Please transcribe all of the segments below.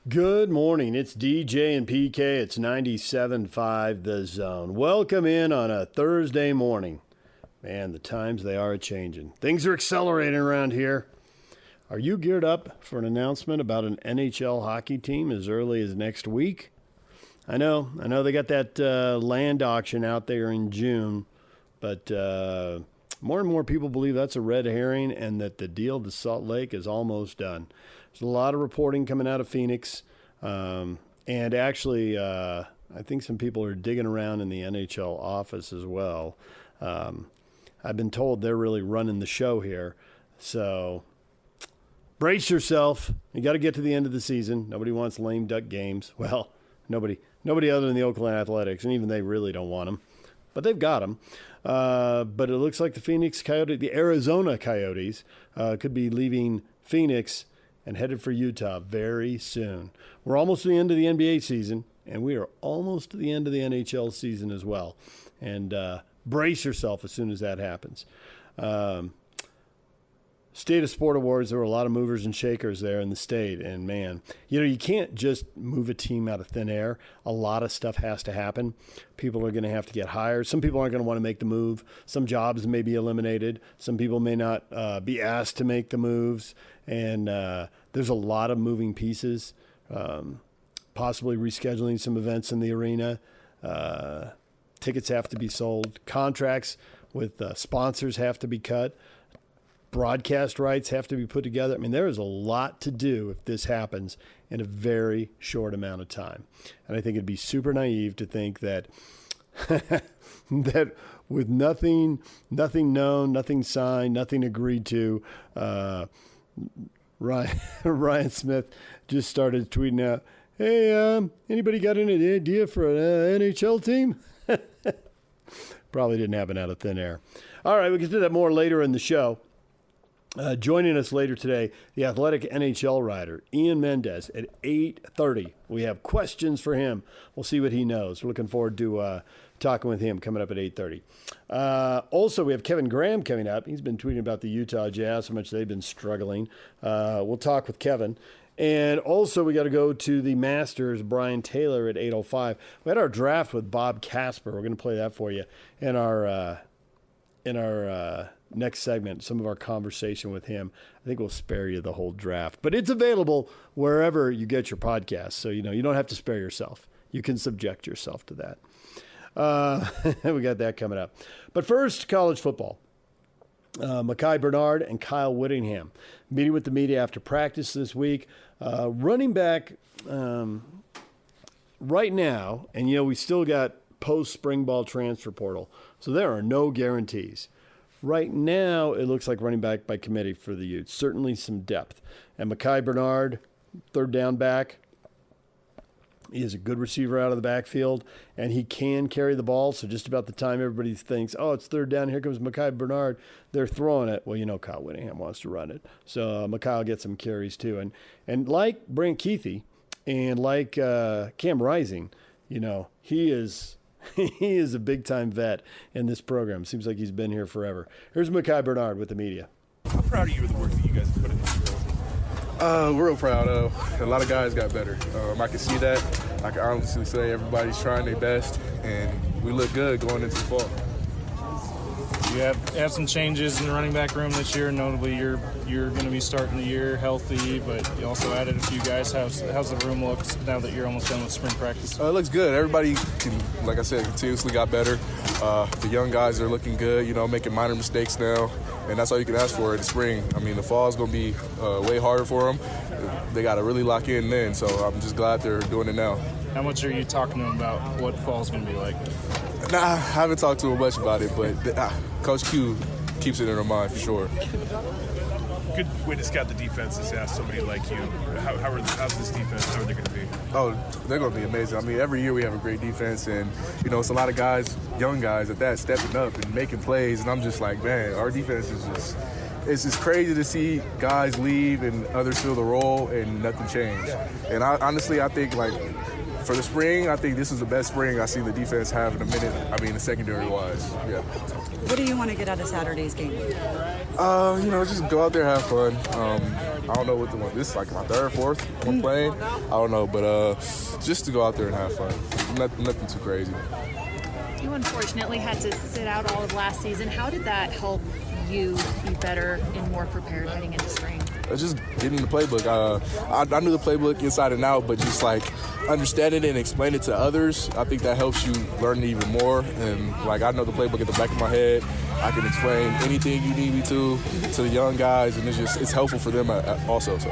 Good morning. It's DJ and PK. It's 97.5 The Zone. Welcome in on a Thursday morning. Man, the times they are changing. Things are accelerating around here. Are you geared up for an announcement about an NHL hockey team as early as next week? I know they got that land auction out there in June, but more and more people believe that's a red herring and that the deal to Salt Lake is almost done. There's a lot of reporting coming out of Phoenix, and actually I think some people are digging around in the NHL office as well. I've been told they're really running the show here, so brace yourself. You got to get to the end of the season. Nobody wants lame duck games. Well, nobody other than the Oakland Athletics, and even they really don't want them. But they've got them. But it looks like the Arizona Coyotes could be leaving Phoenix and headed for Utah very soon. We're almost to the end of the NBA season, and we are almost to the end of the NHL season as well. And brace yourself as soon as that happens. State of Sport Awards, there were a lot of movers and shakers there in the state. And, man, you can't just move a team out of thin air. A lot of stuff has to happen. People are going to have to get hired. Some people aren't going to want to make the move. Some jobs may be eliminated. Some people may not be asked to make the moves. And there's a lot of moving pieces, possibly rescheduling some events in the arena. Tickets have to be sold. Contracts with sponsors have to be cut. Broadcast rights have to be put together. I mean, there is a lot to do if this happens in a very short amount of time. And I think it'd be super naive to think that that with nothing known, nothing signed, nothing agreed to, Ryan Smith just started tweeting out, "Hey, anybody got any idea for an NHL team?" Probably didn't happen out of thin air. All right, we can do that more later in the show. Joining us later today, the Athletic NHL writer, Ian Mendes, at 8:30. We have questions for him. We'll see what he knows. We're looking forward to talking with him coming up at 8:30. Also, we have Kevin Graham coming up. He's been tweeting about the Utah Jazz, how much they've been struggling. We'll talk with Kevin. And also, we got to go to the Masters, Brian Taylor, at 8:05. We had our draft with Bob Casper. We're going to play that for you in our next segment, some of our conversation with him. I think we'll spare you the whole draft. But it's available wherever you get your podcasts. So, you don't have to spare yourself. You can subject yourself to that. We got that coming up. But first, college football. Micah Bernard and Kyle Whittingham meeting with the media after practice this week. Running back right now, and, we still got post-spring ball transfer portal. So there are no guarantees. Right now, it looks like running back by committee for the Utes. Certainly some depth. And Micah Bernard, third down back, he is a good receiver out of the backfield, and he can carry the ball. So just about the time everybody thinks, oh, it's third down, here comes Micah Bernard, they're throwing it. Well, Kyle Whittingham wants to run it. So Micah will get some carries too. And like Brant Keithy and like Cam Rising, he is a big-time vet in this program. Seems like he's been here forever. Here's Micah Bernard with the media. How proud are you of the work that you guys have put in this program? We're real proud of. A lot of guys got better. I can see that. I can honestly say everybody's trying their best, and we look good going into the fall. You have some changes in the running back room this year. Notably, you're going to be starting the year healthy, but you also added a few guys. How's the room looks now that you're almost done with spring practice? It looks good. Everybody, like I said, continuously got better. The young guys are looking good, making minor mistakes now, and that's all you can ask for in the spring. I mean, the fall is going to be way harder for them. They got to really lock in then, so I'm just glad they're doing it now. How much are you talking to them about what fall's going to be like? Nah, I haven't talked to them much about it, but Coach Q keeps it in her mind for sure. Good way to scout the defense is to ask somebody like you. How's this defense? How are they going to be? Oh, they're going to be amazing. I mean, every year we have a great defense, and, it's a lot of guys, young guys at that, stepping up and making plays, and I'm just like, man, our defense is just – it's just crazy to see guys leave and others fill the role and nothing changed. And honestly, I think, for the spring, I think this is the best spring I've seen the defense have in a minute. I mean, the secondary-wise, yeah. What do you want to get out of Saturday's game? Just go out there, have fun. I don't know what the one. This is like my third, fourth one playing. I don't know, but just to go out there and have fun. Nothing too crazy. You unfortunately had to sit out all of last season. How did that help you be better and more prepared heading into spring? Just getting the playbook. I knew the playbook inside and out, but just like understanding it and explaining it to others, I think that helps you learn it even more. And like I know the playbook at the back of my head. I can explain anything you need me to the young guys, and it's helpful for them also. So.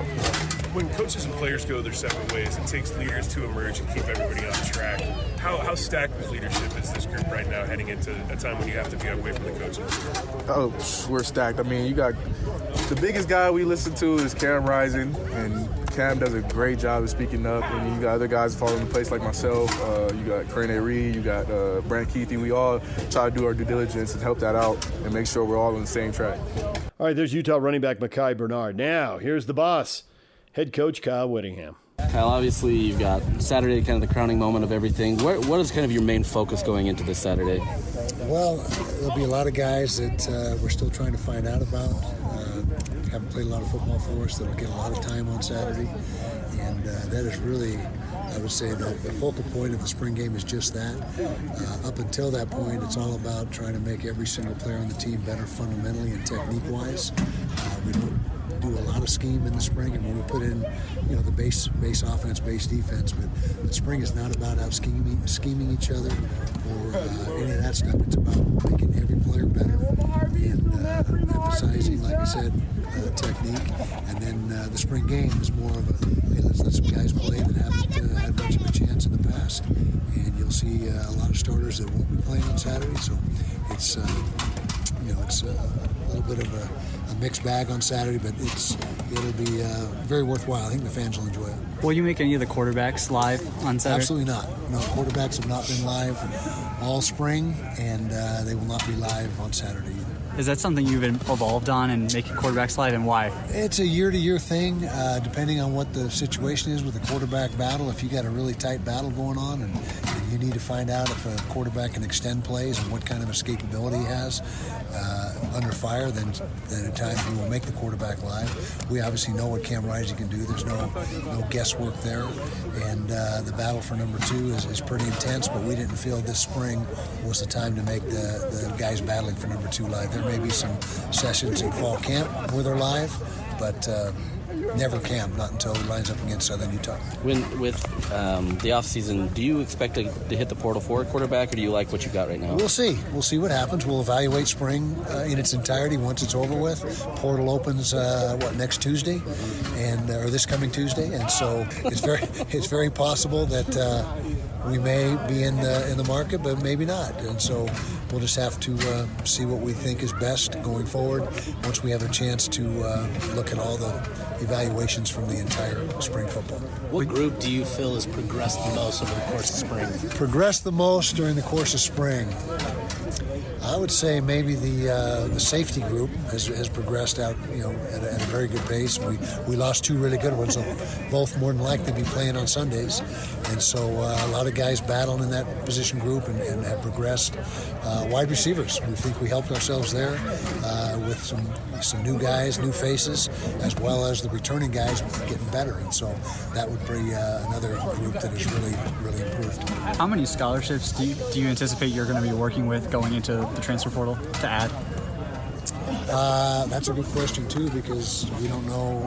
When coaches and players go their separate ways, it takes leaders to emerge and keep everybody on track. How stacked with leadership is this group right now heading into a time when you have to be away from the coaches? Oh, we're stacked. I mean, you got the biggest guy we listen to is Cam Rising, and Cam does a great job of speaking up. And you got other guys following the place like myself. You got Crane Reed, you got Brant Keithy. We all try to do our due diligence and help that out and make sure we're all on the same track. All right, there's Utah running back Micah Bernard. Now, here's the boss, head coach Kyle Whittingham. Kyle, obviously you've got Saturday, kind of the crowning moment of everything. What is kind of your main focus going into this Saturday? Well, there'll be a lot of guys that we're still trying to find out about. Haven't played a lot of football for us. That'll get a lot of time on Saturday. And that is really, I would say, the focal point of the spring game is just that. Up until that point, it's all about trying to make every single player on the team better fundamentally and technique-wise. We don't do a lot of scheme in the spring, and when we put in, the base offense, base defense, but the spring is not about out scheming each other or any of that stuff. It's about making every player better and emphasizing, like I said, technique. And then the spring game is more of a, hey, let's let some guys play that haven't had much of a chance in the past. And you'll see a lot of starters that won't be playing on Saturday, so it's it's a little bit of a mixed bag on Saturday, but it'll be very worthwhile. I think the fans will enjoy it. Will you make any of the quarterbacks live on Saturday? Absolutely not. No, quarterbacks have not been live all spring, and they will not be live on Saturday either. Is that something you've evolved on and making quarterbacks live, and why? It's a year-to-year thing, depending on what the situation is with the quarterback battle. If you got a really tight battle going on and you need to find out if a quarterback can extend plays and what kind of escapability he has under fire, then at times we will make the quarterback live. We obviously know what Cam Rising can do. There's no guesswork there. And the battle for number 2 is pretty intense, but we didn't feel this spring was the time to make the guys battling for number 2 live. There may be some sessions in fall camp where they're live, but never camp, not until it lines up against Southern Utah. With the offseason, do you expect to hit the portal for a quarterback, or do you like what you've got right now? We'll see. We'll see what happens. We'll evaluate spring in its entirety once it's over with. Portal opens next Tuesday, or this coming Tuesday, and so it's very possible that we may be in the market, but maybe not. And so we'll just have to see what we think is best going forward once we have a chance to look at all the evaluations from the entire spring football. What group do you feel has progressed the most over the course of spring? Progressed the most during the course of spring? I would say maybe the safety group has progressed out, at a very good pace. We lost 2 really good ones, so both more than likely be playing on Sundays, and so a lot of guys battling in that position group and have progressed. Wide receivers, we think we helped ourselves there with some new guys, new faces, as well as the returning guys getting better, and so that would be another group that has really improved. How many scholarships do you anticipate you're going to be working with going into the transfer portal to add? That's a good question too, because we don't know,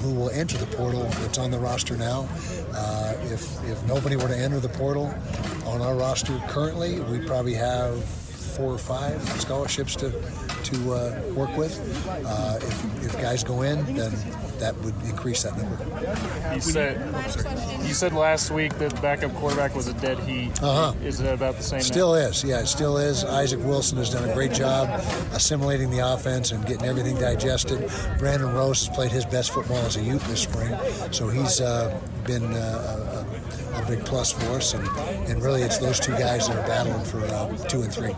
who will enter the portal that's on the roster now. If nobody were to enter the portal on our roster currently, we probably have 4 or 5 scholarships to work with. If guys go in, then that would increase that number. You said last week that backup quarterback was a dead heat. Is it about the same Still now? is. Yeah, it still is. Isaac Wilson has done a great job assimilating the offense and getting everything digested. Brandon Rose has played his best football as a youth this spring, so he's been a big plus for us, and really it's those 2 guys that are battling for 2 and 3.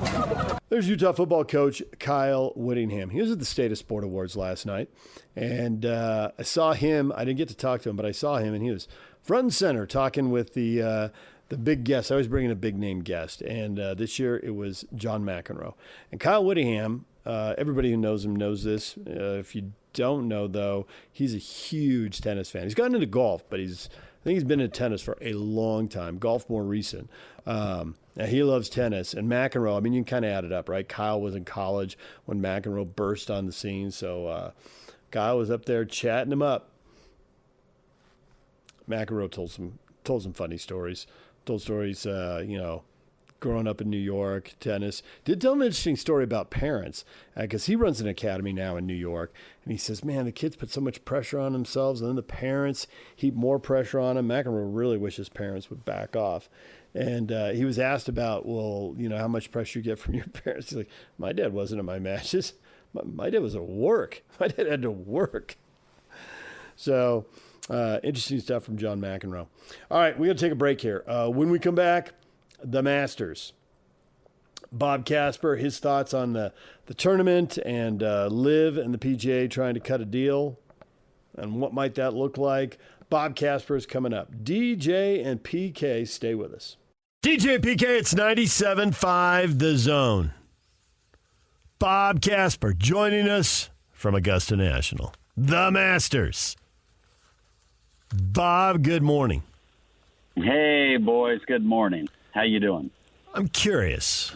There's Utah football coach Kyle Whittingham. He was at the State of Sport Awards last night, and I saw him. I didn't get to talk to him, but I saw him, and he was front and center talking with the big guest. I always bring in a big name guest, and this year it was John McEnroe. And Kyle Whittingham Everybody who knows him knows this. If you don't know, though, he's a huge tennis fan. He's gotten into golf, but I think he's been in tennis for a long time. Golf more recent. Now he loves tennis. And McEnroe, I mean, you can kind of add it up, right? Kyle was in college when McEnroe burst on the scene. So Kyle was up there chatting him up. McEnroe told some funny stories. Told stories, growing up in New York, tennis. Did tell him an interesting story about parents, because he runs an academy now in New York. And he says, man, the kids put so much pressure on themselves, and then the parents heap more pressure on them. McEnroe really wishes parents would back off. And he was asked about, well, how much pressure you get from your parents. He's like, my dad wasn't at my matches. My dad was at work. My dad had to work. So interesting stuff from John McEnroe. All right, we're going to take a break here. When we come back, the Masters. Bob Casper, his thoughts on the tournament and Liv and the PGA trying to cut a deal and what might that look like. Bob Casper is coming up. DJ and PK, stay with us. DJ and PK, it's 97.5 The Zone. Bob Casper joining us from Augusta National. The Masters. Bob, good morning. Hey, boys. Good morning. How you doing? I'm curious.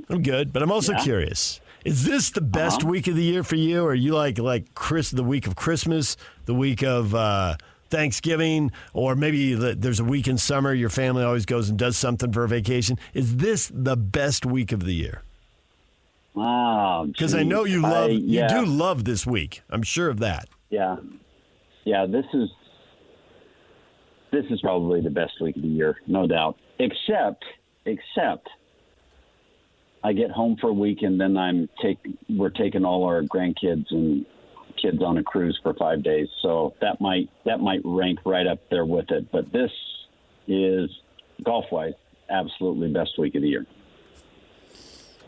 I'm good, but I'm also curious. Is this the best week of the year for you? Or are you like the week of Christmas, the week of Thanksgiving, or maybe there's a week in summer your family always goes and does something for a vacation? Is this the best week of the year? Wow. Because I know you do love this week. I'm sure of that. Yeah. This is probably the best week of the year, no doubt. Except I get home for a week and then we're taking all our grandkids and kids on a cruise for 5 days. So that might rank right up there with it. But this is, golf-wise, absolutely best week of the year.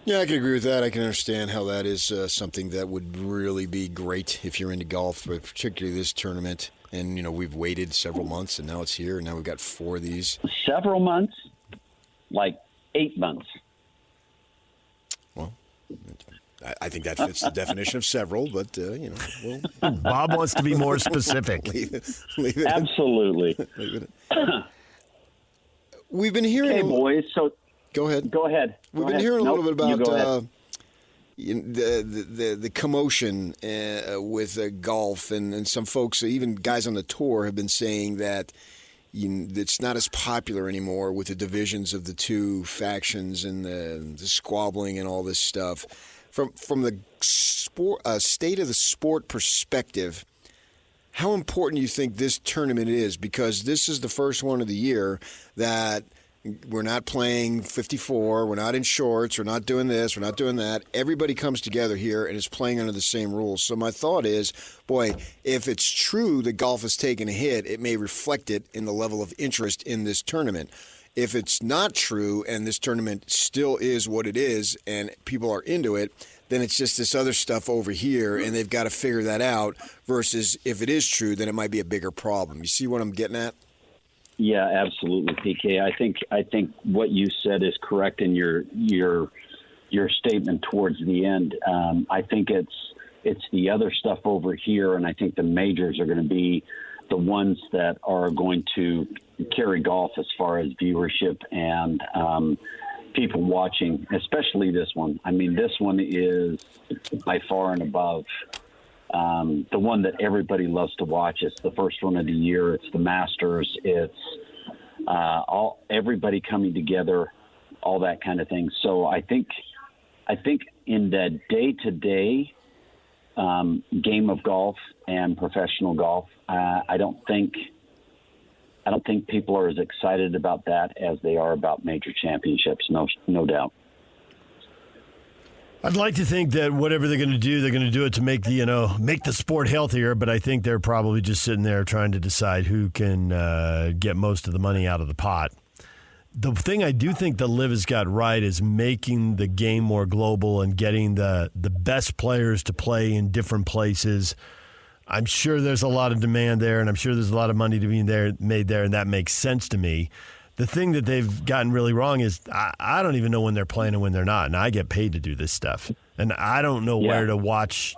Yeah, I can agree with that. I can understand how that is something that would really be great if you're into golf, but particularly this tournament. And, we've waited several months, and now it's here, and now we've got 4 of these. Several months? Like 8 months. Well, I think that fits the definition of several, but, Bob wants to be more specific. leave it Absolutely. leave it. We've been hearing... Hey, boys, so... Go ahead. We've been hearing a little bit about the commotion with golf, and some folks, even guys on the tour, have been saying that it's not as popular anymore with the divisions of the two factions and the squabbling and all this stuff. From the state of the sport perspective, how important do you think this tournament is? Because this is the first one of the year that we're not playing 54, we're not in shorts, we're not doing this, we're not doing that. Everybody comes together here and is playing under the same rules. So my thought is, boy, if it's true that golf has taken a hit, it may reflect it in the level of interest in this tournament. If it's not true and this tournament still is what it is and people are into it, then it's just this other stuff over here and they've got to figure that out, versus if it is true, then it might be a bigger problem. You see what I'm getting at? Yeah, absolutely, PK. I think what you said is correct in your statement towards the end. I think it's the other stuff over here, and I think the majors are going to be the ones that are going to carry golf as far as viewership and people watching, especially this one. I mean, this one is by far and above the one that everybody loves to watch. It's the first one of the year. It's the Masters. It's everybody coming together, all that kind of thing. So I think in the day-to-day game of golf and professional golf, I don't think people are as excited about that as they are about major championships. No doubt. I'd like to think that whatever they're going to do it to make the sport healthier. But I think they're probably just sitting there trying to decide who can get most of the money out of the pot. The thing I do think the LIV has got right is making the game more global and getting the best players to play in different places. I'm sure there's a lot of demand there, and I'm sure there's a lot of money to be made there, and that makes sense to me. The thing that they've gotten really wrong is I don't even know when they're playing and when they're not, and I get paid to do this stuff. and I don't know where to watch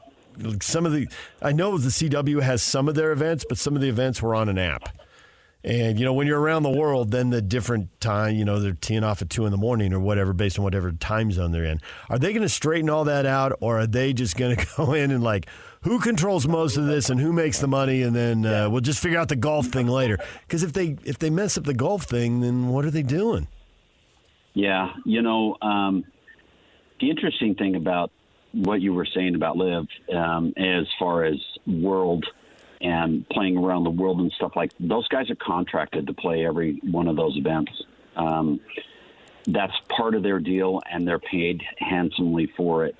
some of the. I know the CW has some of their events, but some of the events were on an app. And, when you're around the world, then the different time, they're teeing off at 2 a.m. or whatever, based on whatever time zone they're in. Are they going to straighten all that out, or are they just going to go in and, who controls most of this and who makes the money, and then we'll just figure out the golf thing later? Because if they mess up the golf thing, then what are they doing? Yeah, the interesting thing about what you were saying about Liv, as far as world and playing around the world and stuff, like those guys are contracted to play every one of those events. That's part of their deal, and they're paid handsomely for it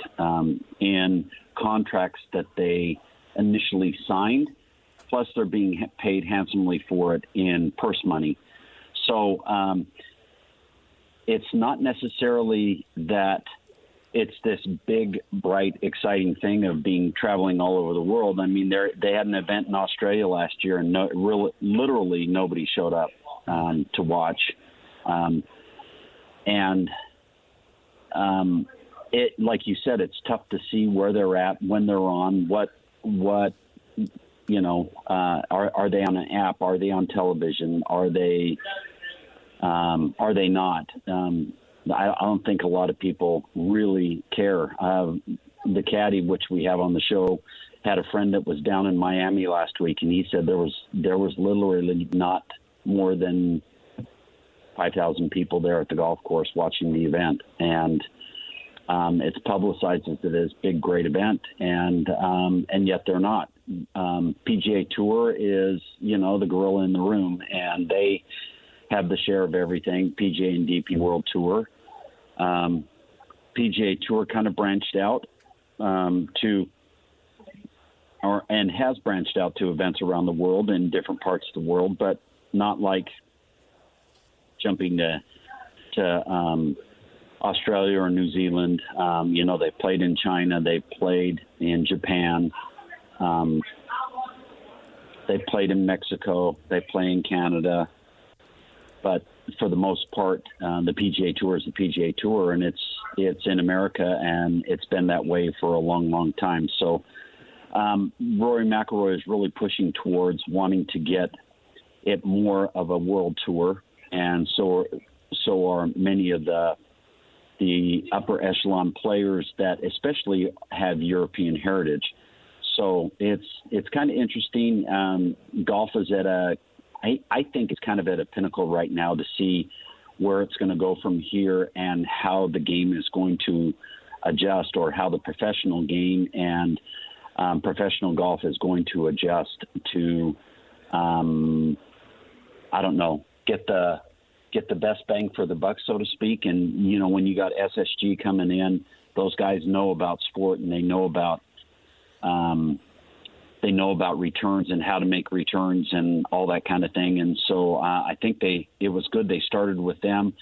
in contracts that they initially signed, plus they're being paid handsomely for it in purse money. So it's not necessarily that it's this big, bright, exciting thing of traveling all over the world. I mean, they had an event in Australia last year, and literally nobody showed up to watch. It, like you said, it's tough to see where they're at, when they're on, are they on an app? Are they on television? Are they not? I don't think a lot of people really care. The caddy, which we have on the show, had a friend that was down in Miami last week, and he said there was literally not more than 5,000 people there at the golf course watching the event, and it's publicized as this big, great event, and yet they're not. PGA Tour is, the gorilla in the room, and they have the share of everything. PGA and DP World Tour. PGA Tour kind of branched out and has branched out to events around the world in different parts of the world, but not like jumping to Australia or New Zealand. They played in China, they played in Japan, they played in Mexico, they play in Canada, but for the most part, the PGA Tour is the PGA Tour, and it's in America, and it's been that way for a long, long time. So Rory McIlroy is really pushing towards wanting to get it more of a world tour, and so are many of the upper echelon players that especially have European heritage. So it's kind of interesting. Golf is I think it's kind of at a pinnacle right now to see where it's going to go from here and how the game is going to adjust, or how the professional game and professional golf is going to adjust to, get the best bang for the buck, so to speak. And, when you got SSG coming in, those guys know about sport, and they know about returns and how to make returns and all that kind of thing. And so I think it was good they started with them.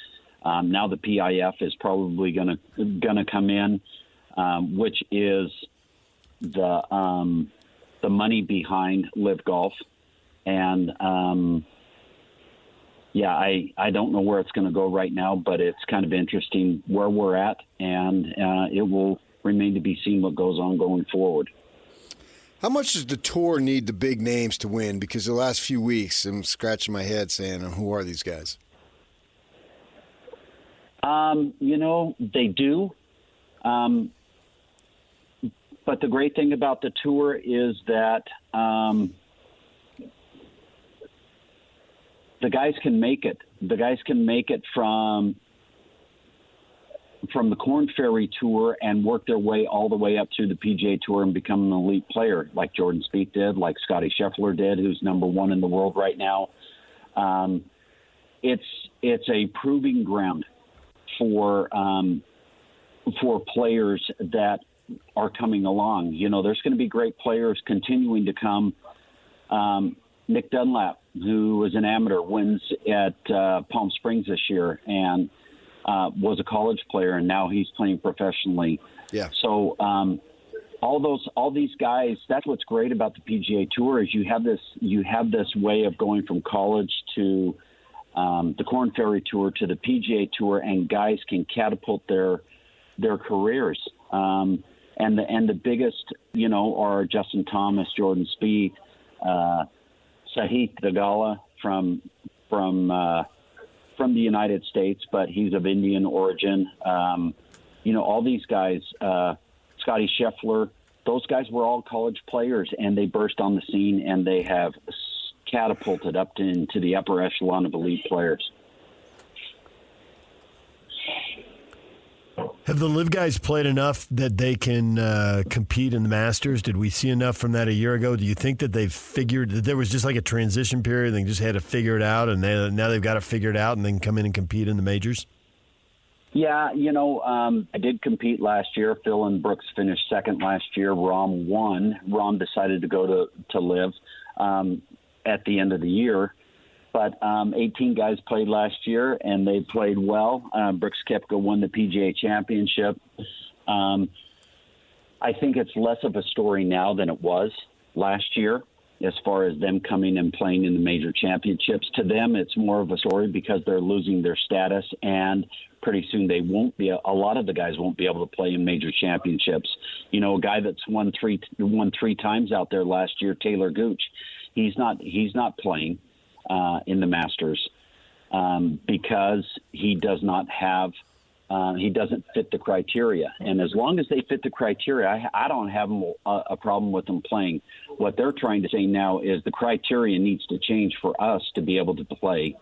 Now the PIF is probably going to come in, which is the money behind Live Golf. And I don't know where it's going to go right now, but it's kind of interesting where we're at, and it will remain to be seen what goes on going forward. How much does the tour need the big names to win? Because the last few weeks, I'm scratching my head saying, who are these guys? They do. But the great thing about the tour is that the guys can make it. The guys can make it from the Korn Ferry Tour and work their way all the way up to the PGA Tour and become an elite player, like Jordan Spieth did, like Scotty Scheffler did, who's number one in the world right now. It's a proving ground for players that are coming along. There's going to be great players continuing to come. Nick Dunlap, who was an amateur, wins at Palm Springs this year, and was a college player, and now he's playing professionally. Yeah. So all these guys, that's what's great about the PGA Tour is you have this way of going from college to the Korn Ferry Tour to the PGA Tour, and guys can catapult their careers And the biggest, are Justin Thomas, Jordan Spieth, Sahith Theegala from the United States, but he's of Indian origin. All these guys, Scotty Scheffler, those guys were all college players, and they burst on the scene, and they have catapulted up into the upper echelon of elite players. Have the Live guys played enough that they can compete in the Masters? Did we see enough from that a year ago? Do you think that they've figured that there was just like a transition period and they just had to figure it out, and now they've got to figure it out and then come in and compete in the majors? Yeah, I did compete last year. Phil and Brooks finished second last year. Rom won. Rom decided to go to Live at the end of the year. But 18 guys played last year, and they played well. Brooks Koepka won the PGA Championship. I think it's less of a story now than it was last year as far as them coming and playing in the major championships. To them, it's more of a story because they're losing their status, and pretty soon they won't be. A lot of the guys won't be able to play in major championships. A guy that's won three times out there last year, Taylor Gooch, he's not playing in the Masters because he does not have he doesn't fit the criteria. And as long as they fit the criteria, I don't have a problem with them playing. What they're trying to say now is the criteria needs to change for us to be able to play.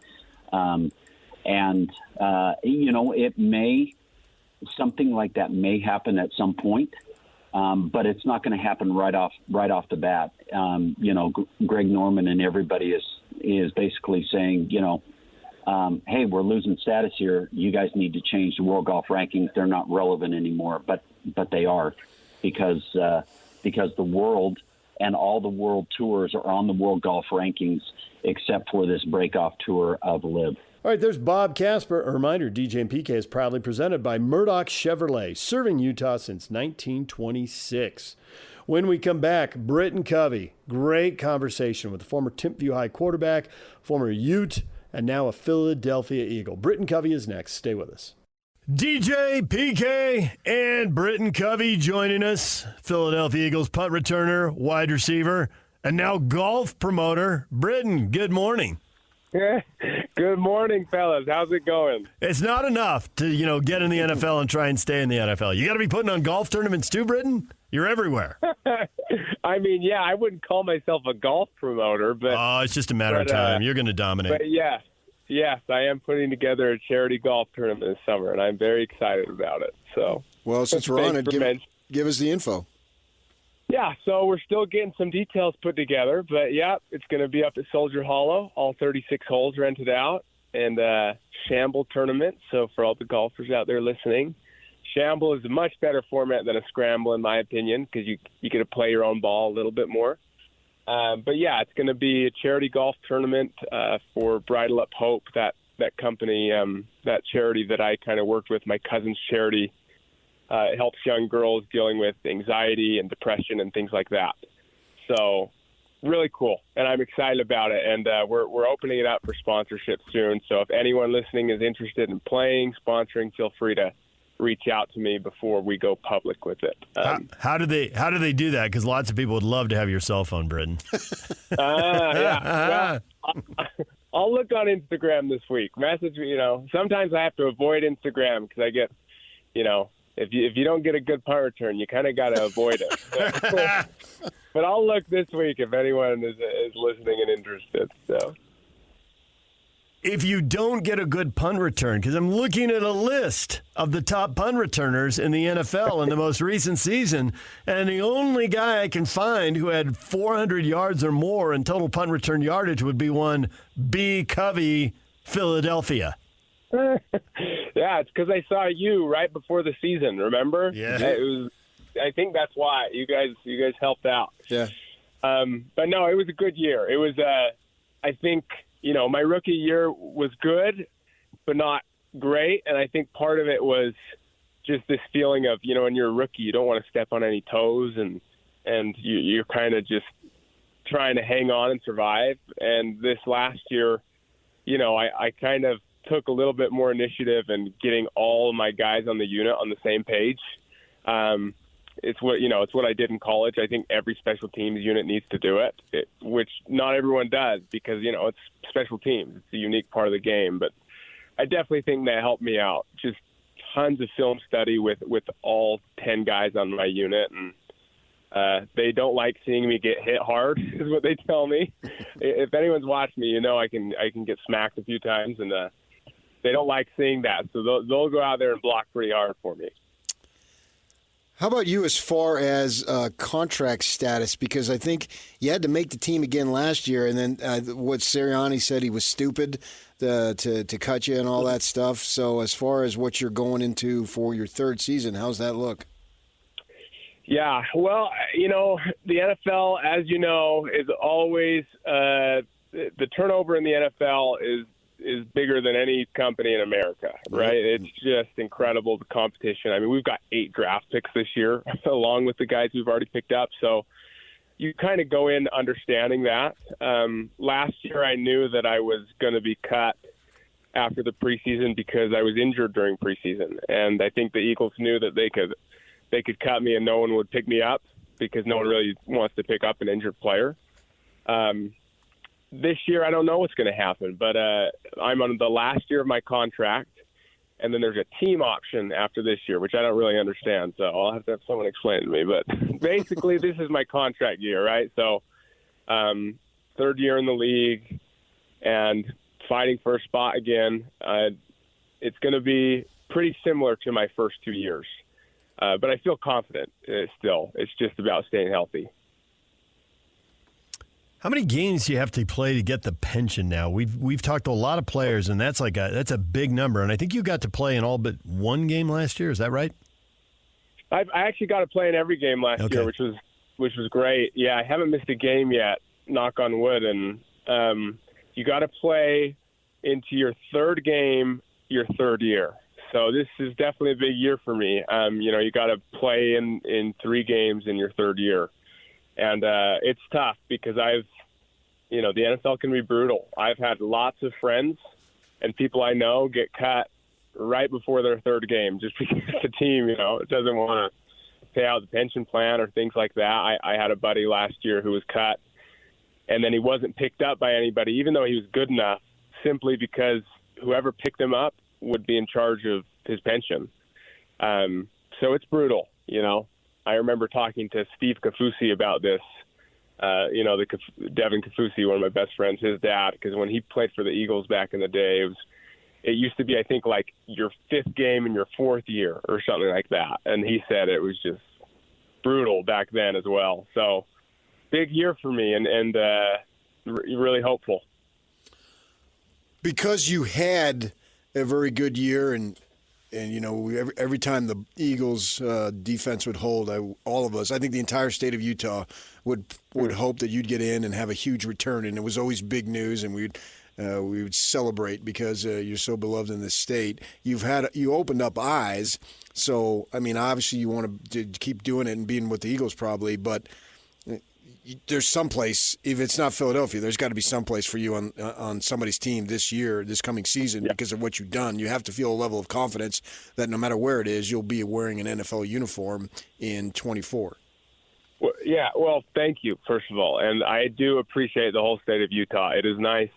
Something like that may happen at some point. But it's not going to happen right off the bat. Greg Norman and everybody is basically saying, hey, we're losing status here. You guys need to change the world golf rankings. They're not relevant anymore, but they are because the world and all the world tours are on the world golf rankings except for this breakoff tour of Live. All right, there's Bob Casper. A reminder, DJ and PK is proudly presented by Murdoch Chevrolet, serving Utah since 1926. When we come back, Britton Covey, great conversation with the former Timpview High quarterback, former Ute, and now a Philadelphia Eagle. Britton Covey is next. Stay with us. DJ, PK, and Britton Covey joining us. Philadelphia Eagles punt returner, wide receiver, and now golf promoter. Britton, good morning. Good morning, fellas. How's it going? It's not enough to, get in the NFL and try and stay in the NFL. You got to be putting on golf tournaments too, Britton? You're everywhere. I mean, yeah, I wouldn't call myself a golf promoter, but... Oh, it's just a matter of time. You're going to dominate. But yes, I am putting together a charity golf tournament this summer, and I'm very excited about it. So, well, since we're on it, give us the info. Yeah, so we're still getting some details put together, but yeah, it's going to be up at Soldier Hollow, all 36 holes rented out, and Shamble tournament. So for all the golfers out there listening, Shamble is a much better format than a scramble, in my opinion, because you get to play your own ball a little bit more. But yeah, it's going to be a charity golf tournament for Bridle Up Hope, that company, that charity that I kind of worked with, my cousin's charity. It helps young girls dealing with anxiety and depression and things like that. So really cool, and I'm excited about it. And we're opening it up for sponsorship soon. So if anyone listening is interested in playing, sponsoring, feel free to reach out to me before we go public with it. How do they do that? Because lots of people would love to have your cell phone, Britton. Yeah. Well, I'll look on Instagram this week. Message me. Sometimes I have to avoid Instagram because I get, if you don't get a good punt return, you kind of got to avoid it. But I'll look this week if anyone is listening and interested. So, if you don't get a good punt return, because I'm looking at a list of the top punt returners in the NFL in the most recent season, and the only guy I can find who had 400 yards or more in total punt return yardage would be one B. Covey, Philadelphia. Yeah, it's because I saw you right before the season. Remember? Yeah. I think that's why you guys helped out. Yeah. But no, it was a good year. It was. I think my rookie year was good, but not great. And I think part of it was just this feeling of when you're a rookie, you don't want to step on any toes, and you're kind of just trying to hang on and survive. And this last year, I kind of took a little bit more initiative in getting all of my guys on the unit on the same page. It's what I did in college. I think every special teams unit needs to do it, which not everyone does because, it's special teams. It's a unique part of the game. But I definitely think that helped me out. Just tons of film study with all 10 guys on my unit. And they don't like seeing me get hit hard is what they tell me. If anyone's watched me, I can get smacked a few times, and they don't like seeing that. So they'll go out there and block pretty hard for me. How about you as far as contract status? Because I think you had to make the team again last year, and then what Sirianni said, he was stupid to cut you and all that stuff. So as far as what you're going into for your third season, how's that look? Yeah, well, the NFL, as you know, is always the turnover in the NFL is bigger than any company in America, right? It's just incredible, the competition. I mean, we've got 8 draft picks this year, along with the guys we've already picked up. So you kind of go in understanding that. Last year, I knew that I was going to be cut after the preseason because I was injured during preseason. And I think the Eagles knew that they could cut me and no one would pick me up because no one really wants to pick up an injured player. This year, I don't know what's going to happen, but I'm on the last year of my contract, and then there's a team option after this year, which I don't really understand, so I'll have to have someone explain to me. But basically, this is my contract year, right? So third year in the league and fighting for a spot again. It's going to be pretty similar to my first 2 years, but I feel confident still. It's just about staying healthy. How many games do you have to play to get the pension now? We've talked to a lot of players, and that's a big number. And I think you got to play in all but one game last year. Is that right? I actually got to play in every game last year, which was great. Yeah, I haven't missed a game yet, knock on wood. And you got to play into your third game your third year. So this is definitely a big year for me. You got to play in 3 games in your third year. And it's tough because the NFL can be brutal. I've had lots of friends and people I know get cut right before their third game just because the team, doesn't want to pay out the pension plan or things like that. I had a buddy last year who was cut, and then he wasn't picked up by anybody, even though he was good enough, simply because whoever picked him up would be in charge of his pension. So it's brutal, I remember talking to Steve Kafusi about this, Devin Kafusi, one of my best friends, his dad, because when he played for the Eagles back in the day, it used to be, I think, like your 5th game in your 4th year or something like that. And he said it was just brutal back then as well. So big year for me and really hopeful. Because you had a very good year and every time the Eagles' defense would hold, all of us, I think the entire state of Utah would hope that you'd get in and have a huge return. And it was always big news, and we would celebrate because you're so beloved in this state. You opened up eyes. So, I mean, obviously you want to keep doing it and being with the Eagles probably, but there's someplace, if it's not Philadelphia, there's got to be someplace for you on somebody's team this year, this coming season, because of what you've done. You have to feel a level of confidence that no matter where it is, you'll be wearing an NFL uniform in 24. Well, thank you, first of all. And I do appreciate the whole state of Utah. It is nice.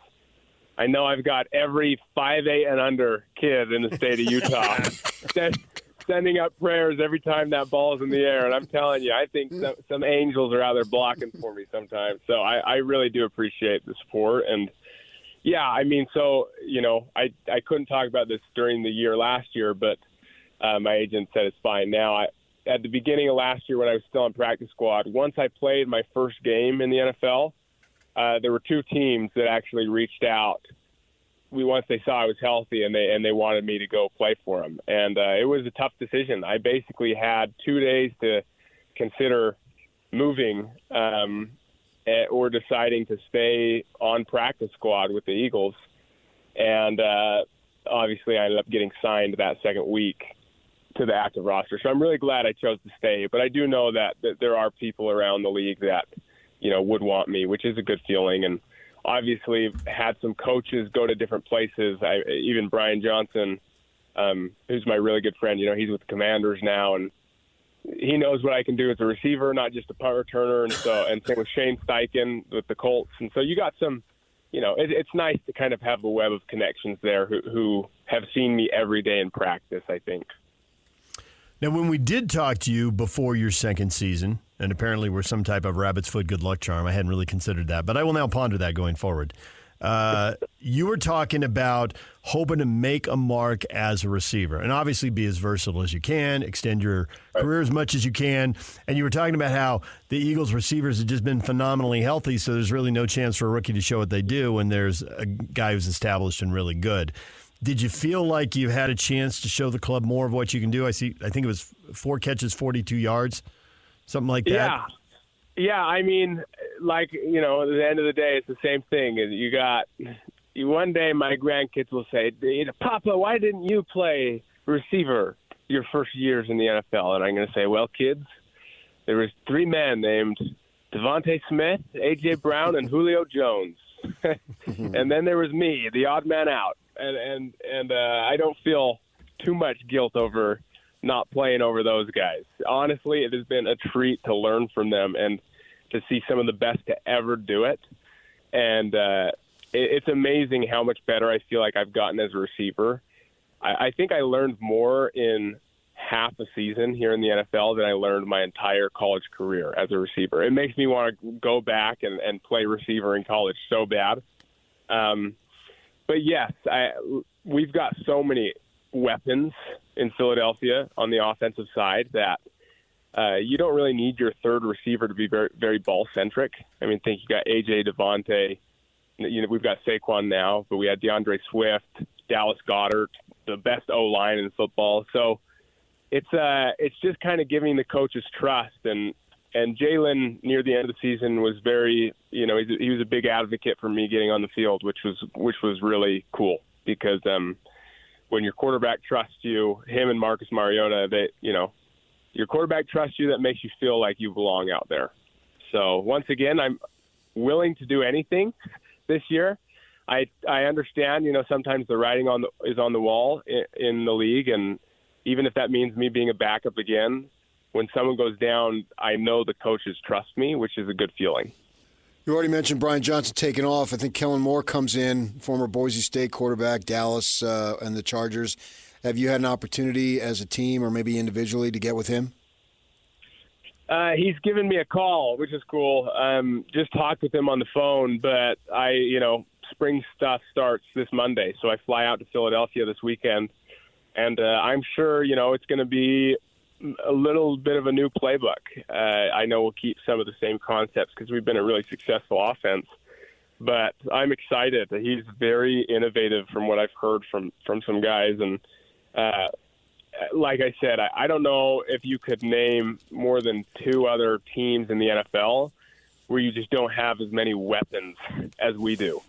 I know I've got every 5'8" and under kid in the state of Utah sending up prayers every time that ball's in the air. And I'm telling you, I think some angels are out there blocking for me sometimes. So I really do appreciate the support. And, yeah, I mean, so, I couldn't talk about this during the year last year, but my agent said it's fine now. At the beginning of last year when I was still on practice squad, once I played my first game in the NFL, there were 2 teams that actually reached out. Once they saw I was healthy and they wanted me to go play for them. And it was a tough decision. I basically had 2 days to consider moving or deciding to stay on practice squad with the Eagles. And obviously I ended up getting signed that second week to the active roster. So I'm really glad I chose to stay. But I do know that there are people around the league that, would want me, which is a good feeling. And obviously had some coaches go to different places. Even Brian Johnson, who's my really good friend, he's with the Commanders now. And he knows what I can do as a receiver, not just a punt returner. And same with Shane Steichen with the Colts. And so you got some, it's nice to kind of have a web of connections there who have seen me every day in practice, I think. Now, when we did talk to you before your second season, and apparently we're some type of rabbit's foot good luck charm, I hadn't really considered that, but I will now ponder that going forward. You were talking about hoping to make a mark as a receiver and obviously be as versatile as you can, extend your career as much as you can. And you were talking about how the Eagles receivers have just been phenomenally healthy, so there's really no chance for a rookie to show what they do when there's a guy who's established and really good. Did you feel like you had a chance to show the club more of what you can do? I think it was 4 catches, 42 yards, something like that. Yeah. I mean, at the end of the day, it's the same thing. One day my grandkids will say, Papa, why didn't you play receiver your first years in the NFL? And I'm going to say, well, kids, there was 3 men named Devontae Smith, A.J. Brown, and Julio Jones. And then there was me, the odd man out. And I don't feel too much guilt over not playing over those guys. Honestly, it has been a treat to learn from them and to see some of the best to ever do it. And it's amazing how much better I feel like I've gotten as a receiver. I think I learned more in half a season here in the NFL than I learned my entire college career as a receiver. It makes me want to go back and play receiver in college so bad. But yes, we've got so many weapons in Philadelphia on the offensive side that you don't really need your third receiver to be very, very ball-centric. I mean, think you got A.J. Devontae. We've got Saquon now, but we had DeAndre Swift, Dallas Goedert, the best O-line in football. So it's just kind of giving the coaches trust. And Jalen, near the end of the season, was very, he was a big advocate for me getting on the field, which was really cool because when your quarterback trusts you, him and Marcus Mariota, your quarterback trusts you, that makes you feel like you belong out there. So once again, I'm willing to do anything this year. I understand, sometimes the writing is on the wall in the league, and even if that means me being a backup again, when someone goes down, I know the coaches trust me, which is a good feeling. You already mentioned Brian Johnson taking off. I think Kellen Moore comes in, former Boise State quarterback, Dallas and the Chargers. Have you had an opportunity as a team or maybe individually to get with him? He's given me a call, which is cool. Just talked with him on the phone, but spring stuff starts this Monday, so I fly out to Philadelphia this weekend, and I'm sure, it's going to be a little bit of a new playbook. I know we'll keep some of the same concepts because we've been a really successful offense, but I'm excited. He's very innovative from what I've heard from some guys, and like I said, I don't know if you could name more than 2 other teams in the NFL where you just don't have as many weapons as we do.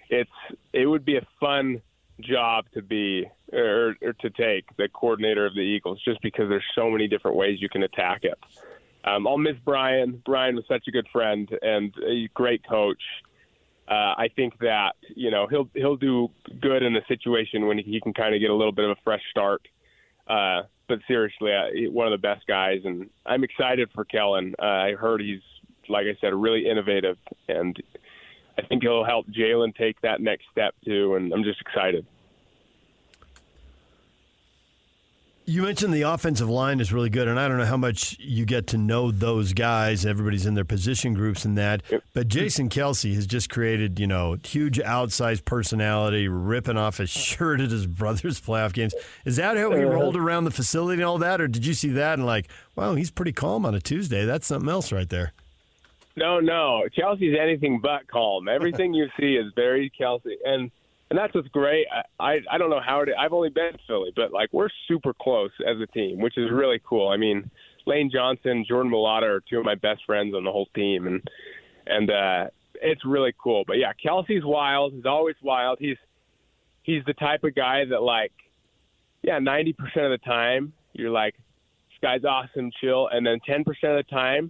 It would be a fun job to be or to take, the coordinator of the Eagles, just because there's so many different ways you can attack it. I'll miss Brian. Brian was such a good friend and a great coach. I think that he'll do good in a situation when he can kind of get a little bit of a fresh start. But seriously, one of the best guys, and I'm excited for Kellen. I heard he's, like I said, really innovative, and I think he'll help Jalen take that next step too, and I'm just excited. You mentioned the offensive line is really good, and I don't know how much you get to know those guys. Everybody's in their position groups and that. Yep. But Jason Kelce has just created, huge outsized personality, ripping off his shirt at his brother's playoff games. Is that how he rolled around the facility and all that, or did you see that and wow, he's pretty calm on a Tuesday? That's something else right there. No. Kelce's anything but calm. Everything you see is very Kelce, and that's what's great. I don't know how I've only been to Philly, but we're super close as a team, which is really cool. I mean, Lane Johnson, Jordan Mailata are 2 of my best friends on the whole team, and it's really cool. But yeah, Kelce's wild. He's always wild. He's the type of guy that 90% of the time you're like, this guy's awesome, chill, and then 10% of the time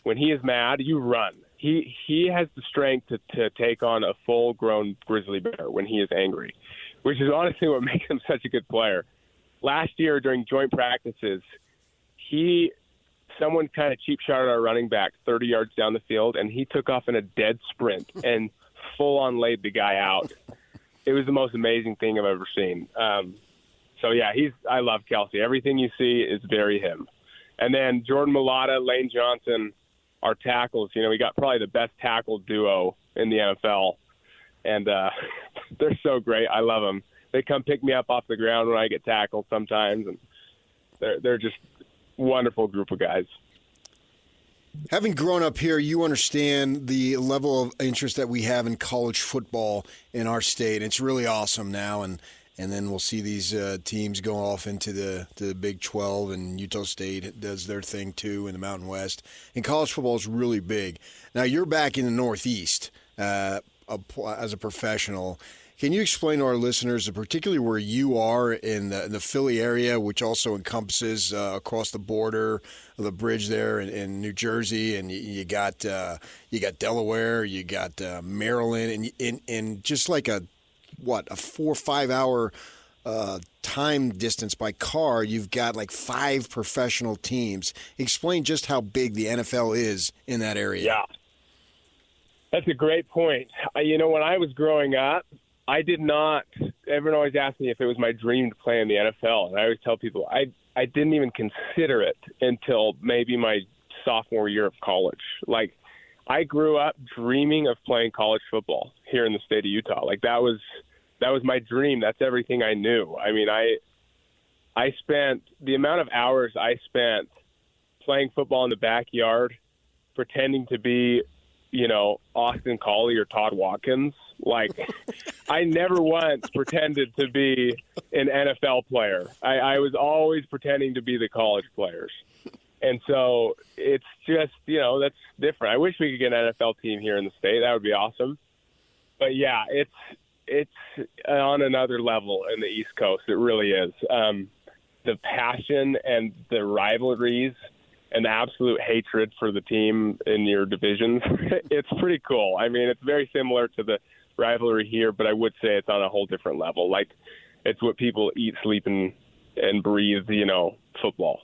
when he is mad, you run. He has the strength to take on a full-grown grizzly bear when he is angry, which is honestly what makes him such a good player. Last year during joint practices, he someone kind of cheap shot at our running back 30 yards down the field, and he took off in a dead sprint and full-on laid the guy out. It was the most amazing thing I've ever seen. So, yeah, I love Kelsey. Everything you see is very him. And then Jordan Mailata, Lane Johnson, our tackles, we got probably the best tackle duo in the NFL. And they're so great. I love them. They come pick me up off the ground when I get tackled sometimes, and they're just wonderful group of guys. Having grown up here, you understand the level of interest that we have in college football in our state. It's really awesome now, and then we'll see these teams go off into the Big 12, and Utah State does their thing too in the Mountain West. And college football is really big. Now, you're back in the Northeast as a professional. Can you explain to our listeners, particularly where you are in the Philly area, which also encompasses across the border, the bridge there in New Jersey, and you got Delaware, you got Maryland, and just like a 4 or 5 hour time distance by car, you've got like 5 professional teams. Explain just how big the NFL is in that area. Yeah, that's a great point. When I was growing up, I did not – everyone always asked me if it was my dream to play in the NFL. And I always tell people I didn't even consider it until maybe my sophomore year of college. Like, I grew up dreaming of playing college football here in the state of Utah. Like, that was my dream. That's everything I knew. I mean, I spent – the amount of hours I spent playing football in the backyard, pretending to be – Austin Collie or Todd Watkins. Like, I never once pretended to be an NFL player. I was always pretending to be the college players. And so it's just, that's different. I wish we could get an NFL team here in the state. That would be awesome. But, yeah, it's on another level in the East Coast. It really is. The passion and the rivalries and the absolute hatred for the team in your divisions, it's pretty cool. I mean, it's very similar to the rivalry here, but I would say it's on a whole different level. Like, it's what people eat, sleep, and breathe, football,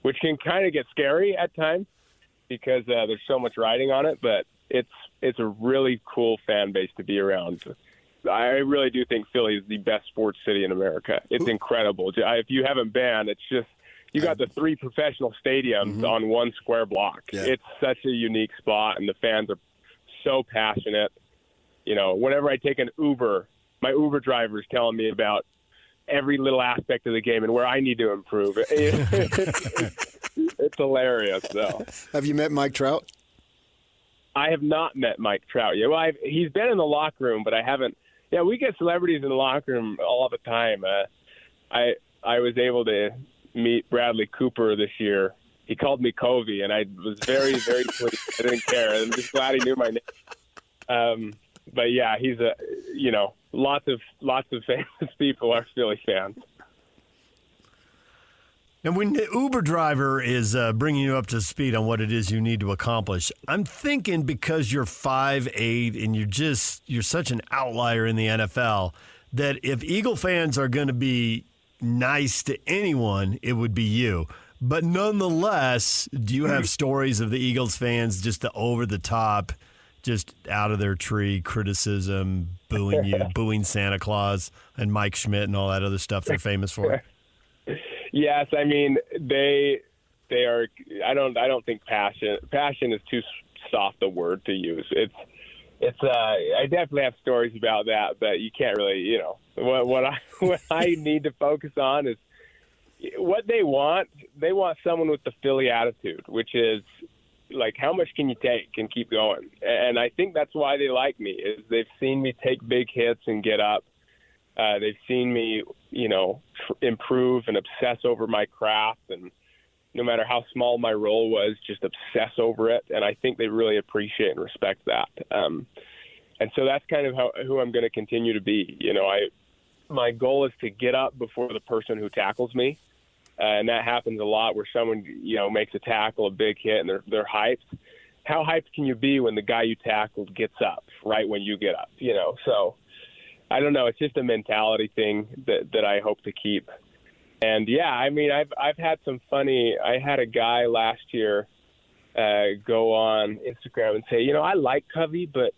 which can kind of get scary at times because there's so much riding on it, but it's a really cool fan base to be around. I really do think Philly is the best sports city in America. It's incredible. If you haven't been, it's just, you got the 3 professional stadiums on one square block. Yeah. It's such a unique spot, and the fans are so passionate. Whenever I take an Uber, my Uber driver is telling me about every little aspect of the game and where I need to improve. It's hilarious, though. Have you met Mike Trout? I have not met Mike Trout yet. Well, he's been in the locker room, but I haven't. Yeah, we get celebrities in the locker room all the time. I was able to meet Bradley Cooper this year. He called me Covey, and I was very, very pleased. I didn't care. I'm just glad he knew my name. But yeah, he's lots of famous people are Philly fans. And when the Uber driver is bringing you up to speed on what it is you need to accomplish, I'm thinking because you're 5'8" and you're such an outlier in the NFL that if Eagle fans are going to be nice to anyone, it would be you. But nonetheless, do you have stories of the Eagles fans just the over the top, just out of their tree criticism, booing you, booing Santa Claus and Mike Schmidt and all that other stuff they're famous for? Yes, I mean they are. I don't think passion is too soft a word to use. It's I definitely have stories about that, but you can't really, what I need to focus on is what they want. They want someone with the Philly attitude, which is like, how much can you take and keep going? And I think that's why they like me, is they've seen me take big hits and get up. They've seen me, improve and obsess over my craft, and no matter how small my role was, just obsess over it. And I think they really appreciate and respect that. And so that's kind of who I'm going to continue to be. My goal is to get up before the person who tackles me. And that happens a lot where someone, makes a tackle, a big hit, and they're hyped. How hyped can you be when the guy you tackled gets up right when you get up? So I don't know. It's just a mentality thing that I hope to keep And yeah, I mean, I've had some funny. I had a guy last year go on Instagram and say, I like Covey, but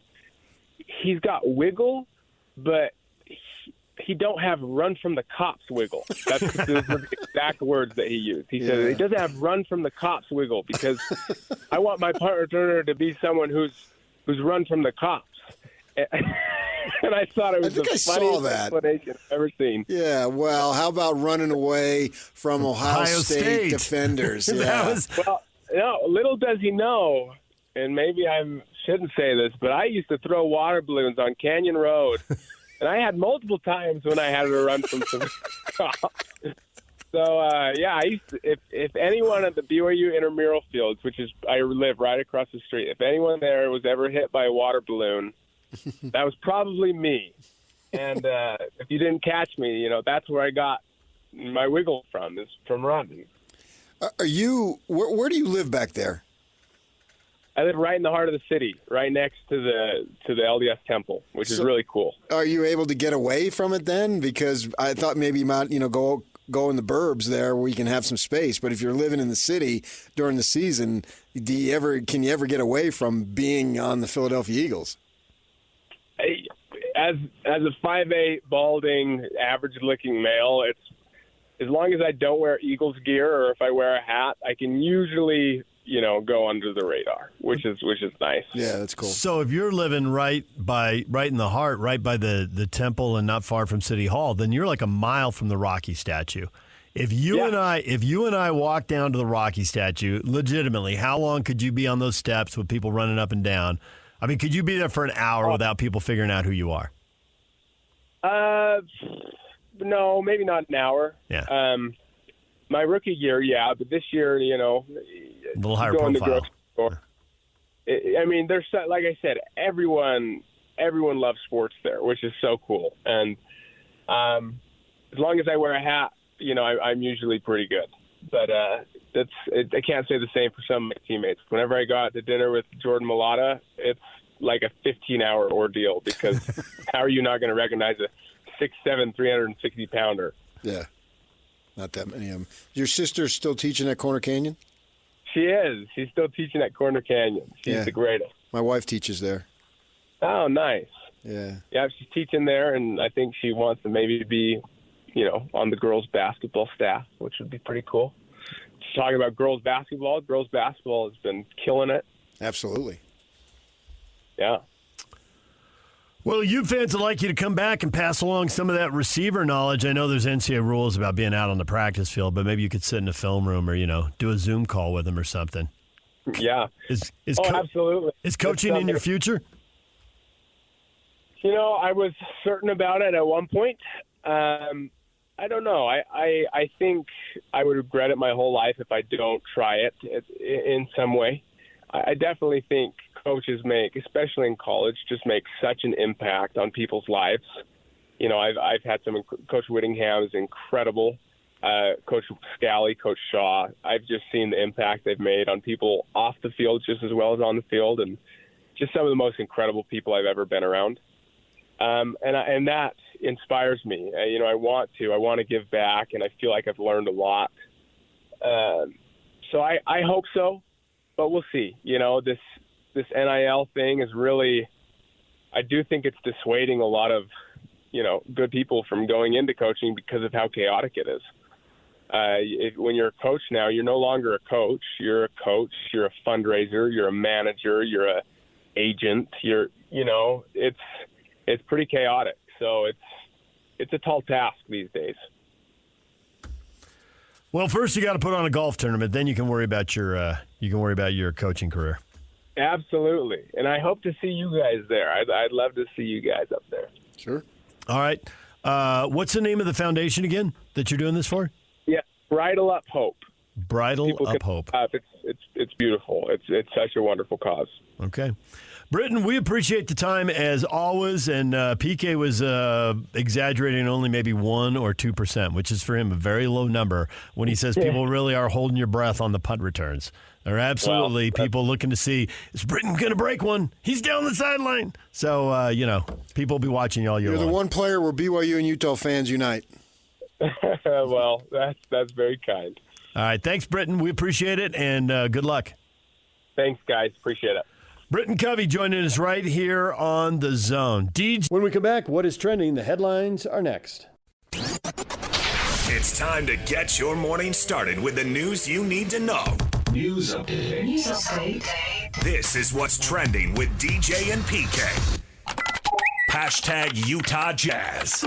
he's got wiggle, but he don't have run from the cops wiggle. That's the exact words that he used. He said he doesn't have run from the cops wiggle because I want my punt returner to be someone who's run from the cops. And I thought it was the funniest explanation I've ever seen. Yeah, well, how about running away from Ohio State defenders? Yeah. Well, little does he know, and maybe I shouldn't say this, but I used to throw water balloons on Canyon Road, and I had multiple times when I had to run from some cops. So, I used to, if anyone at the BYU intramural fields, which is I live right across the street, if anyone there was ever hit by a water balloon, that was probably me. And if you didn't catch me, that's where I got my wiggle from, is from running. Are you? Where do you live back there? I live right in the heart of the city, right next to the LDS temple, which is really cool. Are you able to get away from it then? Because I thought maybe you might, go in the burbs there where you can have some space. But if you're living in the city during the season, can you ever get away from being on the Philadelphia Eagles? As a 5'8", balding, average-looking male, it's as long as I don't wear Eagles gear or if I wear a hat, I can usually, go under the radar, which is nice. Yeah, that's cool. So if you're living right in the heart, right by the temple and not far from City Hall, then you're like a mile from the Rocky statue. If you and I walk down to the Rocky statue, legitimately, how long could you be on those steps with people running up and down? I mean, could you be there for an hour without people figuring out who you are? No, maybe not an hour. Yeah. My rookie year, but this year, a little higher profile. I mean, there's, like I said, everyone loves sports there, which is so cool. And as long as I wear a hat, I'm usually pretty good. But I can't say the same for some of my teammates. Whenever I go out to dinner with Jordan Mailata, it's like a 15-hour ordeal because how are you not going to recognize a 6'7", 360-pounder? Yeah, not that many of them. Your sister's still teaching at Corner Canyon? She is. She's still teaching at Corner Canyon. She's the greatest. My wife teaches there. Oh, nice. Yeah. Yeah, she's teaching there, and I think she wants to maybe be, on the girls' basketball staff, which would be pretty cool. Talking about girls' basketball has been killing it. Absolutely. Yeah. Well, you fans would like you to come back and pass along some of that receiver knowledge. I know there's NCAA rules about being out on the practice field, but maybe you could sit in a film room or, do a Zoom call with them or something. Yeah. Absolutely. Is coaching in your future? I was certain about it at one point. I don't know. I think I would regret it my whole life if I don't try it in some way. I definitely think coaches especially in college, just make such an impact on people's lives. I've had Coach Whittingham is incredible. Coach Scally, Coach Shaw. I've just seen the impact they've made on people off the field just as well as on the field, and just some of the most incredible people I've ever been around. And that inspires me. I want to give back, and I feel like I've learned a lot. So I hope so, but we'll see. This NIL thing is really, I do think it's dissuading a lot of, good people from going into coaching because of how chaotic it is. When you're a coach now, you're no longer a coach. You're a coach. You're a fundraiser. You're a manager. You're a agent. It's pretty chaotic. So it's a tall task these days. Well, first you got to put on a golf tournament, then you can worry about your coaching career. Absolutely, and I hope to see you guys there. I'd love to see you guys up there. Sure. All right. What's the name of the foundation again that you're doing this for? Yeah, Bridle Up Hope. Bridle Up Hope. It's beautiful. It's such a wonderful cause. Okay. Britton, we appreciate the time as always, and PK was exaggerating only maybe 1 or 2%, which is for him a very low number when he says people really are holding your breath on the punt returns. There are absolutely people looking to see, is Britton going to break one? He's down the sideline. So, people will be watching you all year long. You're the one player where BYU and Utah fans unite. Well, that's very kind. All right. Thanks, Britton. We appreciate it, and good luck. Thanks, guys. Appreciate it. Britton Covey joining us right here on The Zone. DJ. When we come back, what is trending? The headlines are next. It's time to get your morning started with the news you need to know. News update. News update. This is what's trending with DJ and PK. Hashtag Utah Jazz.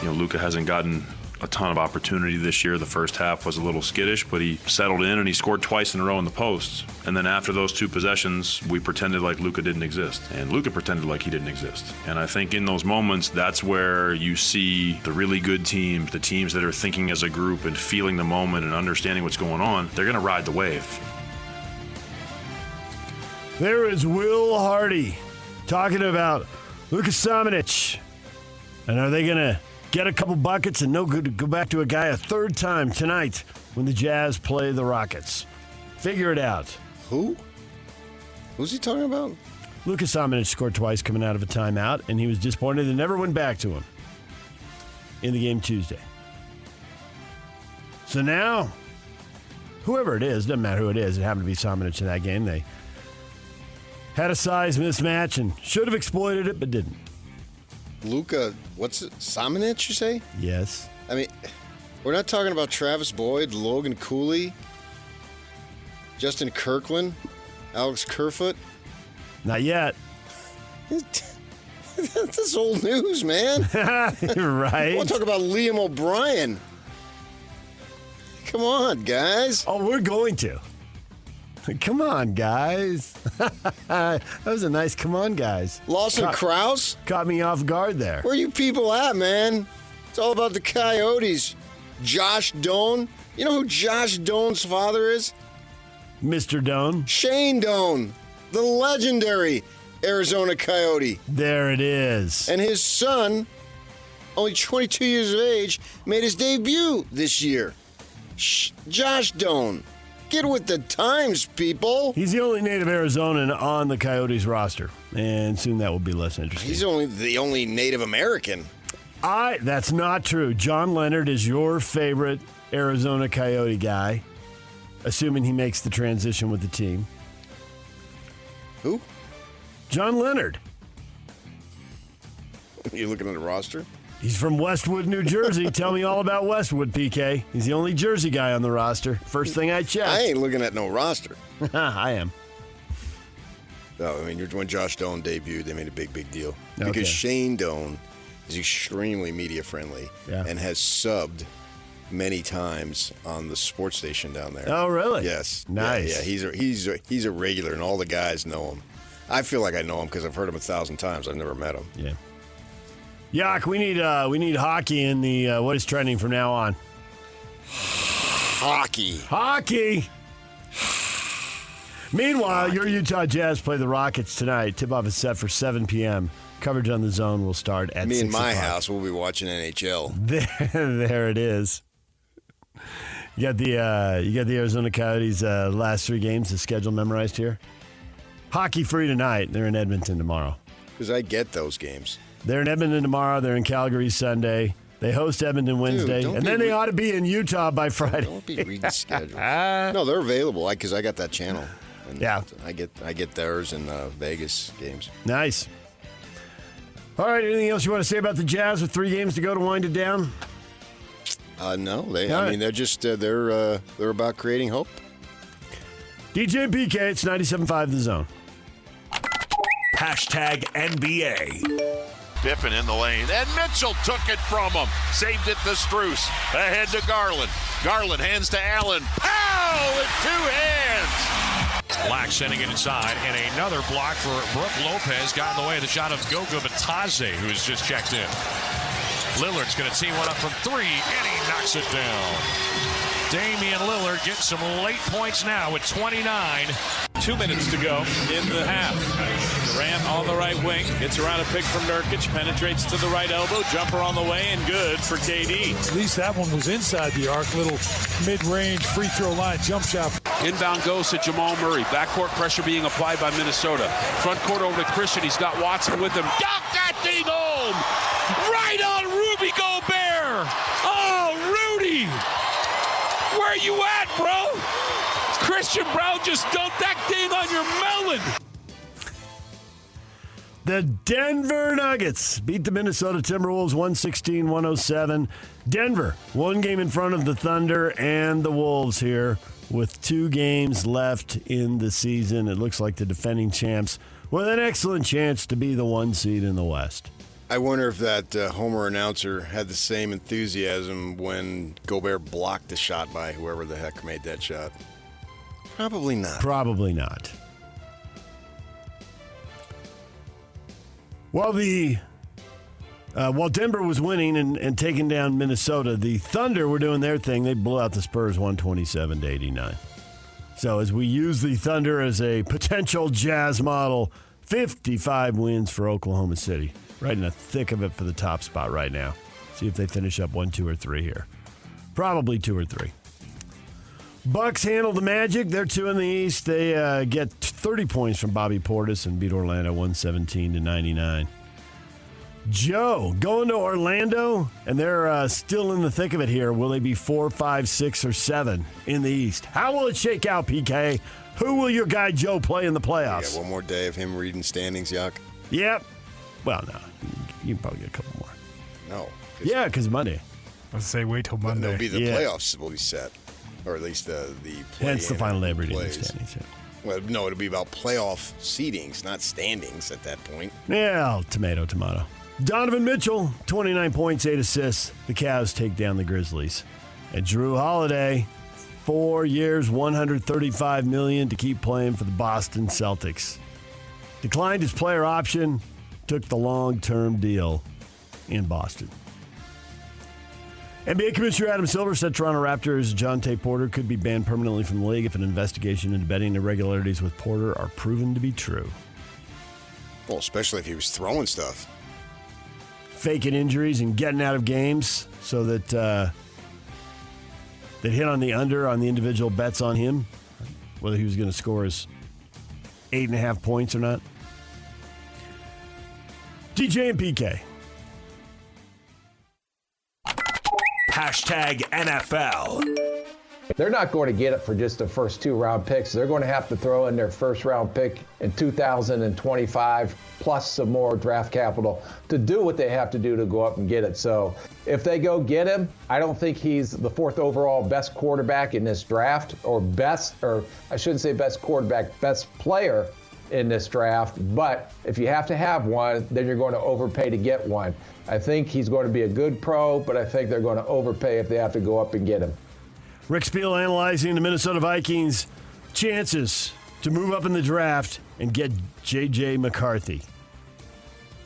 Luka hasn't gotten a ton of opportunity this year. The first half was a little skittish, but he settled in and he scored twice in a row in the posts. And then after those two possessions, we pretended like Luka didn't exist. And Luka pretended like he didn't exist. And I think in those moments, that's where you see the really good teams, the teams that are thinking as a group and feeling the moment and understanding what's going on, they're going to ride the wave. There is Will Hardy talking about Luka Samanic. And are they going to get a couple buckets and no good to go back to a guy a third time tonight when the Jazz play the Rockets? Figure it out. Who? Who's he talking about? Luka Samanic scored twice coming out of a timeout, and he was disappointed they never went back to him in the game Tuesday. So now, whoever it is, doesn't matter who it is, it happened to be Samanic in that game. They had a size mismatch and should have exploited it, but didn't. Luka, what's it? Samanic, you say? Yes. I mean, we're not talking about Travis Boyd, Logan Cooley, Justin Kirkland, Alex Kerfoot. Not yet. That's old news, man. Right. We'll talk about Liam O'Brien. Come on, guys. Oh, we're going to. Come on, guys. That was a nice come on, guys. Lawson Krause? Caught me off guard there. Where are you people at, man? It's all about the Coyotes. Josh Doan. You know who Josh Doan's father is? Mr. Doan. Shane Doan, the legendary Arizona Coyote. There it is. And his son, only 22 years of age, made his debut this year. Josh Doan. Get with the times, people. He's the only native Arizonan on the Coyotes roster, and soon that will be less interesting. He's the only Native American. That's not true. John Leonard is your favorite Arizona Coyote guy, assuming he makes the transition with the team. Who? John Leonard. Are you looking at the roster? He's from Westwood, New Jersey. Tell me all about Westwood, PK. He's the only Jersey guy on the roster. First thing I checked. I ain't looking at no roster. I am. No, I mean, when Josh Doan debuted, they made a big deal. Okay. Because Shane Doan is extremely media friendly and has subbed many times on the sports station down there. Oh, really? Yes. Nice. Yeah, he's a regular, and all the guys know him. I feel like I know him because I've heard him 1,000 times. I've never met him. Yeah. Yak, we need hockey in the what is trending from now on. Hockey. Meanwhile, your Utah Jazz play the Rockets tonight. Tip-off is set for 7 p.m. Coverage on The Zone will start at 6 Me and my o'clock. house, we'll be watching NHL. There it is. You got the Arizona Coyotes last 3 games, the schedule memorized here. Hockey free tonight. They're in Edmonton tomorrow. Because I get those games. They're in Edmonton tomorrow. They're in Calgary Sunday. They host Edmonton Wednesday. And then they ought to be in Utah by Friday. Don't be reading the schedule. No, they're available because I got that channel. And yeah. I get theirs in Vegas games. Nice. All right, anything else you want to say about the Jazz with 3 games to go to wind it down? No, they're just they're about creating hope. DJ and PK, it's 97.5 The Zone. Hashtag NBA. Pippen in the lane, and Mitchell took it from him. Saved it to Strus. Ahead to Garland. Garland hands to Allen. Pow! With 2 hands. Black sending it inside, and another block for Brooke Lopez got in the way of the shot of Goga Batadze, who's just checked in. Lillard's going to tee one up from 3, and he knocks it down. Damian Lillard gets some late points now with 29. 2 minutes to go in the half. Durant on the right wing. Gets around a pick from Nurkic. Penetrates to the right elbow. Jumper on the way and good for KD. At least that one was inside the arc. Little mid-range free throw line jump shot. Inbound goes to Jamal Murray. Backcourt pressure being applied by Minnesota. Front court over to Christian. He's got Watson with him. Dunk that thing home! you at, bro? Christian Brown just dumped that thing on your melon. The Denver Nuggets beat the Minnesota Timberwolves 116-107. Denver, one game in front of the Thunder and the Wolves here with 2 games left in the season. It looks like the defending champs with an excellent chance to be the 1 seed in the West. I wonder if that Homer announcer had the same enthusiasm when Gobert blocked the shot by whoever the heck made that shot. Probably not. Probably not. While Denver was winning and taking down Minnesota, the Thunder were doing their thing. They blew out the Spurs 127-89. So as we use the Thunder as a potential Jazz model, 55 wins for Oklahoma City. Right in the thick of it for the top spot right now. See if they finish up 1, 2, or 3 here. Probably 2 or 3. Bucks handle the Magic. They're 2 in the East. They get 30 points from Bobby Portis and beat Orlando 117-99. Joe going to Orlando, and they're still in the thick of it here. Will they be 4, 5, 6, or 7 in the East? How will it shake out, PK? Who will your guy Joe play in the playoffs? Yeah, one more day of him reading standings, yuck. Yep. Well, no. You can probably get a couple more. No. Yeah, because Monday. Let's say wait till Monday. It'll be the playoffs will be set. Or at least the play. Hence the final day reading the standings. Yeah. Well, no, it'll be about playoff seedings, not standings at that point. Yeah, tomato. Donovan Mitchell, 29 points, 8 assists. The Cavs take down the Grizzlies. And Drew Holiday, 4 years, $135 million to keep playing for the Boston Celtics. Declined his player option, took the long-term deal in Boston. NBA Commissioner Adam Silver said Toronto Raptors' Jonte Porter could be banned permanently from the league if an investigation into betting irregularities with Porter are proven to be true. Well, especially if he was throwing stuff. Faking injuries and getting out of games so that that hit on the under on the individual bets on him, whether he was going to score his 8.5 points or not. DJ and PK. Hashtag NFL. They're not going to get it for just the first 2 round picks. They're going to have to throw in their first round pick in 2025, plus some more draft capital to do what they have to do to go up and get it. So if they go get him, I don't think he's the 4th overall best quarterback in this draft, or I shouldn't say best quarterback, best player in this draft. But if you have to have one, then you're going to overpay to get one. I think he's going to be a good pro, but I think they're going to overpay if they have to go up and get him. Rick Spiel analyzing the Minnesota Vikings' chances to move up in the draft and get J.J. McCarthy.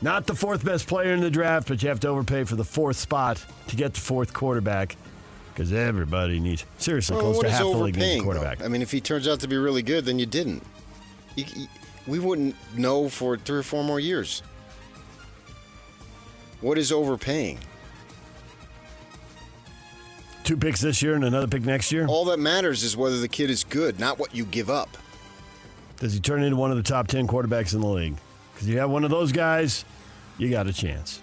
Not the 4th best player in the draft, but you have to overpay for the 4th spot to get the 4th quarterback because everybody needs, seriously, close to half the league needs a quarterback. Though? I mean, if he turns out to be really good, then you didn't. We wouldn't know for 3 or 4 more years. What is overpaying? 2 picks this year and another pick next year? All that matters is whether the kid is good, not what you give up. Does he turn into one of the top 10 quarterbacks in the league? Because you have one of those guys, you got a chance.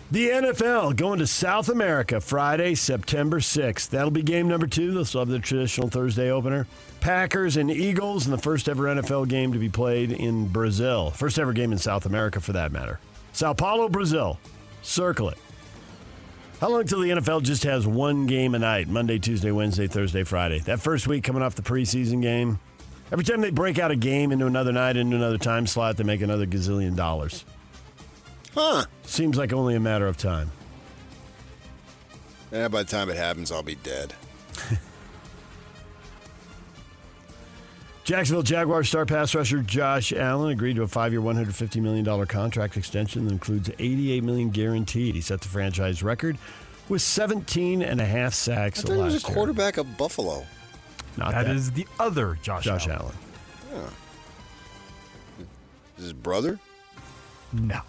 The NFL going to South America Friday, September 6th. That'll be game number 2. They'll still have the traditional Thursday opener. Packers and Eagles in the first ever NFL game to be played in Brazil. First ever game in South America, for that matter. Sao Paulo, Brazil. Circle it. How long till the NFL just has one game a night? Monday, Tuesday, Wednesday, Thursday, Friday. That first week coming off the preseason game. Every time they break out a game into another night, into another time slot, they make another gazillion dollars. Huh. Seems like only a matter of time. Yeah, by the time it happens, I'll be dead. Jacksonville Jaguars star pass rusher Josh Allen agreed to a 5-year, $150 million contract extension that includes $88 million guaranteed. He set the franchise record with 17.5 sacks I last thought he was a year. quarterback of Buffalo. Not that is the other Josh Allen. Yeah. Is his brother? No.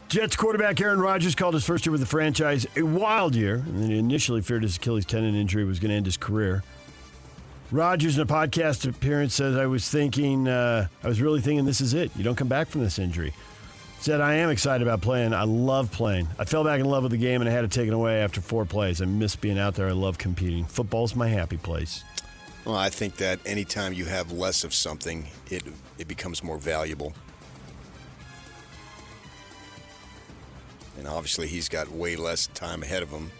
Jets quarterback Aaron Rodgers called his first year with the franchise a wild year, and then he initially feared his Achilles tendon injury was going to end his career. Rodgers, in a podcast appearance, says, I was really thinking this is it. You don't come back from this injury. Said, I am excited about playing. I love playing. I fell back in love with the game and I had it taken away after 4 plays. I miss being out there. I love competing. Football's my happy place. Well, I think that anytime you have less of something, it becomes more valuable. And obviously he's got way less time ahead of him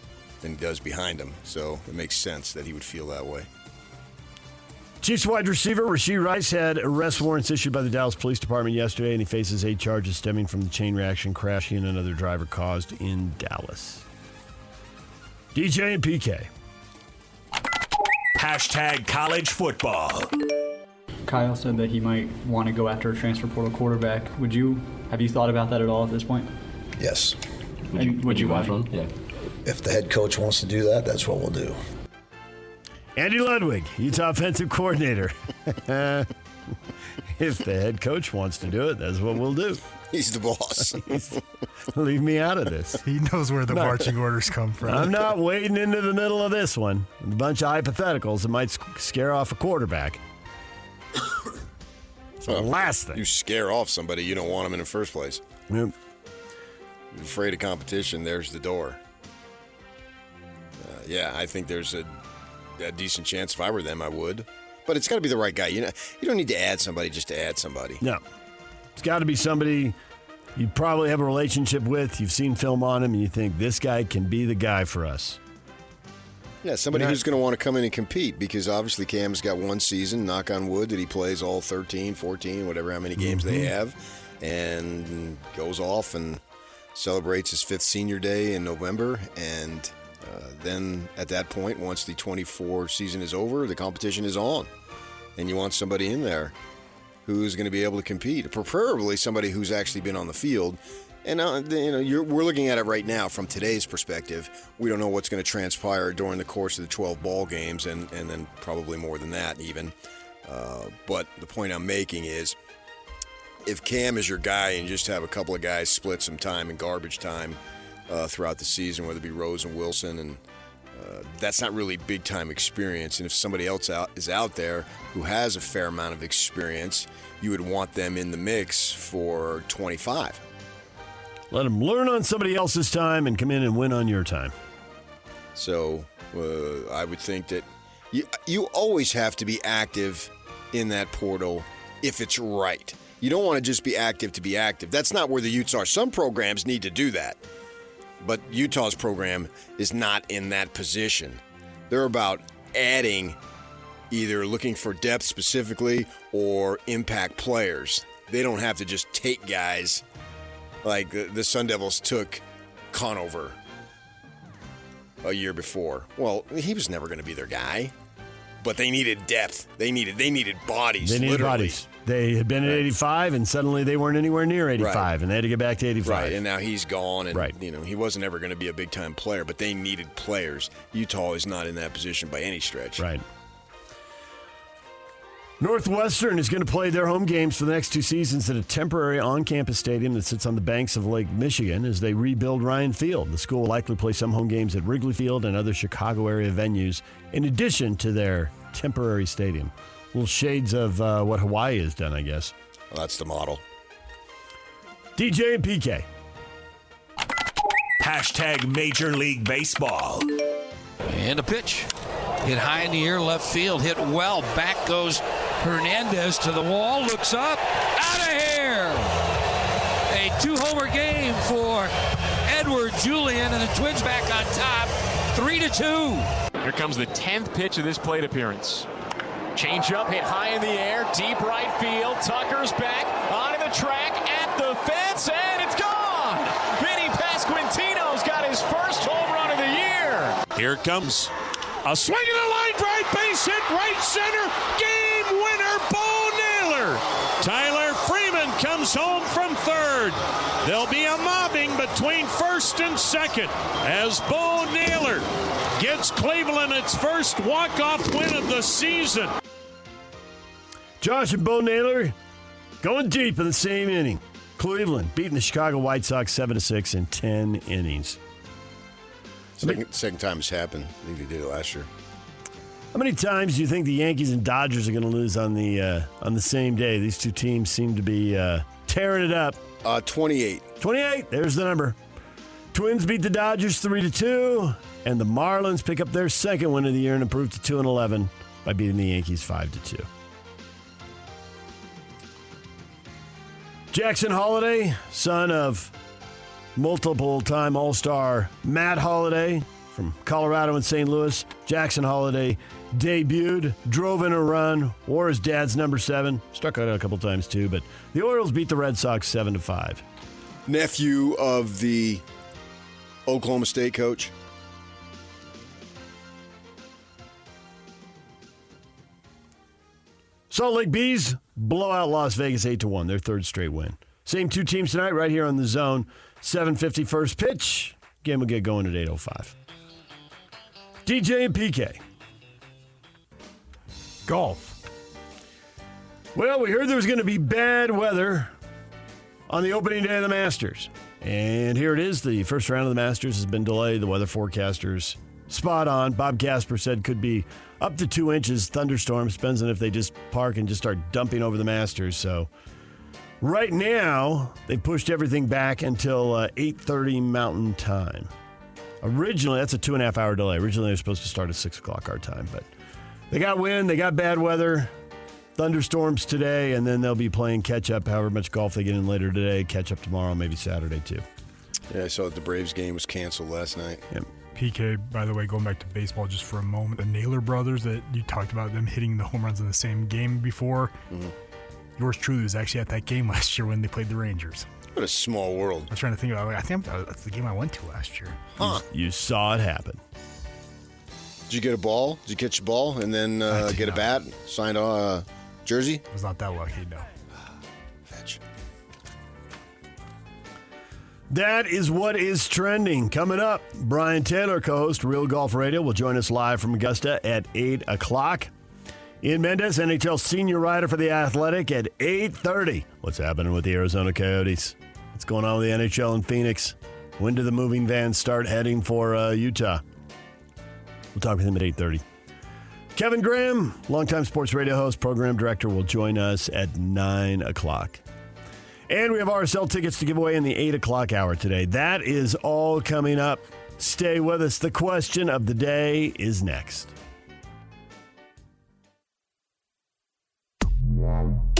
than he does behind him. So it makes sense that he would feel that way. Chiefs wide receiver Rashee Rice had arrest warrants issued by the Dallas Police Department yesterday, and he faces 8 charges stemming from the chain reaction crash he and another driver caused in Dallas. DJ and PK. Hashtag college football. Kyle said that he might want to go after a transfer portal quarterback. Have you thought about that at all at this point? Yes. Would you watch one? Yeah. If the head coach wants to do that, that's what we'll do. Andy Ludwig, Utah offensive coordinator. If the head coach wants to do it, that's what we'll do. He's the boss. Leave me out of this. He knows where the marching orders come from. I'm not wading into the middle of this one. A bunch of hypotheticals that might scare off a quarterback. So the last thing. You scare off somebody, you don't want them in the first place. Yep. You're afraid of competition, there's the door. Yeah, I think there's a decent chance if I were them, I would. But it's got to be the right guy. You don't need to add somebody just to add somebody. No. It's got to be somebody you probably have a relationship with. You've seen film on him, and you think this guy can be the guy for us. Yeah, somebody who's going to want to come in and compete, because obviously Cam's got 1 season, knock on wood, that he plays all 13, 14, whatever, how many games they have, and goes off and celebrates his 5th senior day in November, and then at that point, once the 24 season is over, the competition is on. And you want somebody in there who's going to be able to compete, preferably somebody who's actually been on the field. And we're looking at it right now from today's perspective. We don't know what's going to transpire during the course of the 12 ball games, and then probably more than that even. But the point I'm making is, if Cam is your guy and you just have a couple of guys split some time in garbage time throughout the season, whether it be Rose and Wilson, and that's not really big-time experience. And if somebody else is out there who has a fair amount of experience, you would want them in the mix for 25. Let them learn on somebody else's time and come in and win on your time. So I would think that you always have to be active in that portal if it's right. You don't want to just be active to be active. That's not where the Utes are. Some programs need to do that. But Utah's program is not in that position. They're about adding, either looking for depth specifically or impact players. They don't have to just take guys like the Sun Devils took Conover a year before. Well, he was never going to be their guy. But they needed depth. They needed bodies. They needed literally. Bodies. They had been at 85, and suddenly they weren't anywhere near 85, and they had to get back to 85. Right, and now he's gone, and he wasn't ever going to be a big-time player, but they needed players. Utah is not in that position by any stretch. Right. Northwestern is going to play their home games for the next 2 seasons at a temporary on-campus stadium that sits on the banks of Lake Michigan as they rebuild Ryan Field. The school will likely play some home games at Wrigley Field and other Chicago area venues in addition to their temporary stadium. Little shades of what Hawaii has done, I guess. Well, that's the model. DJ and PK. Hashtag Major League Baseball. And a pitch. Hit high in the air, left field. Hit well. Back goes Hernandez to the wall. Looks up. Out of here. A 2-homer game for Edward Julian, and the Twins back on top. 3-2. Here comes the 10th pitch of this plate appearance. Change up, hit high in the air, deep right field. Tucker's back onto the track at the fence, and it's gone. Vinny Pasquantino's got his first home run of the year. Here it comes. A swing and a line drive, base hit, right center. Game winner, Bo Naylor. Tyler Freeman comes home from third. There'll be a mobbing between first and second as Bo Naylor gets Cleveland its first walk-off win of the season. Josh and Bo Naylor going deep in the same inning. Cleveland beating the Chicago White Sox 7-6 in 10 innings. Second time it's happened. I think they did it last year. How many times do you think the Yankees and Dodgers are going to lose on the same day? These two teams seem to be tearing it up. 28. 28, there's the number. Twins beat the Dodgers 3-2, and the Marlins pick up their second win of the year and improve to 2-11 by beating the Yankees 5-2. Jackson Holliday, son of multiple-time All-Star Matt Holliday from Colorado and St. Louis. Jackson Holliday debuted, drove in a run, wore his dad's number 7, struck out a couple times too, but the Orioles beat the Red Sox 7-5. Nephew of the Oklahoma State coach. Salt Lake Bees blow out Las Vegas 8-1, their third straight win. Same two teams tonight right here on the Zone. 7:50 first pitch. Game will get going at 8:05. DJ and PK. Golf. Well, we heard there was going to be bad weather on the opening day of the Masters. And here it is. The first round of the Masters has been delayed. The weather forecasters spot on. Bob Casper said could be up to 2 inches thunderstorms. Depends on if they just park and just start dumping over the Masters. So right now, they pushed everything back until 8:30 Mountain Time. Originally, that's a 2.5 hour delay. Originally, they were supposed to start at 6 o'clock our time. But they got wind, they got bad weather, thunderstorms today, and then they'll be playing catch-up, however much golf they get in later today, catch-up tomorrow, maybe Saturday too. Yeah, I saw that the Braves game was canceled last night. Yep. PK, by the way, going back to baseball just for a moment, the Naylor brothers that you talked about them hitting the home runs in the same game before, yours truly was actually at that game last year when they played the Rangers. What a small world. I was trying to think about it. I think that's the game I went to last year. Huh. You saw it happen. Did you get a ball? Did you catch a ball and then get a bat, signed a jersey? I was not that lucky, no. Fetch. That is what is trending. Coming up, Brian Taylor, co-host Real Golf Radio, will join us live from Augusta at 8 o'clock. Ian Mendes, NHL senior writer for The Athletic at 8:30. What's happening with the Arizona Coyotes? What's going on with the NHL in Phoenix? When do the moving vans start heading for Utah? We'll talk with him at 8:30. Kevin Graham, longtime sports radio host, program director, will join us at 9 o'clock. And we have RSL tickets to give away in the 8 o'clock hour today. That is all coming up. Stay with us. The question of the day is next.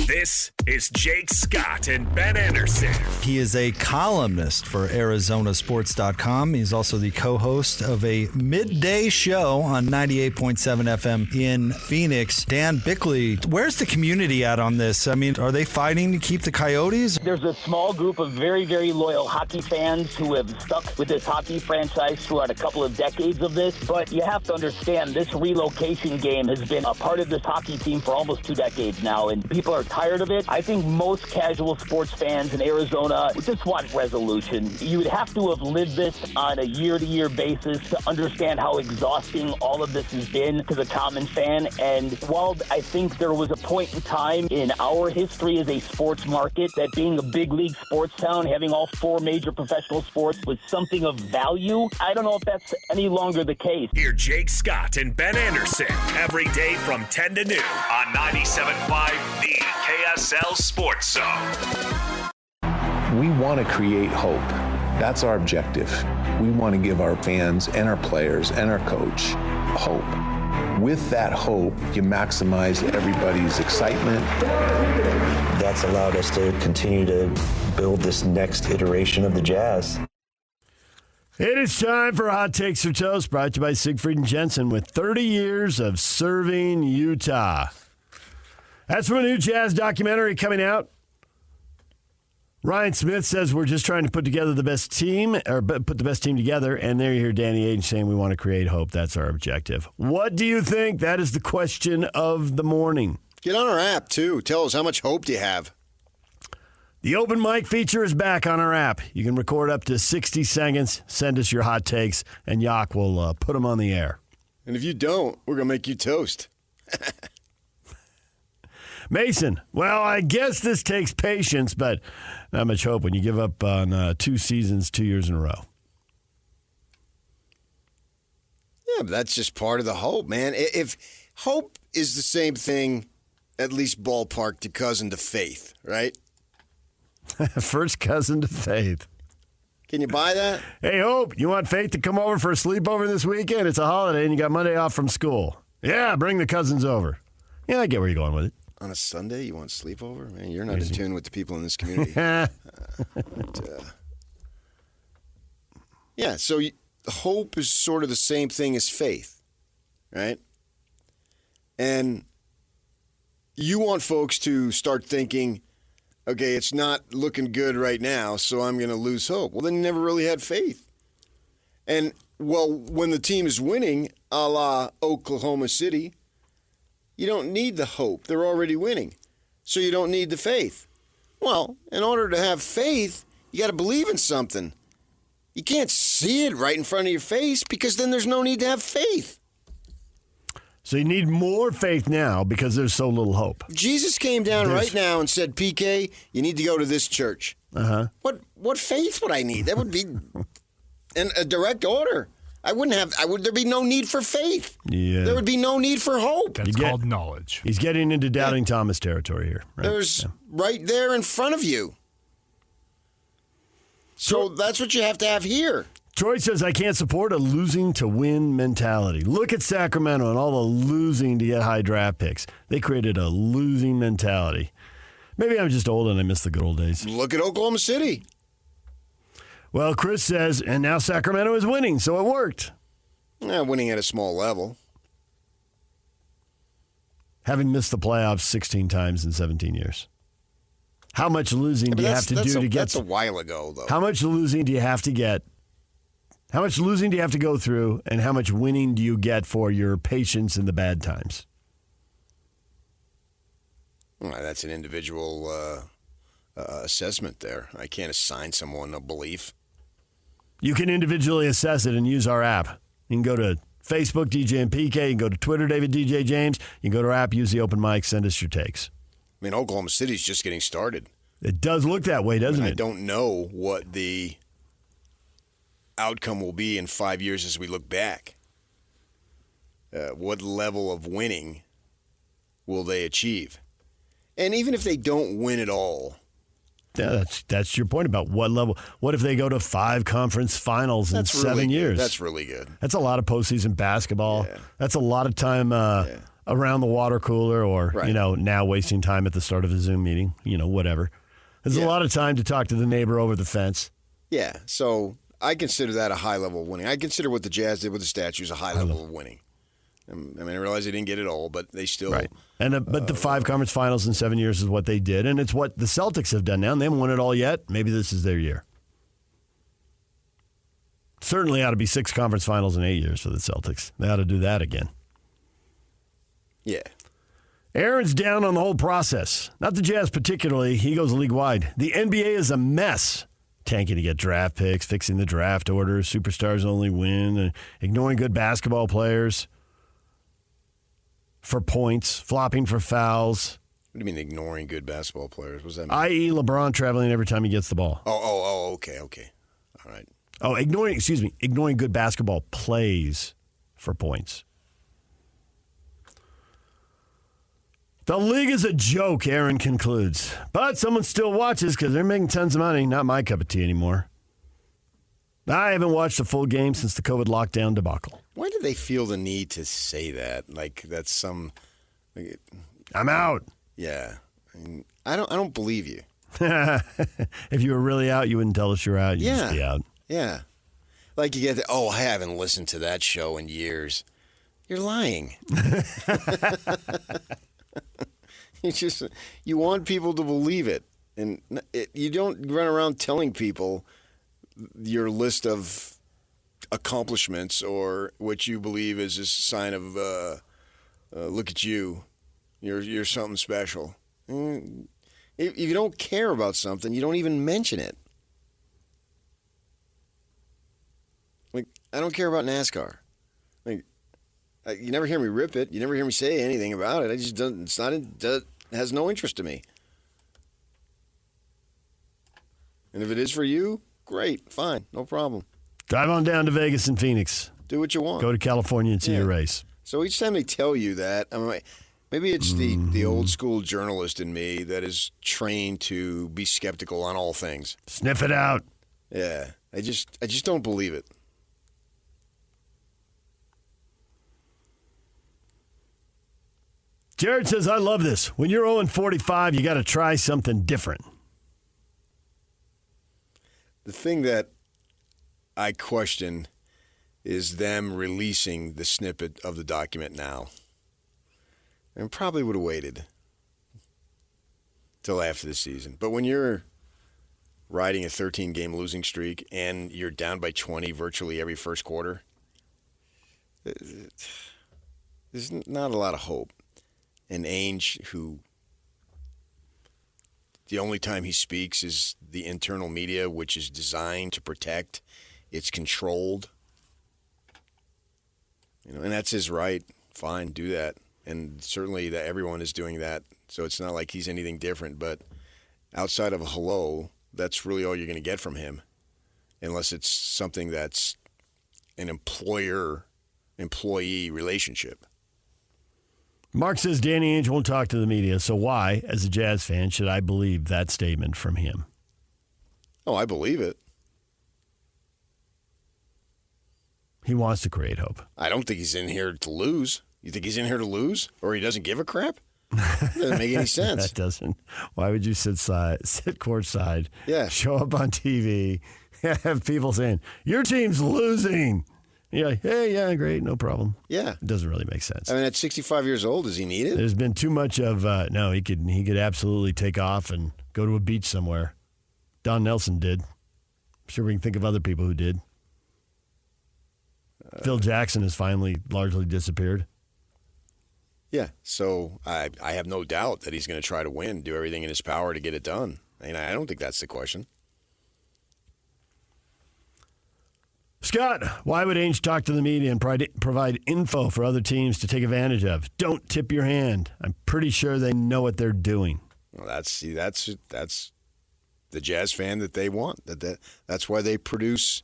This is Jake Scott and Ben Anderson. He is a columnist for ArizonaSports.com. He's also the co-host of a midday show on 98.7 FM in Phoenix. Dan Bickley, where's the community at on this? I mean, are they fighting to keep the Coyotes? There's a small group of very, very loyal hockey fans who have stuck with this hockey franchise throughout a couple of decades of this. But you have to understand, this relocation game has been a part of this hockey team for almost 2 decades now, and people are tired of it. I think most casual sports fans in Arizona just want resolution. You would have to have lived this on a year-to-year basis to understand how exhausting all of this has been to the common fan. And while I think there was a point in time in our history as a sports market that being a big league sports town, having all 4 major professional sports was something of value, I don't know if that's any longer the case. Hear Jake Scott and Ben Anderson every day from 10 to noon on 97.5 The KSL Sports Zone. We want to create hope. That's our objective. We want to give our fans and our players and our coach hope. With that hope, you maximize everybody's excitement. That's allowed us to continue to build this next iteration of the Jazz. It is time for Hot Takes or Toast, brought to you by Siegfried and Jensen, with 30 years of serving Utah. That's from a new Jazz documentary coming out. Ryan Smith says we're just trying to put together the best team, or put the best team together, and there you hear Danny Ainge saying we want to create hope. That's our objective. What do you think? That is the question of the morning. Get on our app, too. Tell us how much hope do you have. The open mic feature is back on our app. You can record up to 60 seconds, send us your hot takes, and Yak will put them on the air. And if you don't, we're going to make you toast. Mason, well, I guess this takes patience, but not much hope when you give up on 2 seasons, 2 years in a row. Yeah, but that's just part of the hope, man. If hope is the same thing, at least ballpark to cousin to faith, right? First cousin to Faith. Can you buy that? Hey, Hope, you want Faith to come over for a sleepover this weekend? It's a holiday and you got Monday off from school. Yeah, bring the cousins over. Yeah, I get where you're going with it. On a Sunday, you want sleepover? Man, you're not in tune with the people in this community. Yeah, so hope is sort of the same thing as faith, right? And you want folks to start thinking, okay, it's not looking good right now, so I'm going to lose hope. Well, then you never really had faith. And, well, when the team is winning, a la Oklahoma City, you don't need the hope. They're already winning. So you don't need the faith. Well, in order to have faith, you got to believe in something. You can't see it right in front of your face because then there's no need to have faith. So you need more faith now because there's so little hope. Jesus came down right now and said, PK, you need to go to this church. Uh-huh. What faith would I need? That would be a direct order. There'd be no need for faith. Yeah. There would be no need for hope. That's called knowledge. He's getting into Doubting Thomas territory here. Right? There's right there in front of you. So that's what you have to have here. Troy says, I can't support a losing to win mentality. Look at Sacramento and all the losing to get high draft picks. They created a losing mentality. Maybe I'm just old and I miss the good old days. Look at Oklahoma City. Well, Chris says, and now Sacramento is winning, so it worked. Winning at a small level. Having missed the playoffs 16 times in 17 years. How much losing do you have to do to get? That's a while ago, though. How much losing do you have to get? How much losing do you have to go through, and how much winning do you get for your patience in the bad times? Well, that's an individual assessment there. I can't assign someone a belief. You can individually assess it and use our app. You can go to Facebook, DJ and PK. You can go to Twitter, David DJ James. You can go to our app, use the open mic, send us your takes. I mean, Oklahoma City's just getting started. It does look that way, doesn't it? I don't know what the outcome will be in 5 years as we look back. What level of winning will they achieve? And even if they don't win at all. Yeah, that's your point about what level. What if they go to 5 conference finals in 7 years? That's really good. That's a lot of postseason basketball. Yeah. That's a lot of time around the water cooler or, now wasting time at the start of a Zoom meeting, whatever. There's a lot of time to talk to the neighbor over the fence. Yeah, so I consider that a high level of winning. I consider what the Jazz did with the statues a high level of winning. I mean, I realize they didn't get it all, but they still. Right. But the 5 conference finals in 7 years is what they did, and it's what the Celtics have done now. And they haven't won it all yet. Maybe this is their year. Certainly ought to be 6 conference finals in 8 years for the Celtics. They ought to do that again. Yeah. Aaron's down on the whole process. Not the Jazz particularly. He goes league-wide. The NBA is a mess. Tanking to get draft picks, fixing the draft order, superstars only win, ignoring good basketball players for points, flopping for fouls. What do you mean ignoring good basketball players? What does that mean? I.e. LeBron traveling every time he gets the ball. Okay. All right. Oh, ignoring good basketball plays for points. The league is a joke, Aaron concludes. But someone still watches because they're making tons of money. Not my cup of tea anymore. I haven't watched a full game since the COVID lockdown debacle. Why do they feel the need to say that? Like that's some. I'm out. Yeah, I don't believe you. If you were really out, you wouldn't tell us you're out. You'd just be out. Yeah, like you get. I haven't listened to that show in years. You're lying. You want people to believe it, and you don't run around telling people your list of accomplishments or what you believe is a sign of look at you, you're something special. If you don't care about something, you don't even mention it. Like I don't care about NASCAR. Like you never hear me rip it. You never hear me say anything about it. I just don't. It's not. It has no interest to me. And if it is for you, great, fine, no problem. Drive on down to Vegas and Phoenix. Do what you want. Go to California and see your race. So each time they tell you that, I'm like, Maybe it's the old school journalist in me that is trained to be skeptical on all things. Sniff it out. Yeah, I just don't believe it. Jared says, I love this. When you're 0-45, you got to try something different. The thing that I question is them releasing the snippet of the document now. And probably would have waited till after the season. But when you're riding a 13-game losing streak and you're down by 20 virtually every first quarter, there's not a lot of hope. And Ainge, who the only time he speaks is the internal media, which is designed to protect. It's controlled. And that's his right. Fine, do that. And certainly that everyone is doing that. So it's not like he's anything different. But outside of a hello, that's really all you're going to get from him. Unless it's something that's an employer-employee relationship. Mark says Danny Ainge won't talk to the media. So why, as a Jazz fan, should I believe that statement from him? Oh, I believe it. He wants to create hope. I don't think he's in here to lose. You think he's in here to lose? Or he doesn't give a crap? Doesn't make any sense. That doesn't. Why would you sit courtside, show up on TV, have people saying, your team's losing? And you're like, hey, yeah, great, no problem. Yeah. It doesn't really make sense. I mean, at 65 years old, does he need it? There's been too much of, no, he could absolutely take off and go to a beach somewhere. Don Nelson did. I'm sure we can think of other people who did. Phil Jackson has finally largely disappeared. Yeah, so I have no doubt that he's going to try to win, do everything in his power to get it done. I mean, I don't think that's the question. Scott, why would Ainge talk to the media and provide info for other teams to take advantage of? Don't tip your hand. I'm pretty sure they know what they're doing. Well, that's the Jazz fan that they want. That's why they produce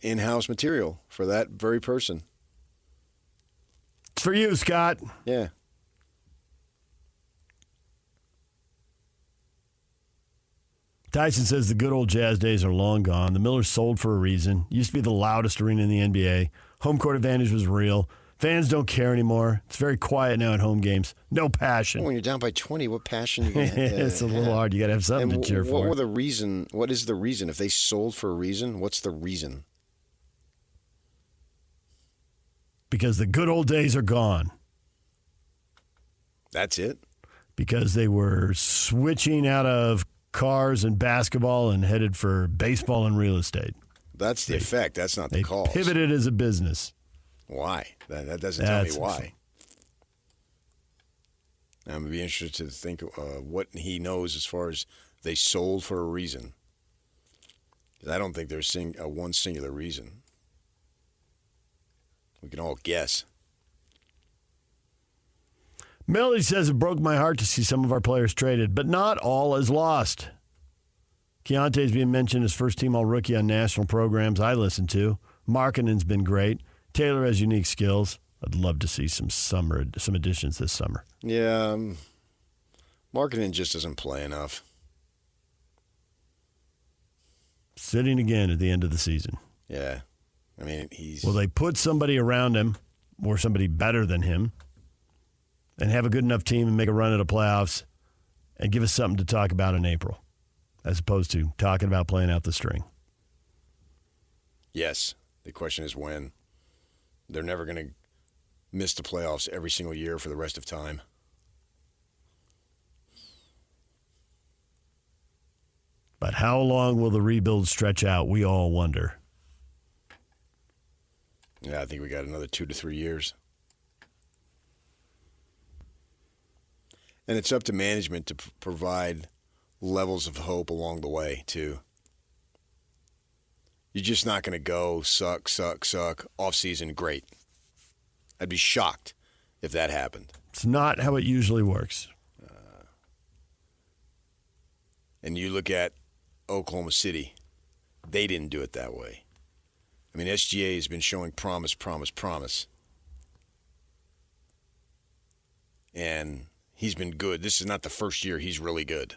in-house material for that very person. It's for you, Scott. Yeah. Tyson says the good old Jazz days are long gone. The Millers sold for a reason. Used to be the loudest arena in the NBA. Home court advantage was real. Fans don't care anymore. It's very quiet now at home games. No passion. Well, when you're down by 20, what passion you gonna have? It's a little hard. You got to have something to cheer for. What is the reason? If they sold for a reason, what's the reason? Because the good old days are gone. That's it? Because they were switching out of cars and basketball and headed for baseball and real estate. That's the effect. That's not the cause. Pivoted as a business. Why? That doesn't tell me why. I'm going to be interested to think what he knows as far as they sold for a reason. Because I don't think there's one singular reason. We can all guess. Melody says it broke my heart to see some of our players traded, but not all is lost. Keontae's being mentioned as first-team all-rookie on national programs I listen to. Markkanen's been great. Taylor has unique skills. I'd love to see some additions this summer. Yeah, Markkanen just doesn't play enough. Sitting again at the end of the season. Yeah. I mean, Will they put somebody around him or somebody better than him and have a good enough team and make a run at the playoffs and give us something to talk about in April as opposed to talking about playing out the string? Yes. The question is when. They're never going to miss the playoffs every single year for the rest of time. But how long will the rebuild stretch out? We all wonder. Yeah, I think we got another 2 to 3 years. And it's up to management to provide levels of hope along the way, too. You're just not going to go suck, off-season, great. I'd be shocked if that happened. It's not how it usually works. And you look at Oklahoma City, they didn't do it that way. I mean, SGA has been showing promise. and he's been good. This is not the first year he's really good.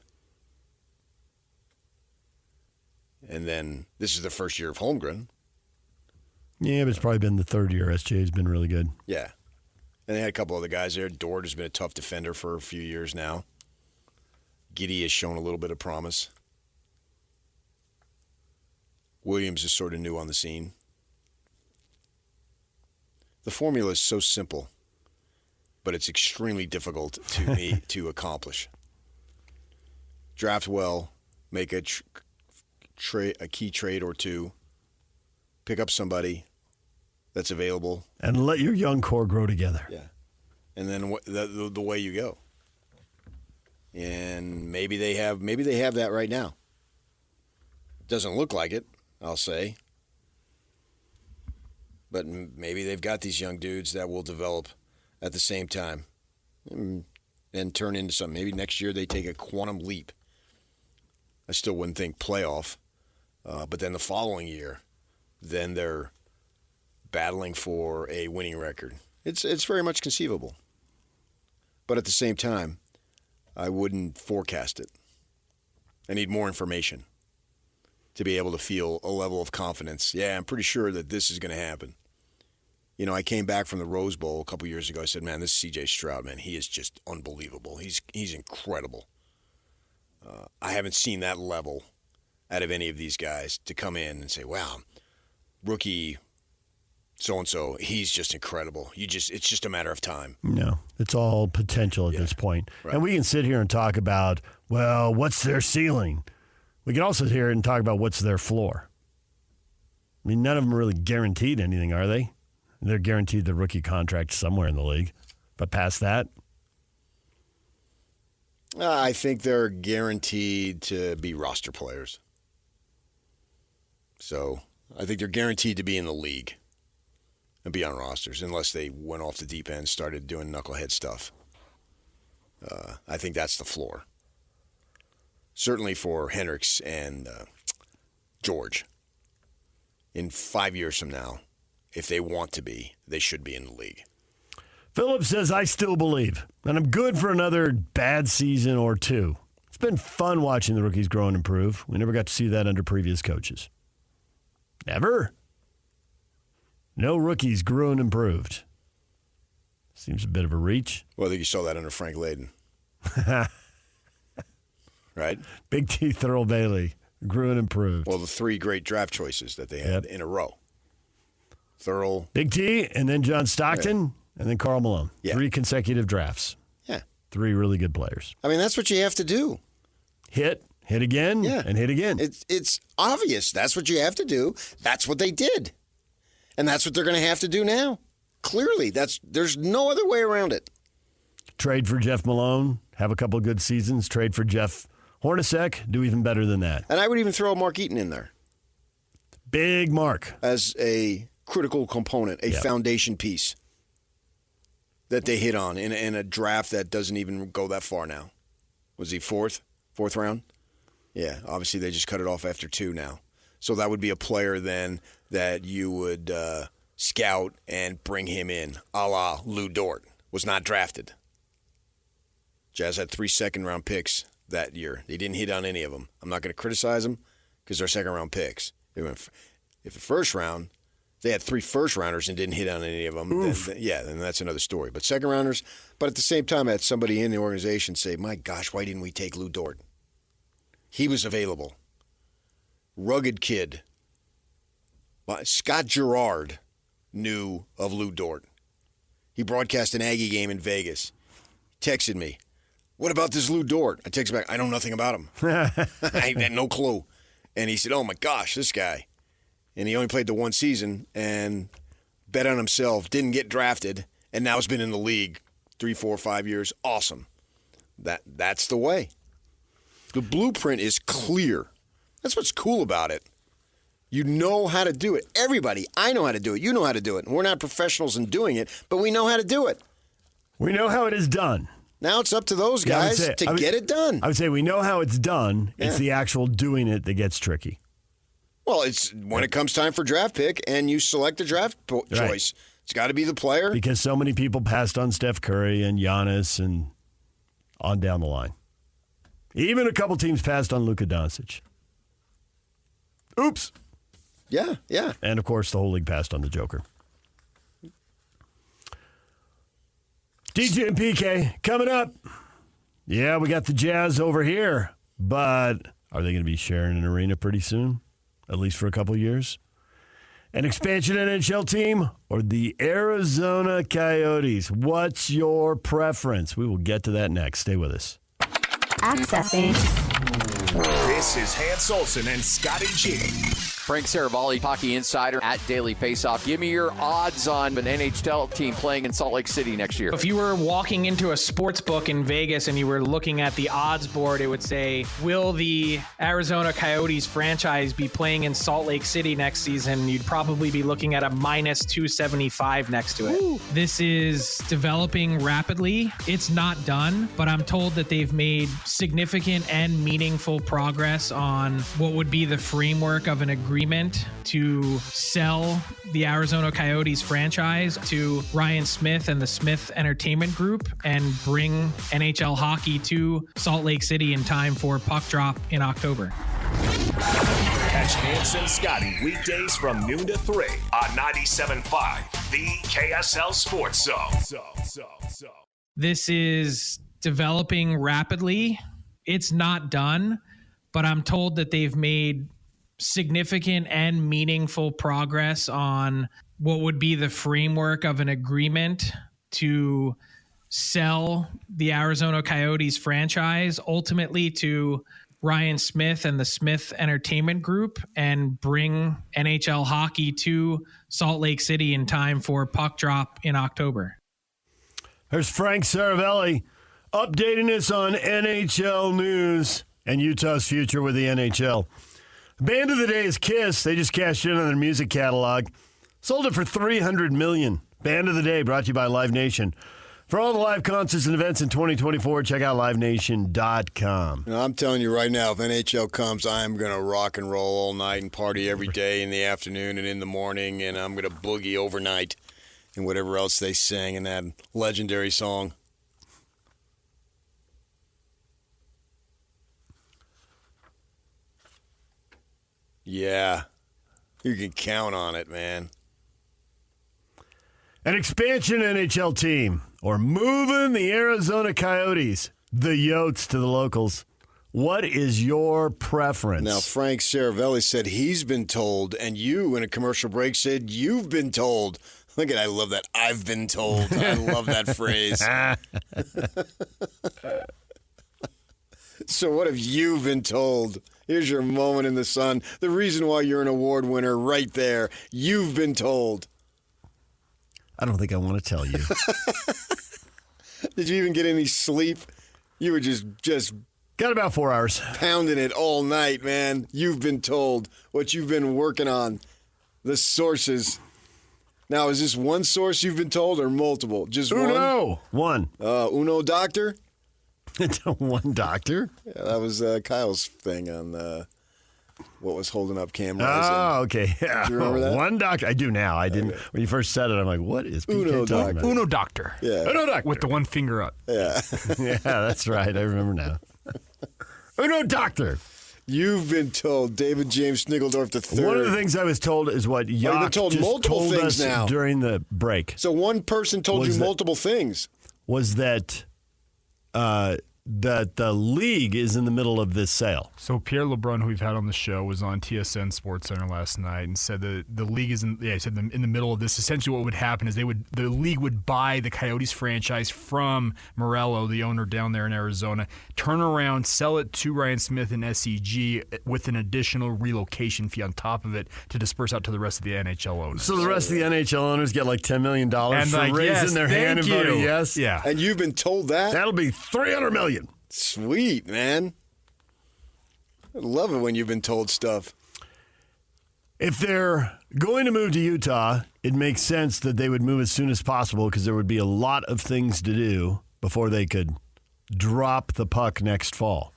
And then this is the first year of Holmgren. Yeah, but it's probably been the third year SJ's been really good. Yeah. And they had a couple other guys there. Dort has been a tough defender for a few years now. Giddey has shown a little bit of promise. Williams is sort of new on the scene. The formula is so simple, but it's extremely difficult to accomplish. Draft well, make a key trade or two, pick up somebody that's available, and let your young core grow together. Yeah, and then the way you go. And maybe they have that right now. Doesn't look like it, I'll say. But maybe they've got these young dudes that will develop at the same time and turn into something. Maybe next year they take a quantum leap. I still wouldn't think playoff. But then the following year, then they're battling for a winning record. It's very much conceivable. But at the same time, I wouldn't forecast it. I need more information to be able to feel a level of confidence. Yeah, I'm pretty sure that this is going to happen. You know, I came back from the Rose Bowl a couple years ago. I said, man, this C.J. Stroud, man, he is just unbelievable. He's incredible. I haven't seen that level out of any of these guys to come in and say, wow, rookie so-and-so, he's just incredible. It's just a matter of time. No, it's all potential at this point. Right. And we can sit here and talk about, well, what's their ceiling? We can also sit here and talk about what's their floor. I mean, none of them are really guaranteed anything, are they? They're guaranteed the rookie contract somewhere in the league. But past that? I think they're guaranteed to be roster players. So I think they're guaranteed to be in the league and be on rosters unless they went off the deep end and started doing knucklehead stuff. I think that's the floor. Certainly for Hendricks and George. In 5 years from now, if they want to be, they should be in the league. Philip says, I still believe, and I'm good for another bad season or two. It's been fun watching the rookies grow and improve. We never got to see that under previous coaches. Never. No rookies grew and improved. Seems a bit of a reach. Well, I think you saw that under Frank Layden. Right? Big T, Thurl Bailey grew and improved. Well, the three great draft choices that they had in a row. Thurl. Big T, and then John Stockton, and then Karl Malone. Yeah. 3 consecutive drafts. Yeah. 3 really good players. I mean, that's what you have to do. Hit again, and hit again. It's obvious. That's what you have to do. That's what they did. And that's what they're going to have to do now. Clearly, there's no other way around it. Trade for Jeff Malone, have a couple of good seasons. Trade for Jeff Hornacek, do even better than that. And I would even throw Mark Eaton in there. Big Mark. As a critical component, a foundation piece that they hit on in a draft that doesn't even go that far now. Was he fourth round? Yeah, obviously they just cut it off after 2 now. So that would be a player then that you would scout and bring him in, a la Lou Dort. Was not drafted. Jazz had 3 second-round picks that year. They didn't hit on any of them. I'm not going to criticize them because they're second-round picks. If the first round, they had 3 first-rounders and didn't hit on any of them, then that's another story. But second-rounders, but at the same time, I had somebody in the organization say, my gosh, why didn't we take Lou Dort? He was available. Rugged kid. Scott Gerard knew of Lou Dort. He broadcast an Aggie game in Vegas. Texted me, what about this Lou Dort? I texted back, I know nothing about him. I had no clue. And he said, oh my gosh, this guy. And he only played the 1 season and bet on himself, didn't get drafted, and now has been in the league 3, 4, 5 years. Awesome. That's the way. The blueprint is clear. That's what's cool about it. You know how to do it. Everybody, I know how to do it. You know how to do it. And we're not professionals in doing it, but we know how to do it. We know how it is done. Now it's up to those guys to get it done. I would say we know how it's done. Yeah. It's the actual doing it that gets tricky. Well, it's when it comes time for draft pick and you select the draft choice. It's got to be the player. Because so many people passed on Steph Curry and Giannis and on down the line. Even a couple teams passed on Luka Doncic. Oops. Yeah. And, of course, the whole league passed on the Joker. DJ and PK coming up. Yeah, we got the Jazz over here, but are they going to be sharing an arena pretty soon? At least for a couple years? An expansion NHL team or the Arizona Coyotes? What's your preference? We will get to that next. Stay with us. Accessing. This is Hans Olsen and Scotty G. Frank Saravalli, Hockey Insider at Daily Faceoff. Give me your odds on an NHL team playing in Salt Lake City next year. If you were walking into a sports book in Vegas and you were looking at the odds board, it would say, will the Arizona Coyotes franchise be playing in Salt Lake City next season? You'd probably be looking at a minus 275 next to it. Ooh. This is developing rapidly. It's not done, but I'm told that they've made significant and meaningful progress on what would be the framework of an agreement to sell the Arizona Coyotes franchise to Ryan Smith and the Smith Entertainment Group and bring NHL hockey to Salt Lake City in time for puck drop in October. Catch Hans and Scotty weekdays from noon to 3 on 97.5, the KSL Sports Zone. This is developing rapidly. It's not done, but I'm told that they've made significant and meaningful progress on what would be the framework of an agreement to sell the Arizona Coyotes franchise ultimately to Ryan Smith and the Smith Entertainment Group and bring NHL hockey to Salt Lake City in time for puck drop in October. There's Frank Saravalli updating us on NHL news and Utah's future with the NHL. Band of the day is Kiss. They just cashed in on their music catalog. Sold it for $300 million. Band of the day brought to you by Live Nation. For all the live concerts and events in 2024, check out livenation.com. I'm telling you right now, if NHL comes, I'm going to rock and roll all night and party every day in the afternoon and in the morning, and I'm going to boogie overnight and whatever else they sing in that legendary song. Yeah, you can count on it, man. An expansion NHL team or moving the Arizona Coyotes, the Yotes, to the locals. What is your preference? Now, Frank Saravalli said he's been told, and you, in a commercial break, said you've been told. Look at, I love that. I've been told. I love that phrase. So what have you been told? Here's your moment in the sun. The reason why you're an award winner right there. You've been told. I don't think I want to tell you. Did you even get any sleep? You were just got about 4 hours. Pounding it all night, man. You've been told what you've been working on. The sources. Now, is this one source you've been told or multiple? Just one? Uno Doctor? One doctor? Yeah, that was Kyle's thing on what was holding up cameras. Oh, okay. Yeah. Do you remember that? One doctor. I do now. I didn't. When you first said it, I'm like, what is PK talking about? Uno Doctor. Yeah. Uno Doctor. With the one finger up. Yeah. Yeah, that's right. I remember now. Uno Doctor. You've been told, David James Sniggledorf III. One of the things I was told is what Yock just told us now. During the break. So one person told you multiple things. Was that that the league is in the middle of this sale. So Pierre LeBrun, who we've had on the show, was on TSN Sports Center last night and said that the league is in the middle of this. Essentially what would happen is the league would buy the Coyotes franchise from Morello, the owner down there in Arizona, turn around, sell it to Ryan Smith and SCG with an additional relocation fee on top of it to disperse out to the rest of the NHL owners. So the rest of the NHL owners get like $10 million for raising their hand and voting yes? Yeah. And you've been told that? That'll be $300 million. Sweet, man. I love it when you've been told stuff. If they're going to move to Utah, it makes sense that they would move as soon as possible because there would be a lot of things to do before they could drop the puck next fall.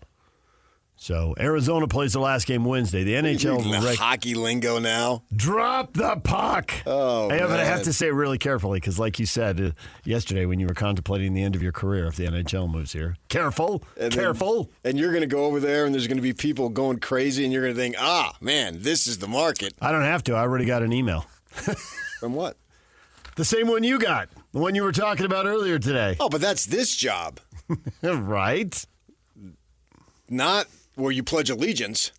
So Arizona plays the last game Wednesday. The NHL hockey lingo now. Drop the puck. Oh, but I have man. to say it really carefully because, like you said yesterday when you were contemplating the end of your career if the NHL moves here, careful. And you're going to go over there and there's going to be people going crazy and you're going to think, man, this is the market. I don't have to. I already got an email. From what? The same one you got. The one you were talking about earlier today. Oh, but that's this job. Right. Not where you pledge allegiance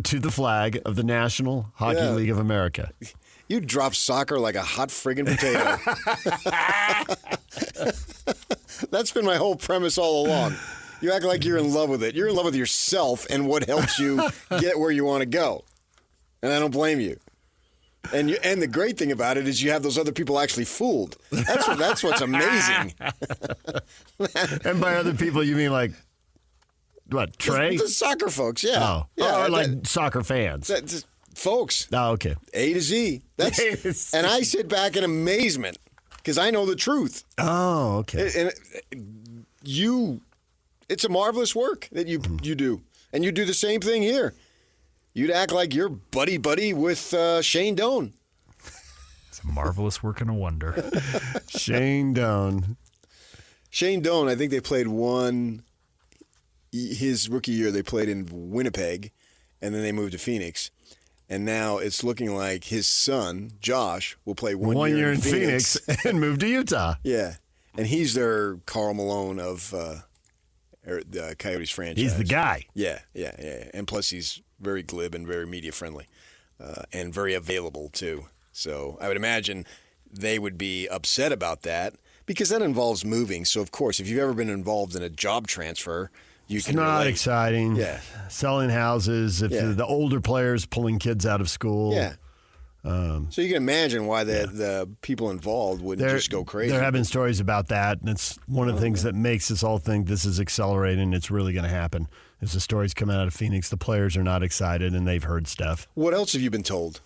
to the flag of the National Hockey League of America. You drop soccer like a hot friggin' potato. That's been my whole premise all along. You act like you're in love with it. You're in love with yourself and what helps you get where you want to go. And I don't blame you. And the great thing about it is you have those other people actually fooled. That's what's amazing. And by other people, you mean like, what, Trey? The soccer folks, yeah. Oh, yeah, or like soccer fans. Folks. Oh, okay. A to Z. And I sit back in amazement because I know the truth. Oh, okay. And it's a marvelous work that you do. And you do the same thing here. You'd act like you're buddy-buddy with Shane Doan. It's a marvelous work and a wonder. Shane Doan. Shane Doan, I think they played his rookie year, they played in Winnipeg, and then they moved to Phoenix. And now it's looking like his son, Josh, will play one year in Phoenix and move to Utah. Yeah. And he's their Karl Malone of the Coyotes franchise. He's the guy. Yeah. And plus he's very glib and very media friendly and very available, too. So I would imagine they would be upset about that because that involves moving. So, of course, if you've ever been involved in a job transfer, it's not relate. exciting. Yeah. Selling houses, if the older players pulling kids out of school. Yeah. So you can imagine why the people involved wouldn't just go crazy. There have been stories about that, and it's one of the things that makes us all think this is accelerating. It's really going to happen. As the stories come out of Phoenix, the players are not excited, and they've heard stuff. What else have you been told?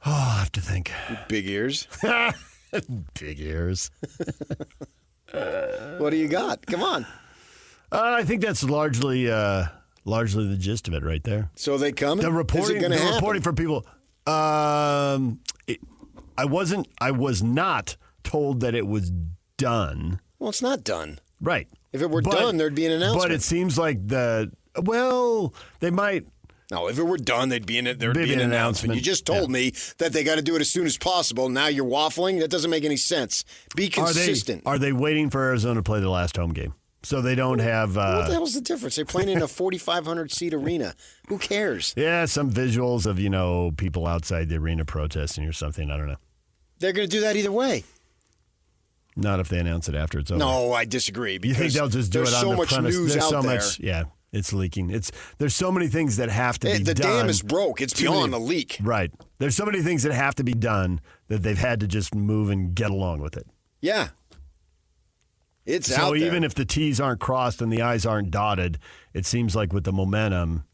Oh, I'll have to think. Big ears? Big ears. What do you got? Come on. I think that's largely the gist of it right there. So they come? The reporting, is it gonna happen? Reporting for people. I was not told that it was done. Well, it's not done. Right. If it were done, there'd be an announcement. But it seems like they might. No, if it were done, there'd be an announcement. You just told me that they got to do it as soon as possible. Now you're waffling. That doesn't make any sense. Be consistent. Are they waiting for Arizona to play the last home game? So they don't have... what the hell's the difference? They're playing in a 4,500-seat arena. Who cares? Yeah, some visuals of, people outside the arena protesting or something. I don't know. They're going to do that either way. Not if they announce it after it's over. No, I disagree. You think they'll just do it on the premise? There's so much news out there. Yeah, it's leaking. There's so many things that have to be done. The dam is broke. It's beyond a leak. Right. There's so many things that have to be done that they've had to just move and get along with it. Yeah. It's out there. So even if the T's aren't crossed and the I's aren't dotted, it seems like with the momentum,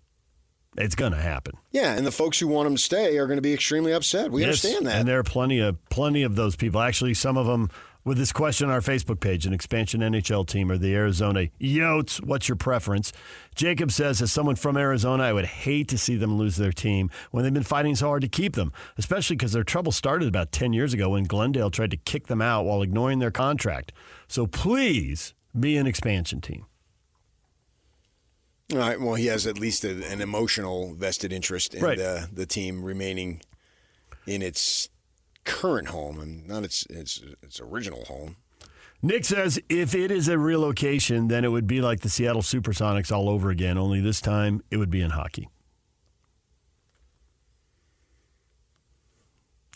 it's going to happen. Yeah, and the folks who want them to stay are going to be extremely upset. We understand that. And there are plenty of those people. Actually, some of them with this question on our Facebook page, an expansion NHL team or the Arizona Yotes, what's your preference? Jacob says, as someone from Arizona, I would hate to see them lose their team when they've been fighting so hard to keep them, especially because their trouble started about 10 years ago when Glendale tried to kick them out while ignoring their contract. So please be an expansion team. All right. Well, he has at least an emotional vested interest in the team remaining in its current home and not its original home. Nick says if it is a relocation, then it would be like the Seattle Supersonics all over again, only this time it would be in hockey.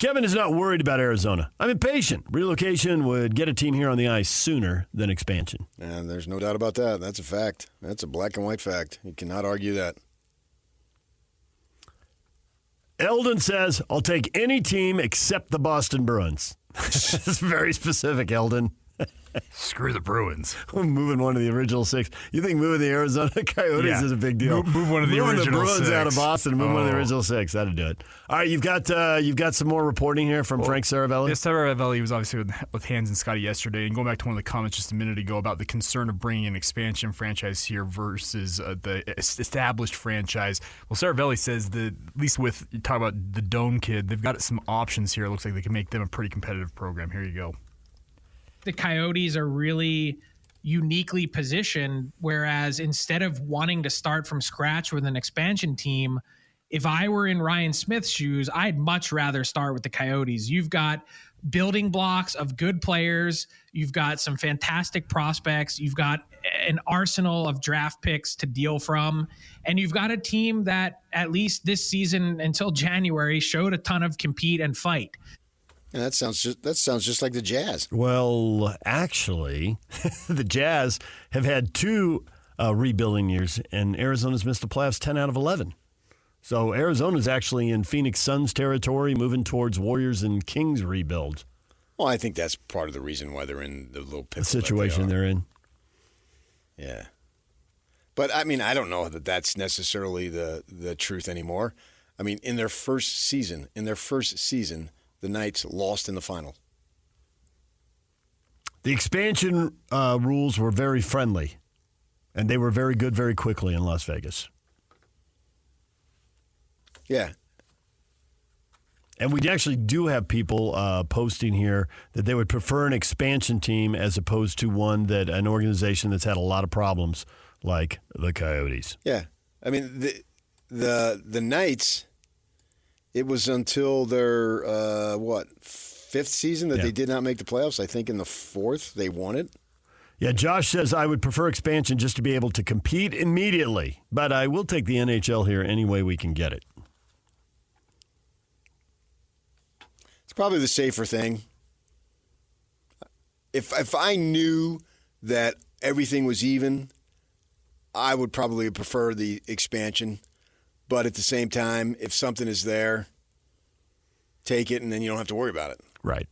Kevin is not worried about Arizona. I'm impatient. Relocation would get a team here on the ice sooner than expansion. And there's no doubt about that. That's a fact. That's a black and white fact. You cannot argue that. Eldon says, I'll take any team except the Boston Bruins. It's very specific, Eldon. Screw the Bruins. Moving one of the original 6. You think moving the Arizona Coyotes is a big deal? Move one of the moving original the Bruins 6 out of Boston. Move one of the original 6. That'd do it. All right, you've got some more reporting here from Frank Saravelli. Yes, Saravelli was obviously with Hans and Scotty yesterday, and going back to one of the comments just a minute ago about the concern of bringing an expansion franchise here versus the established franchise. Well, Saravelli says that at least with you talk about the Doan kid, they've got some options here. It looks like they can make them a pretty competitive program. Here you go. The Coyotes are really uniquely positioned, whereas instead of wanting to start from scratch with an expansion team, if I were in Ryan Smith's shoes, I'd much rather start with the Coyotes. You've got building blocks of good players. You've got some fantastic prospects. You've got an arsenal of draft picks to deal from. And you've got a team that, at least this season until January, showed a ton of compete and fight. Yeah, that sounds just like the Jazz. Well, actually, the Jazz have had 2 rebuilding years, and Arizona's missed the playoffs 10 out of 11. So Arizona's actually in Phoenix Suns territory, moving towards Warriors and Kings rebuild. Well, I think that's part of the reason why they're in the little pickle the situation they're in. Yeah. But, I mean, I don't know that that's necessarily the truth anymore. I mean, in their first season, the Knights lost in the final. The expansion rules were very friendly, and they were very good very quickly in Las Vegas. Yeah. And we actually do have people posting here that they would prefer an expansion team as opposed to an organization that's had a lot of problems like the Coyotes. Yeah. I mean, the Knights, it was until their, 5th season that they did not make the playoffs. I think in the 4th they won it. Yeah, Josh says, I would prefer expansion just to be able to compete immediately, but I will take the NHL here any way we can get it. It's probably the safer thing. If I knew that everything was even, I would probably prefer the expansion. But at the same time, if something is there, take it, and then you don't have to worry about it. Right.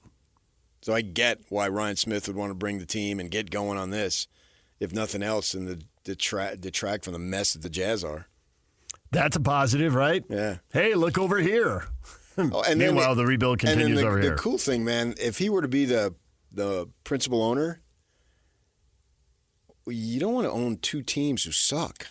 So I get why Ryan Smith would want to bring the team and get going on this, if nothing else, and detract from the mess that the Jazz are. That's a positive, right? Yeah. Hey, look over here. And meanwhile, the rebuild continues over here. The cool thing, man, if he were to be the principal owner, you don't want to own 2 teams who suck.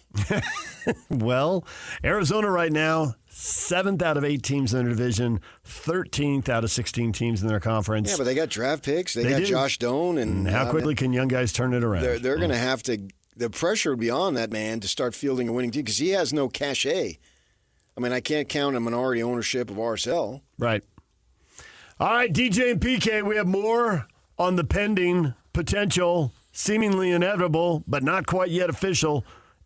Well, Arizona right now, 7th out of 8 teams in their division, 13th out of 16 teams in their conference. Yeah, but they got draft picks. They got Josh Doan. And how quickly can young guys turn it around? They're going to have to – the pressure would be on that man to start fielding a winning team because he has no cachet. I mean, I can't count a minority ownership of RSL. Right. All right, DJ and PK, we have more on the pending potential – seemingly inevitable, but not quite yet official,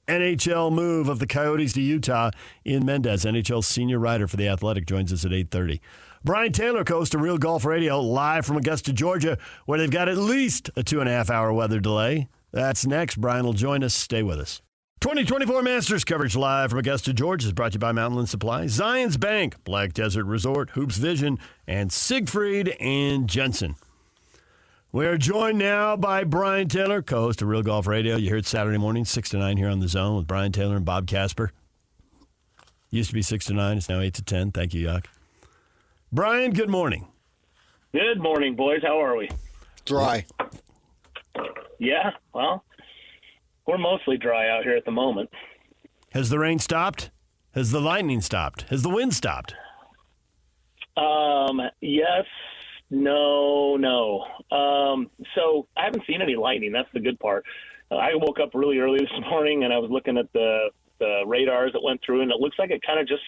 NHL move of the Coyotes to Utah. In Mendes, NHL senior writer for The Athletic, joins us at 8:30. Brian Taylor coast to Real Golf Radio, live from Augusta, Georgia, where they've got at least a 2.5-hour weather delay. That's next. Brian will join us. Stay with us. 2024 Masters coverage live from Augusta, Georgia is brought to you by Mountainland Supply, Zions Bank, Black Desert Resort, Hoops Vision, and Siegfried and Jensen. We are joined now by Brian Taylor, co-host of Real Golf Radio. You hear it Saturday morning, 6 to 9 here on The Zone with Brian Taylor and Bob Casper. Used to be 6 to 9. It's now 8 to 10. Thank you, Yuck. Brian, good morning. Good morning, boys. How are we? Dry. Yeah, well, we're mostly dry out here at the moment. Has the rain stopped? Has the lightning stopped? Has the wind stopped? Yes. No. So I haven't seen any lightning. That's the good part. I woke up really early this morning, and I was looking at the radars that went through, and it looks like it kind of just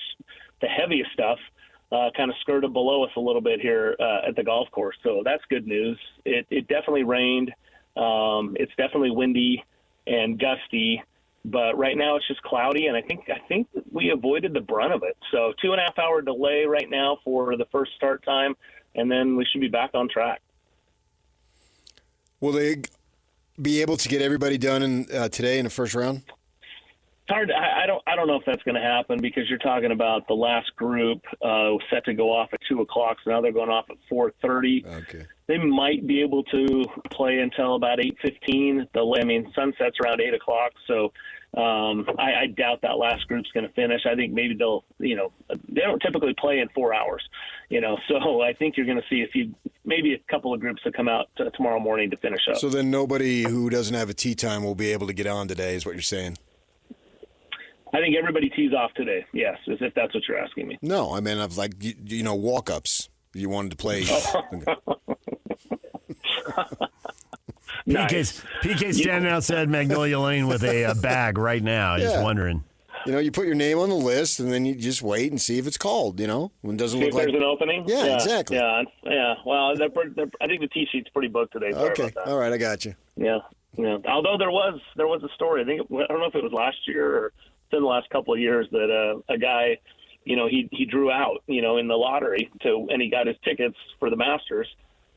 the heaviest stuff kind of skirted below us a little bit here at the golf course. So that's good news. It definitely rained. It's definitely windy and gusty, but right now it's just cloudy, and I think we avoided the brunt of it. So 2.5-hour delay right now for the first start time, and then we should be back on track. Will they be able to get everybody done today in the first round? hard. I don't know if that's going to happen because you're talking about the last group set to go off at 2:00, so now they're going off at 4:30. Okay. They might be able to play until about 8:15. Sunset's around 8:00, so I doubt that last group's going to finish. I think maybe they'll, they don't typically play in 4 hours, so I think you're going to see maybe a couple of groups that come out tomorrow morning to finish up. So then nobody who doesn't have a tee time will be able to get on today, is what you're saying? I think everybody tees off today, yes, as if that's what you're asking me. No, I mean, I've walk-ups. You wanted to play. Nice. PK's standing outside Magnolia Lane with a bag right now, just wondering. You put your name on the list, and then you just wait and see if it's called, when it doesn't See look if like there's an opening? Yeah, exactly. Yeah. Well, I think the tee sheet's pretty booked today. Sorry Okay, about that. all right, I got you. Yeah. Although there was a story. I don't know if it was last year or in the last couple of years that a guy, he drew out, in the lottery and he got his tickets for the Masters,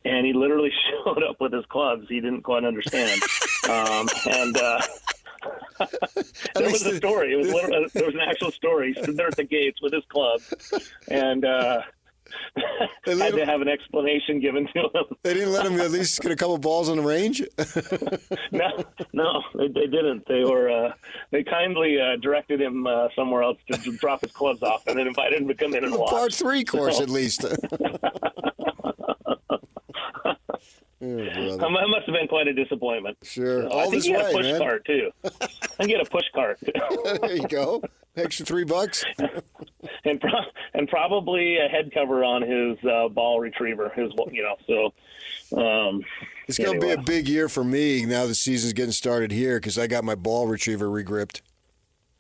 and he literally showed up with his clubs. He didn't quite understand, there was a story. It was there was an actual story. He stood there at the gates with his clubs, and had to have an explanation given to him. They didn't let him at least get a couple balls on the range? No, they didn't. They kindly directed him somewhere else to drop his clubs off, and then invited him to come in and watch. Part 3 course, at least. That must have been quite a disappointment. Sure. I think he had a push cart, too. I think he had a push cart. There you go. Extra $3. and probably a head cover on his ball retriever. It's going to be a big year for me now the season's getting started here because I got my ball retriever regripped.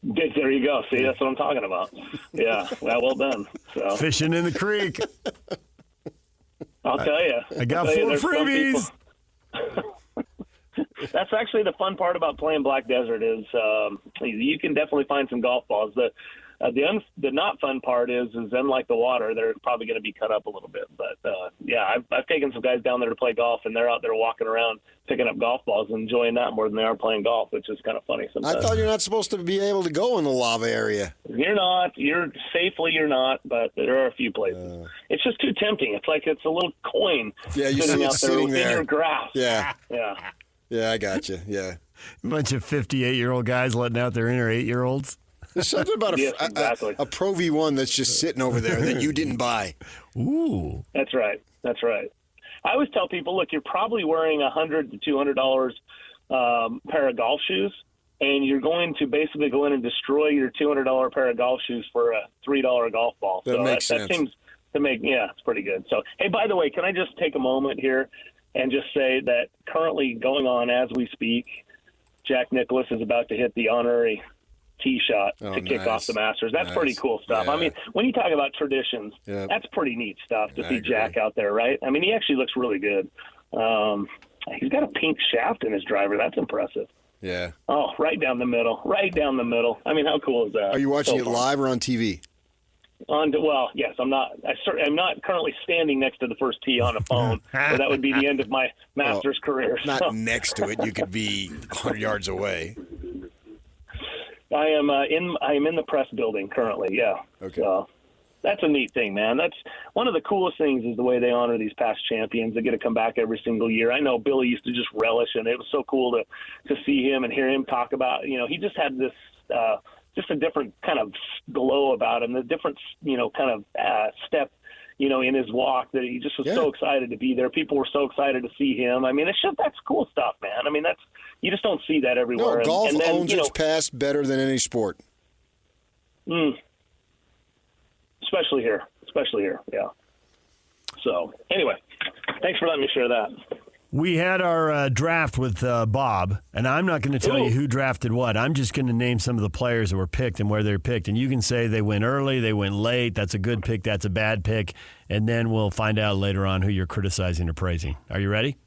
There you go. See, that's what I'm talking about. Yeah, well done. So. Fishing in the creek. I'll tell you. I got 4 freebies. That's actually the fun part about playing Black Desert is you can definitely find some golf balls. The not fun part is unlike the water, they're probably going to be cut up a little bit. But I've taken some guys down there to play golf, and they're out there walking around picking up golf balls and enjoying that more than they are playing golf, which is kind of funny sometimes. I thought you're not supposed to be able to go in the lava area. You're not. You're not, but there are a few places. It's just too tempting. It's like it's a little coin sitting out there in your grass. Yeah. Yeah. Yeah, I got you. Yeah. Bunch of 58-year-old guys letting out their inner 8-year-olds. There's something about a Pro V1 that's just sitting over there that you didn't buy. Ooh. That's right. I always tell people, look, you're probably wearing $100 to $200 pair of golf shoes, and you're going to basically go in and destroy your $200 pair of golf shoes for a $3 golf ball. That makes sense. That seems to make, it's pretty good. So, hey, by the way, can I just take a moment here and just say that currently going on as we speak, Jack Nicklaus is about to hit the honorary tee shot to kick off the Masters. That's pretty cool stuff. Yeah. I mean, when you talk about traditions, that's pretty neat stuff to see Jack out there, right? I mean, he actually looks really good. He's got a pink shaft in his driver. That's impressive. Yeah. Oh, right down the middle. I mean, how cool is that? Are you watching it live or on TV? Well, yes, I'm not. I'm not currently standing next to the first tee on a phone, so that would be the end of my Masters career. Not next to it. You could be 100 yards away. I am in the press building currently. Yeah. Okay. That's a neat thing, man. That's one of the coolest things is the way they honor these past champions. They get to come back every single year. I know Billy used to just relish, and it was so cool to see him and hear him talk about. He just had this. Just a different kind of glow about him, the different, kind of step, in his walk that he just was so excited to be there. People were so excited to see him. I mean, that's cool stuff, man. I mean, you just don't see that everywhere. No, golf owns its past better than any sport. Especially here, yeah. So, anyway, thanks for letting me share that. We had our draft with Bob, and I'm not going to tell you who drafted what. I'm just going to name some of the players that were picked and where they're picked. And you can say they went early, they went late, that's a good pick, that's a bad pick, and then we'll find out later on who you're criticizing or praising. Are you ready?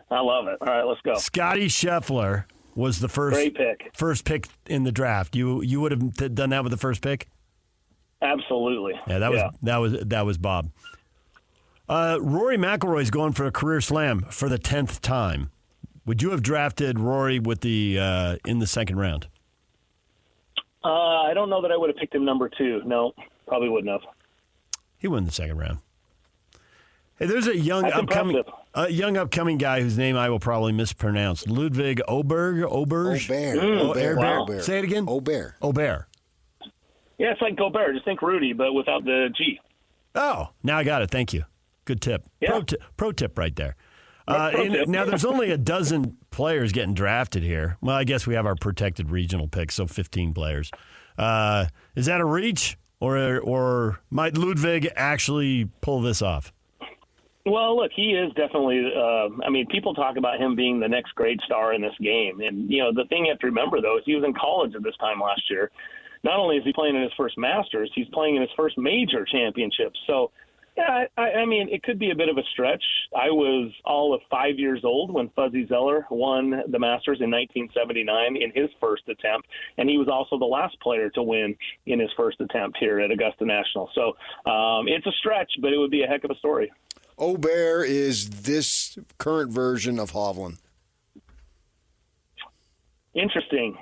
I love it. All right, let's go. Scotty Scheffler was the first pick in the draft. You would have done that with the first pick? Absolutely. Yeah, that was Bob. Rory McIlroy's going for a career slam for the 10th time. Would you have drafted Rory with the in the second round? I don't know that I would have picked him number 2. No, probably wouldn't have. He won the second round. Hey, there's a young upcoming guy whose name I will probably mispronounce. Ludwig Auberge. Aubert. Say it again. Aubert. Yeah, it's like Gobert. Just think Rudy, but without the G. Oh, now I got it. Thank you. Good tip. Yeah. Pro tip right there. Tip. Now, there's only a dozen players getting drafted here. Well, I guess we have our protected regional picks, so 15 players. Is that a reach, or might Ludwig actually pull this off? Well, look, he is definitely. People talk about him being the next great star in this game, and the thing you have to remember though is he was in college at this time last year. Not only is he playing in his first Masters, he's playing in his first major championship. So, yeah, it could be a bit of a stretch. I was all of 5 years old when Fuzzy Zoeller won the Masters in 1979 in his first attempt, and he was also the last player to win in his first attempt here at Augusta National. So it's a stretch, but it would be a heck of a story. Aubert is this current version of Hovland. Interesting.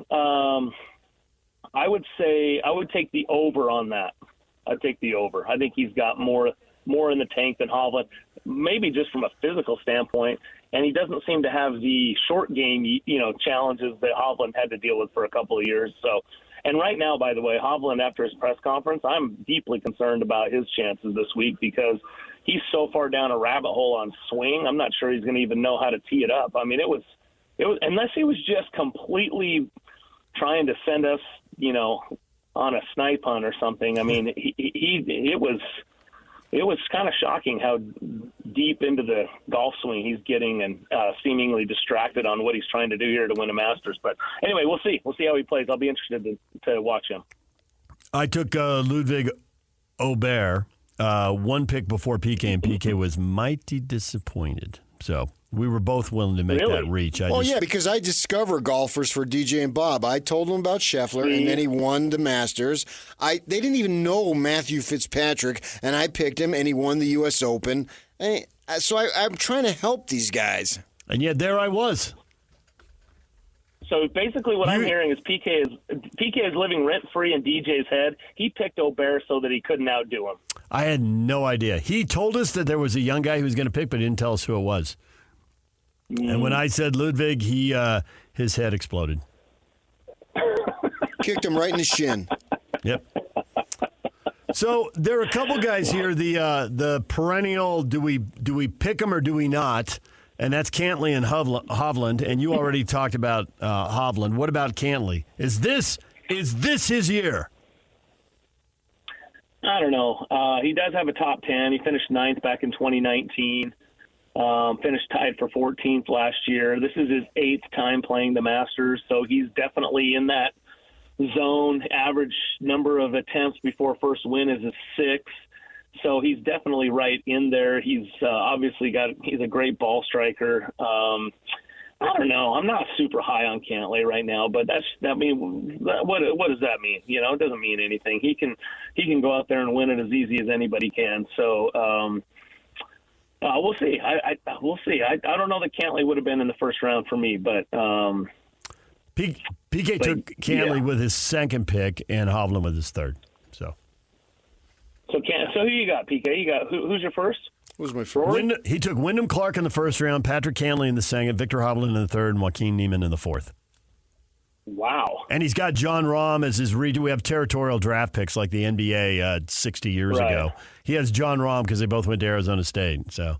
I would say I would take the over on that. I'd take the over. I think he's got more in the tank than Hovland, maybe just from a physical standpoint. And he doesn't seem to have the short game, challenges that Hovland had to deal with for a couple of years. So, and right now, by the way, Hovland, after his press conference, I'm deeply concerned about his chances this week because he's so far down a rabbit hole on swing. I'm not sure he's going to even know how to tee it up. I mean, it was unless he was just completely trying to send us, on a snipe hunt or something. I mean, it was kind of shocking how deep into the golf swing he's getting and seemingly distracted on what he's trying to do here to win a Masters. But anyway, we'll see. We'll see how he plays. I'll be interested to watch him. I took Ludwig Aubert, one pick before PK, and PK was mighty disappointed. So we were both willing to make that reach. Because I discover golfers for DJ and Bob. I told him about Scheffler, and then he won the Masters. They didn't even know Matthew Fitzpatrick, and I picked him, and he won the U.S. Open. So I'm trying to help these guys. And yet there I was. So basically what I'm hearing is PK is living rent-free in DJ's head. He picked Aubert so that he couldn't outdo him. I had no idea. He told us that there was a young guy who was going to pick, but he didn't tell us who it was. And when I said Ludwig, his head exploded. Kicked him right in the shin. Yep. So there are a couple guys here. The perennial, do we pick them or do we not? And that's Cantley and Hovland. And you already talked about Hovland. What about Cantley? Is this his year? I don't know. He does have a top 10. He finished 9th back in 2019. Finished tied for 14th last year. This is his 8th time playing the Masters, so he's definitely in that zone. Average number of attempts before first win is a 6, so he's definitely right in there. He's he's a great ball striker. I don't know. I'm not super high on Cantley right now, but what does that mean? It doesn't mean anything. He can go out there and win it as easy as anybody can. So we'll see. We'll see. I don't know that Cantley would have been in the first round for me, but PK took Cantley with his second pick and Hovland with his third. So who you got, PK? You got who's your first? Who's my first? He took Wyndham Clark in the first round, Patrick Cantley in the second, Victor Hovland in the third, and Joaquin Niemann in the fourth. Wow. And he's got John Rahm as his region. We have territorial draft picks like the NBA 60 years ago. He has John Rahm because they both went to Arizona State. So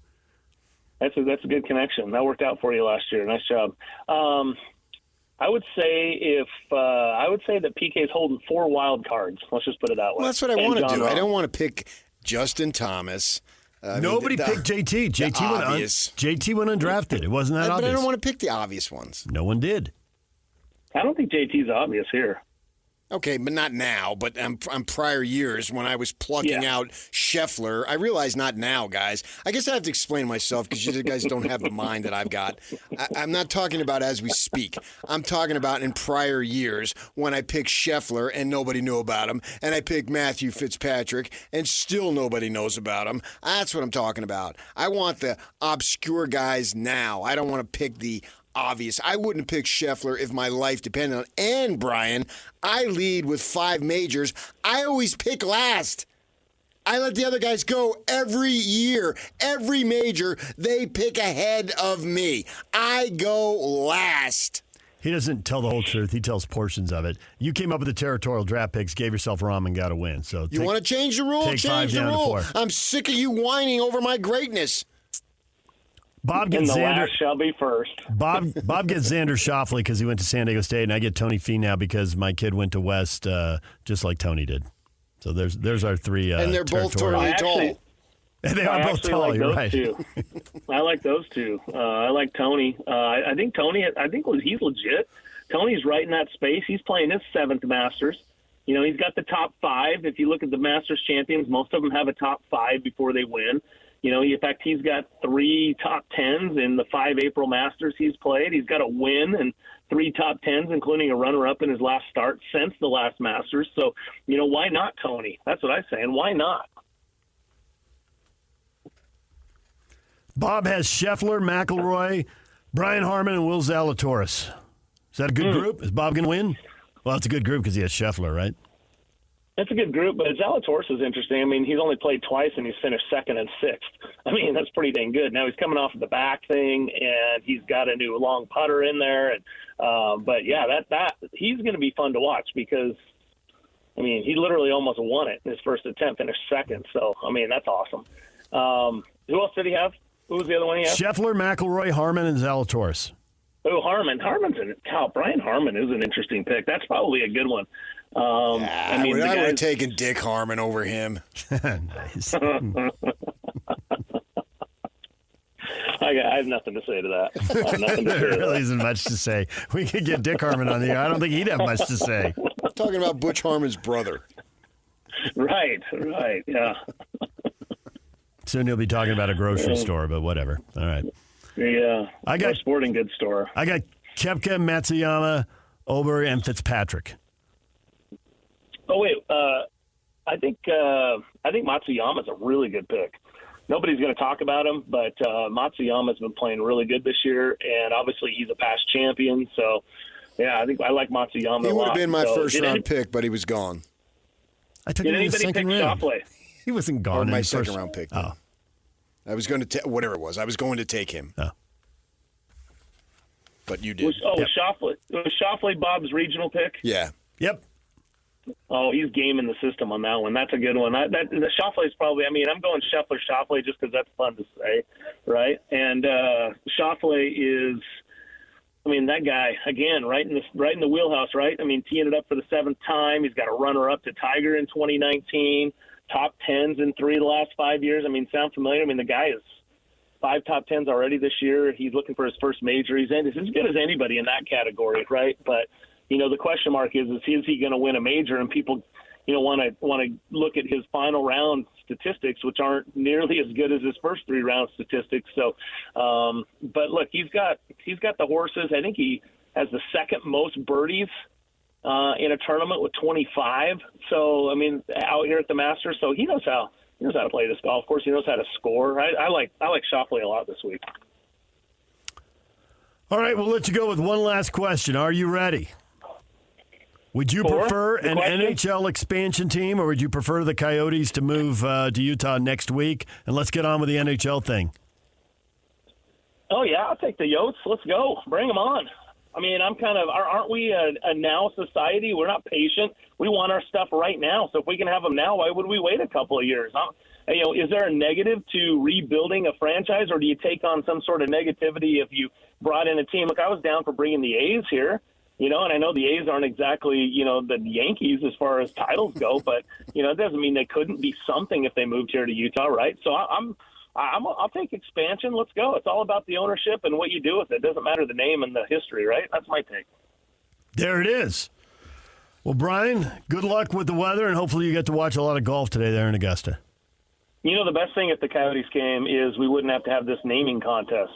that's a good connection. That worked out for you last year. Nice job. I would say that PK is holding 4 wild cards. Let's just put it that way. Well, that's what I want to do. I don't want to pick Justin Thomas. Nobody picked JT. JT went undrafted. It wasn't that obvious. But I don't want to pick the obvious ones. No one did. I don't think JT's obvious here. Okay, but not now. But on prior years when I was plucking out Scheffler, I realize not now, guys. I guess I have to explain myself because you guys don't have the mind that I've got. I'm not talking about as we speak. I'm talking about in prior years when I picked Scheffler and nobody knew about him, and I picked Matthew Fitzpatrick and still nobody knows about him. That's what I'm talking about. I want the obscure guys now. I don't want to pick the obvious. I wouldn't pick Scheffler if my life depended on it. And, Brian, I lead with 5 majors. I always pick last. I let the other guys go every year. Every major, they pick ahead of me. I go last. He doesn't tell the whole truth. He tells portions of it. You came up with the territorial draft picks, gave yourself Rahm, and got a win. So you want to change the rule? Change the rule. I'm sick of you whining over my greatness. Bob gets and the Xander. last shall be first. Bob gets Xander Schauffele because he went to San Diego State, and I get Tony Finau because my kid went to West, just like Tony did. So there's our 3. And they're both totally tall. And they are both tall. You're right. I like those two. I like Tony. I think Tony. He's legit. Tony's right in that space. He's playing his 7th Masters. You know, he's got the top 5. If you look at the Masters champions, most of them have a top 5 before they win. You know, in fact, he's got 3 top 10s in the 5 April Masters he's played. He's got a win and 3 top 10s, including a runner-up in his last start since the last Masters. So, you know, why not Tony? That's what I'm saying. Why not? Bob has Scheffler, McIlroy, Brian Harman, and Will Zalatoris. Is that a good group? Is Bob going to win? Well, it's a good group because he has Scheffler, right? It's a good group, but Zalatoris is interesting. I mean, he's only played twice, and he's finished 2nd and 6th. I mean, that's pretty dang good. Now he's coming off of the back thing, and he's got a new long putter in there. And but yeah, that he's going to be fun to watch because, I mean, he literally almost won it in his first attempt, finished 2nd. So I mean, that's awesome. Who else did he have? Who was the other one he had? Scheffler, McIlroy, Harman, and Zalatoris. Oh, Harman. Brian Harman is an interesting pick. That's probably a good one. I would have taken Dick Harman over him. Nice. I have nothing to say to that. There really isn't much to say. We could get Dick Harman on the air. I don't think he'd have much to say. Talking about Butch Harmon's brother. Right, yeah. Soon he'll be talking about a grocery store, but whatever. All right. Yeah, I got a sporting goods store. I got Koepka, Matsuyama, Ober, and Fitzpatrick. Oh wait, I think Matsuyama's a really good pick. Nobody's going to talk about him, but Matsuyama's been playing really good this year, and obviously he's a past champion. So, yeah, I think I like Matsuyama. He would have been my first round pick, but he was gone. I took him in the second round. He wasn't gone. Or in my the second first round pick. Oh. I was going to whatever it was. I was going to take him. Oh. But you did. Schauffele Bob's regional pick? Yeah. Yep. Oh, he's gaming the system on that one. That's a good one. The Schauffele's probably, I mean, I'm going Schauffele just because that's fun to say, right? And Schauffele is, I mean, that guy, again, right in the wheelhouse, right? I mean, teeing it up for the 7th time. He's got a runner-up to Tiger in 2019, top 10s in 3 of the last 5 years. I mean, sound familiar? I mean, the guy is 5 top 10s already this year. He's looking for his first major. He's as good as anybody in that category, right? But, you know, the question mark is he going to win a major? And people, you know, want to look at his final round statistics, which aren't nearly as good as his first 3 round statistics. So, but look, he's got the horses. I think he has the 2nd most birdies in a tournament with 25. So, I mean, out here at the Masters, so he knows how to play this golf course. He knows how to score. I like Schauffele a lot this week. All right, we'll let you go with one last question. Are you ready? Would you prefer an NHL expansion team, or would you prefer the Coyotes to move to Utah next week? And let's get on with the NHL thing. Oh, yeah, I'll take the Yotes. Let's go. Bring them on. I mean, aren't we a now society? We're not patient. We want our stuff right now. So if we can have them now, why would we wait a couple of years? You know, is there a negative to rebuilding a franchise, or do you take on some sort of negativity if you brought in a team? Look, I was down for bringing the A's here. You know, and I know the A's aren't exactly, you know, the Yankees as far as titles go, but, you know, it doesn't mean they couldn't be something if they moved here to Utah, right? So I'll take expansion. Let's go. It's all about the ownership and what you do with it. It doesn't matter the name and the history, right? That's my take. There it is. Well, Brian, good luck with the weather, and hopefully you get to watch a lot of golf today there in Augusta. You know, the best thing if the Coyotes came is we wouldn't have to have this naming contest.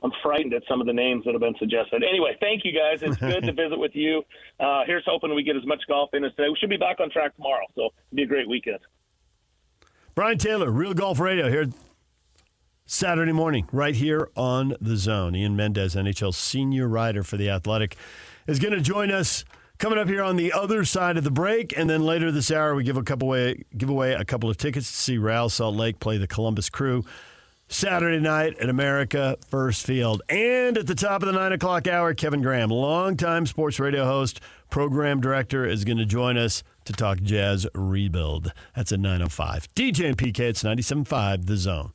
I'm frightened at some of the names that have been suggested. Anyway, thank you, guys. It's good to visit with you. Here's hoping we get as much golf in as today. We should be back on track tomorrow, so it'll be a great weekend. Brian Taylor, Real Golf Radio here. Saturday morning, right here on The Zone. Ian Mendes, NHL senior writer for The Athletic, is going to join us coming up here on the other side of the break. And then later this hour, we give away a couple of tickets to see Real Salt Lake play the Columbus Crew Saturday night at America First Field. And at the top of the 9 o'clock hour, Kevin Graham, longtime sports radio host, program director, is going to join us to talk Jazz rebuild. That's at 9:05. DJ and PK, it's 97.5 The Zone.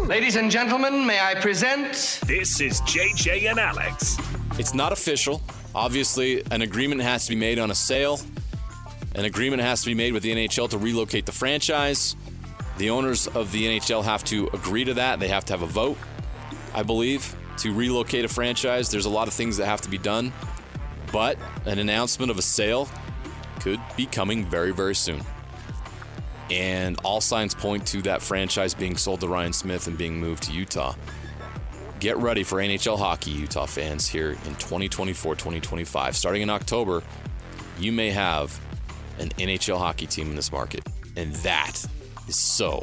Ladies and gentlemen, may I present... This is JJ and Alex. It's not official. Obviously, an agreement has to be made on a sale. An agreement has to be made with the NHL to relocate the franchise. The owners of the NHL have to agree to that. They have to have a vote, I believe, to relocate a franchise. There's a lot of things that have to be done. But an announcement of a sale could be coming very, very soon. And all signs point to that franchise being sold to Ryan Smith and being moved to Utah. Get ready for NHL hockey, Utah fans, here in 2024-2025. Starting in October, you may have an NHL hockey team in this market. And that is so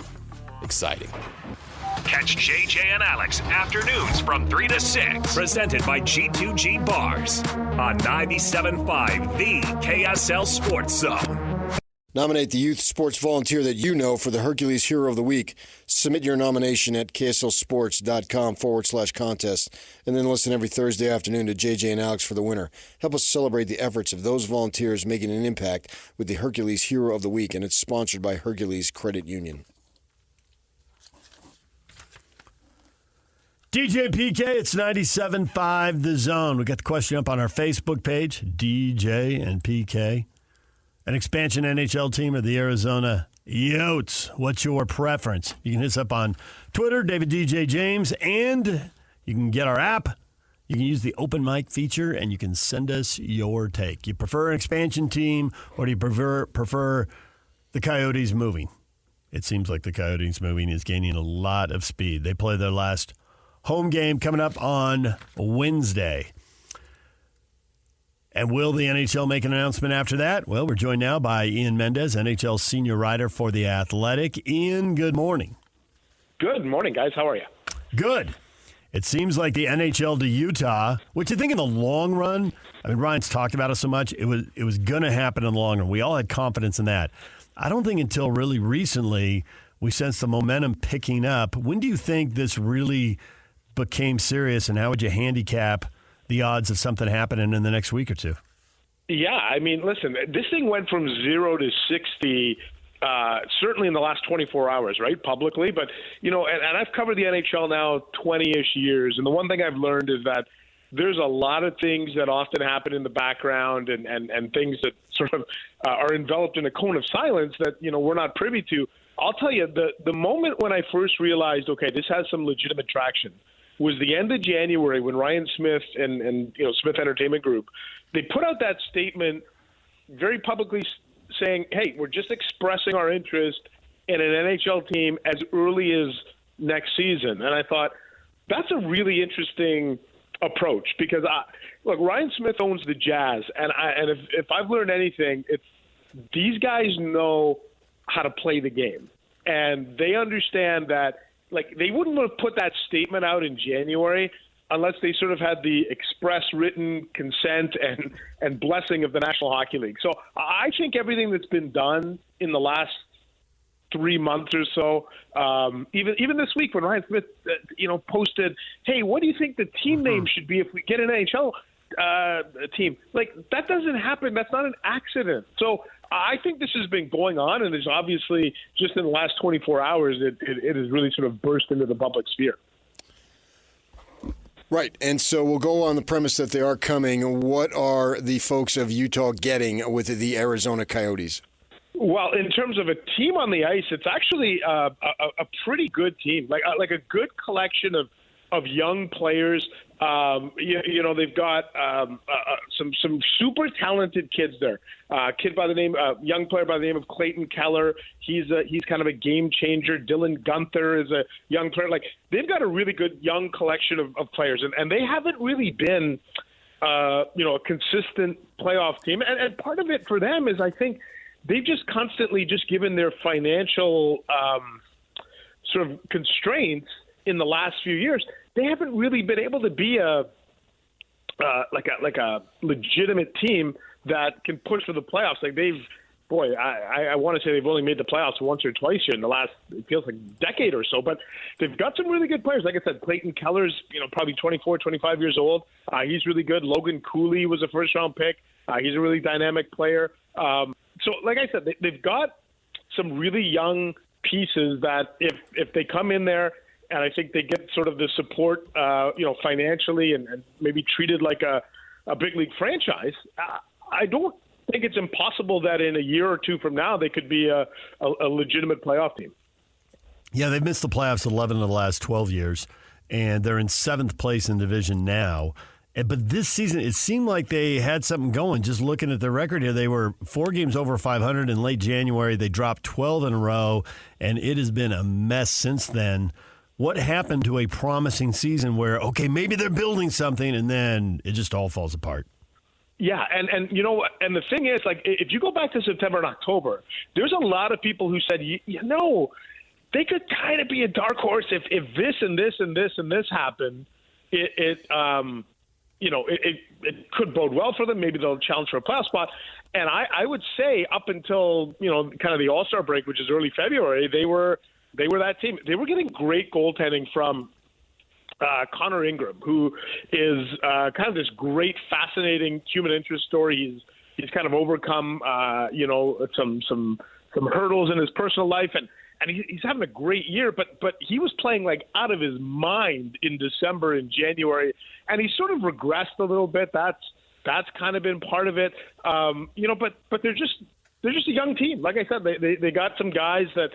exciting. Catch JJ and Alex afternoons from 3 to 6. Presented by G2G Bars on 97.5, the KSL Sports Zone. Nominate the youth sports volunteer that you know for the Hercules Hero of the Week. Submit your nomination at kslsports.com/contest. And then listen every Thursday afternoon to JJ and Alex for the winner. Help us celebrate the efforts of those volunteers making an impact with the Hercules Hero of the Week. And it's sponsored by Hercules Credit Union. DJ PK, it's 97.5 The Zone. We got the question up on our Facebook page, DJ and PK. An expansion NHL team or the Arizona Yotes? What's your preference? You can hit us up on Twitter, David DJ James, and you can get our app. You can use the open mic feature, and you can send us your take. You prefer an expansion team, or do you prefer the Coyotes moving? It seems like the Coyotes moving is gaining a lot of speed. They play their last home game coming up on Wednesday. And will the NHL make an announcement after that? Well, we're joined now by Ian Mendes, NHL senior writer for The Athletic. Ian, good morning. Good morning, guys. How are you? Good. It seems like the NHL to Utah, which I think in the long run, I mean, Ryan's talked about it so much, it was going to happen in the long run. We all had confidence in that. I don't think until really recently we sensed the momentum picking up. When do you think this really became serious, and how would you handicap the odds of something happening in the next week or two? Yeah, I mean, listen, this thing went from 0 to 60 certainly in the last 24 hours, right, publicly. But, you know, and I've covered the NHL now 20-ish years, and the one thing I've learned is that there's a lot of things that often happen in the background and things that sort of are enveloped in a cone of silence that, you know, we're not privy to. I'll tell you, the moment when I first realized, okay, this has some legitimate traction, was the end of January when Ryan Smith and you know, Smith Entertainment Group, they put out that statement very publicly saying, hey, we're just expressing our interest in an NHL team as early as next season. And I thought, that's a really interesting approach because, look, Ryan Smith owns the Jazz. And if I've learned anything, it's these guys know how to play the game. And they understand that, like, they wouldn't have put that statement out in January unless they sort of had the express written consent and blessing of the National Hockey League. So I think everything that's been done in the last 3 months or so, even this week when Ryan Smith, posted, hey, what do you think the team name should be if we get an NHL team? Like, that doesn't happen. That's not an accident. So I think this has been going on, and there's obviously just in the last 24 hours, it has really sort of burst into the public sphere. Right, and so we'll go on the premise that they are coming. What are the folks of Utah getting with the Arizona Coyotes? Well, in terms of a team on the ice, it's actually a pretty good team, like a good collection of young players. They've got some super talented kids there. Young player by the name of Clayton Keller. He's kind of a game changer. Dylan Gunther is a young player. Like, they've got a really good young collection of players, and they haven't really been, a consistent playoff team. And part of it for them is, I think, they've just constantly just given their financial sort of constraints in the last few years, they haven't really been able to be a legitimate team that can push for the playoffs. Like I want to say they've only made the playoffs once or twice here in the last, it feels like, decade or so, but they've got some really good players. Like I said, Clayton Keller's, probably 24, 25 years old. He's really good. Logan Cooley was a first-round pick. He's a really dynamic player. So, like I said, they've got some really young pieces that if they come in there, and I think they get sort of the support, financially and maybe treated like a big league franchise, I don't think it's impossible that in a year or two from now they could be a legitimate playoff team. Yeah, they've missed the playoffs 11 of the last 12 years, and they're in 7th place in division now. But this season, it seemed like they had something going. Just looking at their record here, they were 4 games over 500 in late January. They dropped 12 in a row, and it has been a mess since then. What happened to a promising season where, okay, maybe they're building something, and then it just all falls apart? Yeah, and the thing is, like, if you go back to September and October, there's a lot of people who said, they could kind of be a dark horse if this and this and this and this happened. It could bode well for them. Maybe they'll challenge for a playoff spot. And I would say up until, kind of the All-Star break, which is early February, they were that team. They were getting great goaltending from Connor Ingram, who is kind of this great, fascinating human interest story. He's kind of overcome, some hurdles in his personal life, and he's having a great year. But he was playing like out of his mind in December and January, and he sort of regressed a little bit. That's kind of been part of it, But they're just a young team. Like I said, they got some guys that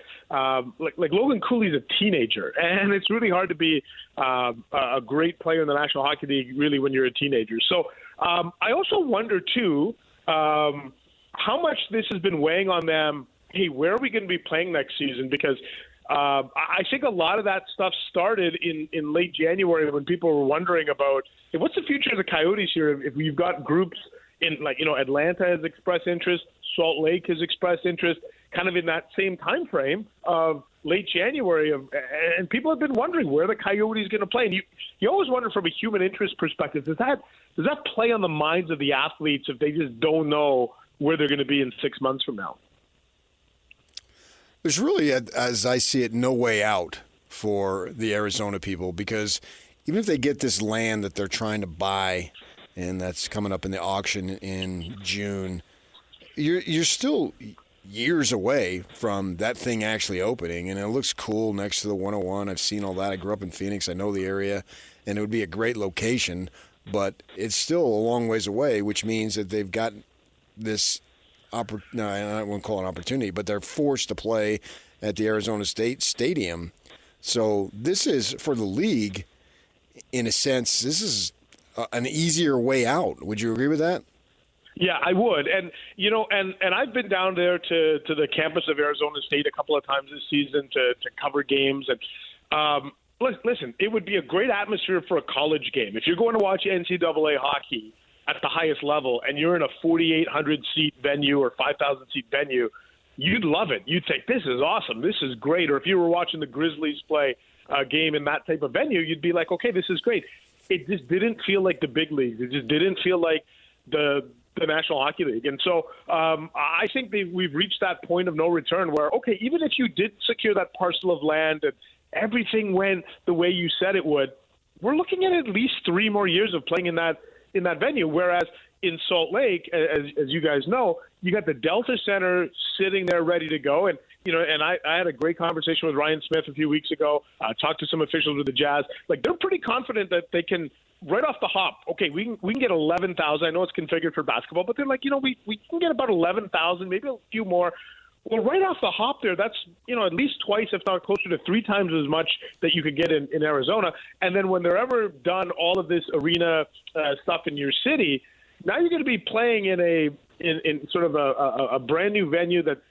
like Logan Cooley's a teenager, and it's really hard to be a great player in the National Hockey League really when you're a teenager. So I also wonder too how much this has been weighing on them. Hey, where are we going to be playing next season? Because I think a lot of that stuff started in late January when people were wondering about, hey, what's the future of the Coyotes here if we've got groups in, Atlanta has expressed interest, Salt Lake has expressed interest, kind of in that same time frame of late January, and people have been wondering where the Coyotes going to play. And you always wonder from a human interest perspective, does that play on the minds of the athletes if they just don't know where they're going to be in 6 months from now? There's really, as I see it, no way out for the Arizona people, because even if they get this land that they're trying to buy, and that's coming up in the auction in June, you're still years away from that thing actually opening, and it looks cool next to the 101. I've seen all that. I grew up in Phoenix. I know the area, and it would be a great location, but it's still a long ways away, which means that they've got this I won't call it an opportunity, but they're forced to play at the Arizona State Stadium. So this is, for the league, in a sense, this is an easier way out. Would you agree with that? Yeah, I would. And, and I've been down there to the campus of Arizona State a couple of times this season to cover games. And listen, it would be a great atmosphere for a college game. If you're going to watch NCAA hockey at the highest level and you're in a 4,800-seat venue or 5,000-seat venue, you'd love it. You'd think, this is awesome. This is great. Or if you were watching the Grizzlies play a game in that type of venue, you'd be like, okay, this is great. It just didn't feel like the big leagues. It just didn't feel like the National Hockey League. And so I think we've reached that point of no return where, okay, even if you did secure that parcel of land and everything went the way you said it would, we're looking at least 3 more years of playing in that venue. Whereas in Salt Lake, as you guys know, you got the Delta Center sitting there ready to go. And, and I had a great conversation with Ryan Smith a few weeks ago, talked to some officials with the Jazz. Like, they're pretty confident that they can, right off the hop, okay, we can get 11,000. I know it's configured for basketball, but they're like, we can get about 11,000, maybe a few more. Well, right off the hop there, that's, at least twice, if not closer to 3 times as much that you could get in Arizona. And then when they're ever done all of this arena stuff in your city, now you're going to be playing in sort of a brand new venue that's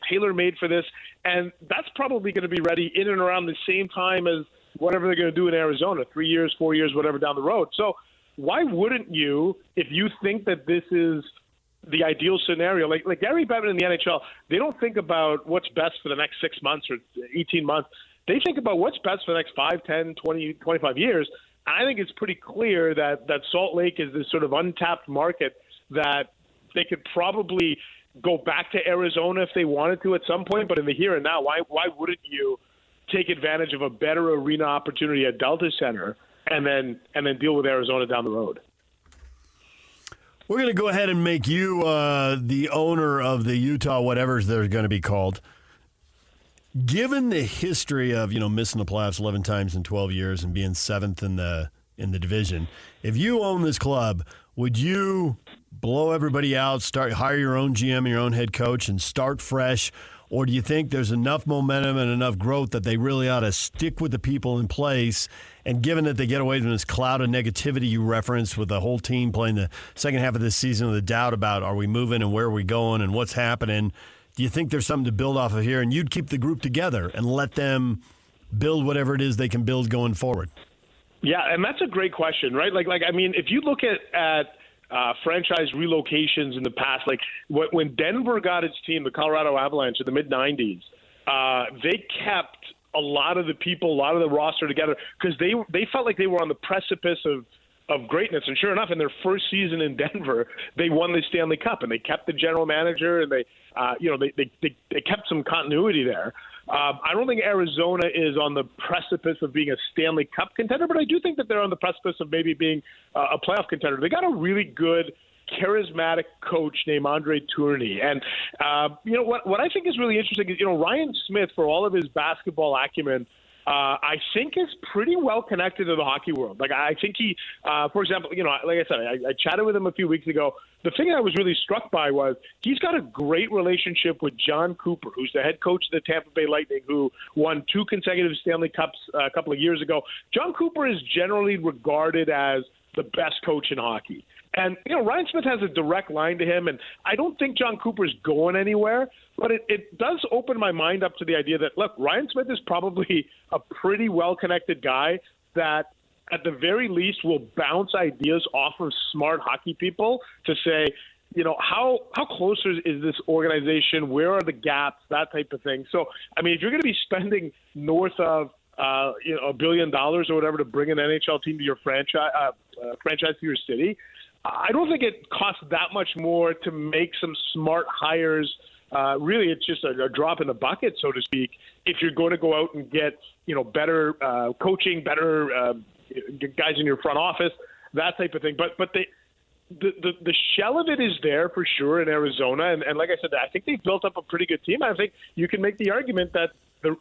tailor-made for this. And that's probably going to be ready in and around the same time as whatever they're going to do in Arizona, 3 years, 4 years, whatever down the road. So why wouldn't you, if you think that this is the ideal scenario, like Gary Bettman in the NHL, they don't think about what's best for the next 6 months or 18 months. they think about what's best for the next 5, 10, 20, 25 years. I think it's pretty clear that Salt Lake is this sort of untapped market that they could probably go back to Arizona if they wanted to at some point. But in the here and now, why wouldn't you take advantage of a better arena opportunity at Delta Center and then deal with Arizona down the road? We're going to go ahead and make you the owner of the Utah whatever's they're going to be called. Given the history of, missing the playoffs 11 times in 12 years and being seventh in the division, if you own this club, would you blow everybody out, hire your own GM and your own head coach and start fresh? Or do you think there's enough momentum and enough growth that they really ought to stick with the people in place? And given that they get away from this cloud of negativity you referenced with the whole team playing the second half of this season with a doubt about are we moving and where are we going and what's happening, do you think there's something to build off of here? And you'd keep the group together and let them build whatever it is they can build going forward? Yeah, and that's a great question, right? If you look at franchise relocations in the past, like when Denver got its team, the Colorado Avalanche, in the mid-'90s, they kept a lot of the people, a lot of the roster together because they felt like they were on the precipice of greatness. And sure enough, in their first season in Denver, they won the Stanley Cup, and they kept the general manager, and they kept some continuity there. I don't think Arizona is on the precipice of being a Stanley Cup contender, but I do think that they're on the precipice of maybe being a playoff contender. They got a really good, charismatic coach named Andre Tourigny. And, what I think is really interesting is, Ryan Smith, for all of his basketball acumen, I think is pretty well connected to the hockey world. Like, I think he, for example, like I said, I chatted with him a few weeks ago. The thing I was really struck by was he's got a great relationship with John Cooper, who's the head coach of the Tampa Bay Lightning, who won 2 consecutive Stanley Cups a couple of years ago. John Cooper is generally regarded as the best coach in hockey. And, Ryan Smith has a direct line to him, and I don't think John Cooper's going anywhere, but it does open my mind up to the idea that, look, Ryan Smith is probably a pretty well-connected guy that at the very least will bounce ideas off of smart hockey people to say, how close is this organization? Where are the gaps? That type of thing. So, if you're going to be spending north of $1 billion or whatever to bring an NHL team to your franchise to your city, I don't think it costs that much more to make some smart hires. Really, it's just a drop in the bucket, so to speak, if you're going to go out and get, better coaching, better guys in your front office, that type of thing. But the shell of it is there for sure in Arizona. And like I said, I think they've built up a pretty good team. I think you can make the argument that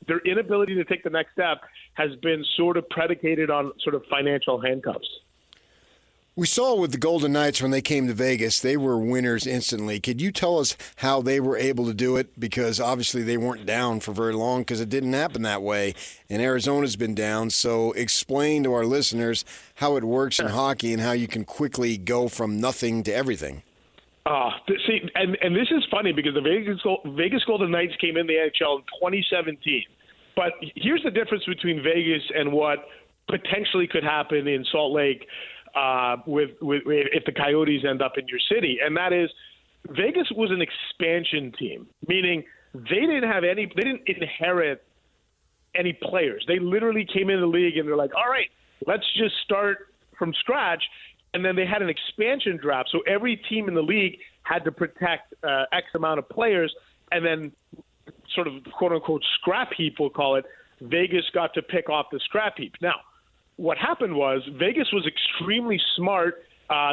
their inability to take the next step has been sort of predicated on sort of financial handcuffs. We saw with the Golden Knights when they came to Vegas, they were winners instantly. Could you tell us how they were able to do it? Because obviously they weren't down for very long because it didn't happen that way. And Arizona's been down. So explain to our listeners how it works in hockey and how you can quickly go from nothing to everything. See, and this is funny because the Vegas Golden Knights came in the NHL in 2017. But here's the difference between Vegas and what potentially could happen in Salt Lake with if the Coyotes end up in your city, and that is Vegas was an expansion team, meaning they didn't inherit any players. They literally came into the league and they're like, all right, let's just start from scratch. And then they had an expansion draft. So every team in the league had to protect X amount of players, and then sort of quote unquote scrap heap, we'll call it. Vegas got to pick off the scrap heap. Now, what happened was Vegas was extremely smart.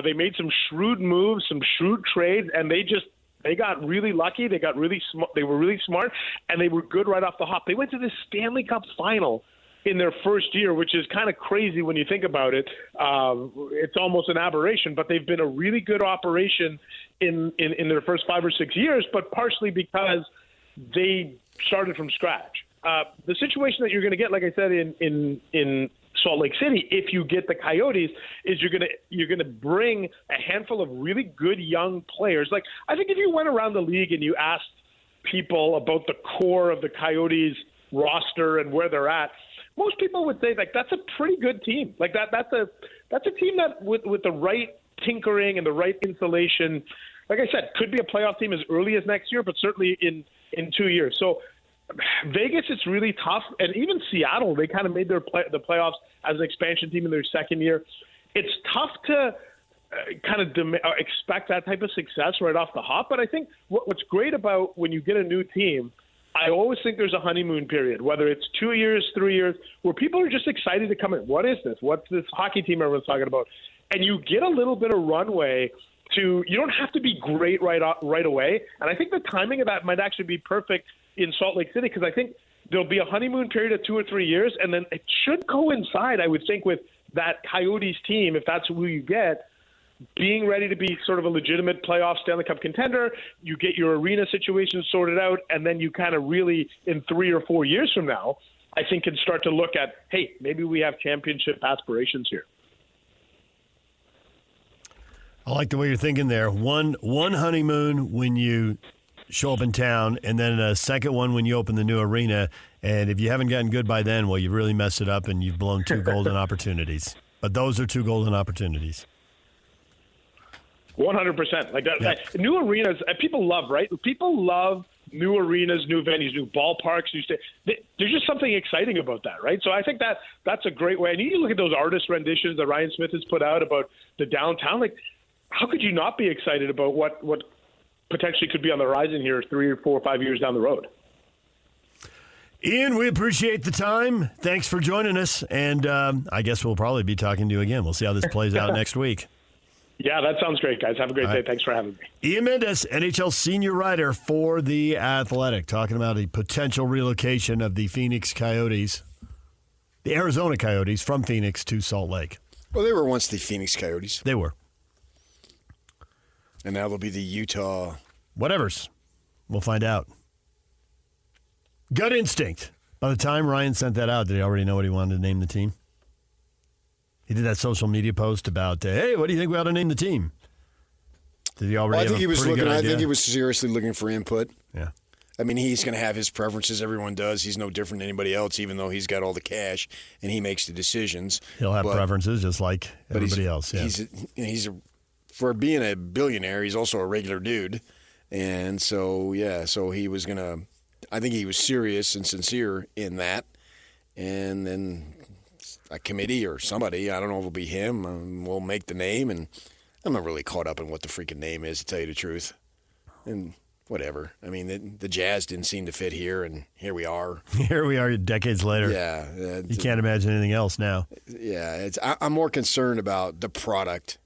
They made some shrewd moves, some shrewd trades, and they got really lucky. They got really they were really smart, and they were good right off the hop. They went to the Stanley Cup final in their first year, which is kind of crazy when you think about it. It's almost an aberration, but they've been a really good operation in their first 5 or 6 years, but partially because they started from scratch. The situation that you're going to get, like I said, in Salt Lake City, if you get the Coyotes, is you're gonna bring a handful of really good young players. Like, I think if you went around the league and you asked people about the core of the Coyotes roster and where they're at, most people would say like that's a pretty good team. Like that's a team that with the right tinkering and the right insulation, like I said, could be a playoff team as early as next year, but certainly in 2 years. So Vegas, it's really tough. And even Seattle, they kind of made the playoffs as an expansion team in their second year. It's tough to expect that type of success right off the hop. But I think what's great about when you get a new team, I always think there's a honeymoon period, whether it's 2 years, 3 years, where people are just excited to come in. What is this? What's this hockey team everyone's talking about? And you get a little bit of runway you don't have to be great right away. And I think the timing of that might actually be perfect in Salt Lake City, because I think there'll be a honeymoon period of 2 or 3 years, and then it should coincide, I would think, with that Coyotes team, if that's who you get, being ready to be sort of a legitimate playoff Stanley Cup contender. You get your arena situation sorted out, and then you kind of really, in 3 or 4 years from now, I think can start to look at, hey, maybe we have championship aspirations here. I like the way you're thinking there. One honeymoon when you show up in town, and then a second one when you open the new arena. And if you haven't gotten good by then, well, you've really messed it up and you've blown 2 golden opportunities. But those are 2 golden opportunities. 100%. Like that, that new arenas, people love, right? People love new arenas, new venues, new ballparks. There's just something exciting about that, right? So I think that's a great way. And you look at those artist renditions that Ryan Smith has put out about the downtown. Like, how could you not be excited about what potentially could be on the horizon here 3 or 4 or 5 years down the road? Ian, we appreciate the time. Thanks for joining us. And I guess we'll probably be talking to you again. We'll see how this plays out next week. Yeah, that sounds great, guys. Have a great day. Thanks for having me. Ian Mendes, NHL senior writer for The Athletic, talking about a potential relocation of the Phoenix Coyotes, the Arizona Coyotes, from Phoenix to Salt Lake. Well, they were once the Phoenix Coyotes. They were. And now they'll be the Utah. Whatevers. We'll find out. Gut instinct. By the time Ryan sent that out, did he already know what he wanted to name the team? He did that social media post about, hey, what do you think we ought to name the team? Did he already have a pretty good idea? I think he was seriously looking for input. Yeah. I mean, he's going to have his preferences. Everyone does. He's no different than anybody else, even though he's got all the cash and he makes the decisions. He'll have preferences just like everybody else. Yeah. For being a billionaire, he's also a regular dude. And so, so he was going to – I think he was serious and sincere in that. And then a committee or somebody, I don't know if it'll be him, will make the name. And I'm not really caught up in what the freaking name is, to tell you the truth. And whatever. I mean, the Jazz didn't seem to fit here, and here we are. Here we are decades later. Yeah. You can't imagine anything else now. Yeah. I'm more concerned about the product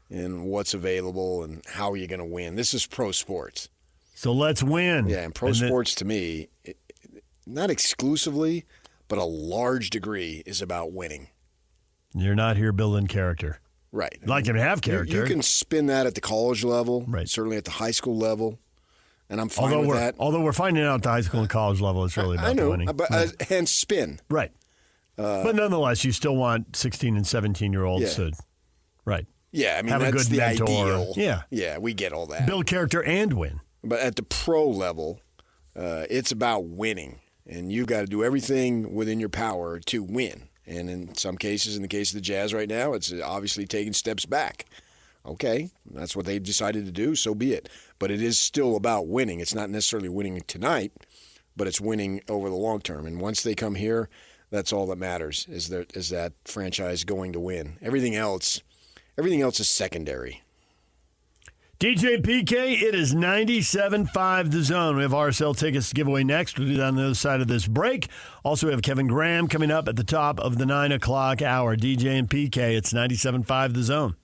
and what's available and how are you going to win. This is pro sports. So let's win. Yeah, and pro sports to me, not exclusively, but a large degree is about winning. You're not here building character. Right. You'd like him to have character. You can spin that at the college level, certainly at the high school level, and I'm fine with that. Although we're finding out at the high school and college level, it's really about winning. But hence spin. Right. But nonetheless, you still want 16 and 17-year-olds to, right. Yeah, I mean, have that's a good the mentor. ideal. Yeah. Yeah, we get all that. Build character and win. But at the pro level, it's about winning. And you've got to do everything within your power to win. And in some cases, in the case of the Jazz right now, it's obviously taking steps back. Okay, that's what they decided to do, so be it. But it is still about winning. It's not necessarily winning tonight, but it's winning over the long term. And once they come here, that's all that matters, is that franchise going to win. Everything else is secondary. DJ and PK, it is 97.5 The Zone. We have RSL tickets to give away next. We'll do that on the other side of this break. Also, we have Kevin Graham coming up at the top of the 9 o'clock hour. DJ and PK, it's 97.5 The Zone.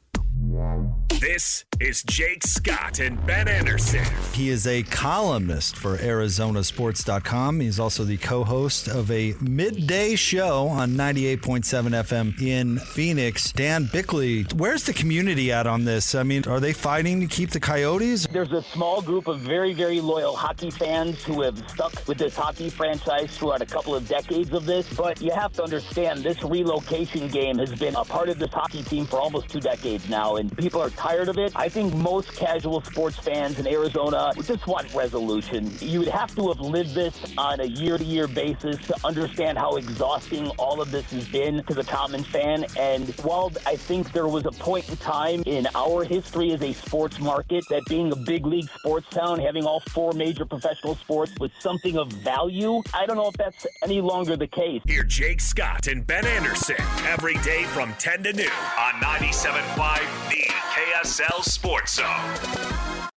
This is Jake Scott and Ben Anderson. He is a columnist for ArizonaSports.com. He's also the co-host of a midday show on 98.7 FM in Phoenix. Dan Bickley, where's the community at on this? I mean, are they fighting to keep the Coyotes? There's a small group of very, very loyal hockey fans who have stuck with this hockey franchise throughout a couple of decades of this. But you have to understand, this relocation game has been a part of this hockey team for almost 2 decades now. now, and people are tired of it. I think most casual sports fans in Arizona just want resolution. You would have to have lived this on a year-to-year basis to understand how exhausting all of this has been to the common fan. And while I think there was a point in time in our history as a sports market that being a big league sports town, having all 4 major professional sports was something of value, I don't know if that's any longer the case. Hear Jake Scott and Ben Anderson every day from 10 to noon on 97.5 The KSL Sports Zone.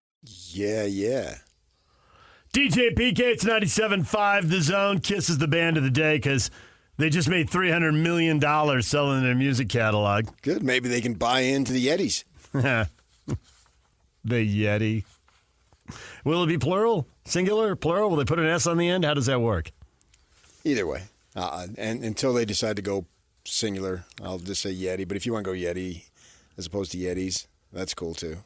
Yeah. DJ PK, it's 97.5 The Zone. Kiss is the band of the day because they just made $300 million selling their music catalog. Good. Maybe they can buy into the Yetis. The Yeti. Will it be plural? Singular? Plural? Will they put an S on the end? How does that work? Either way. And until they decide to go singular, I'll just say Yeti. But if you want to go Yeti as opposed to Yetis, that's cool too.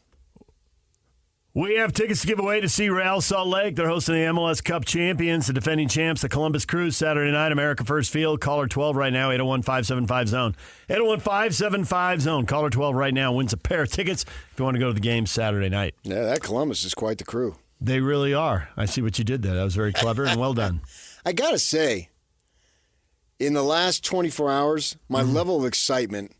We have tickets to give away to see Real Salt Lake. They're hosting the MLS Cup champions, the defending champs, the Columbus Crew, Saturday night, America First Field. Caller 12 right now, 801-575-ZONE. 801-575-ZONE. Caller 12 right now wins a pair of tickets if you want to go to the game Saturday night. Yeah, that Columbus is quite the crew. They really are. I see what you did there. That was very clever and well done. I got to say, in the last 24 hours, my level of excitement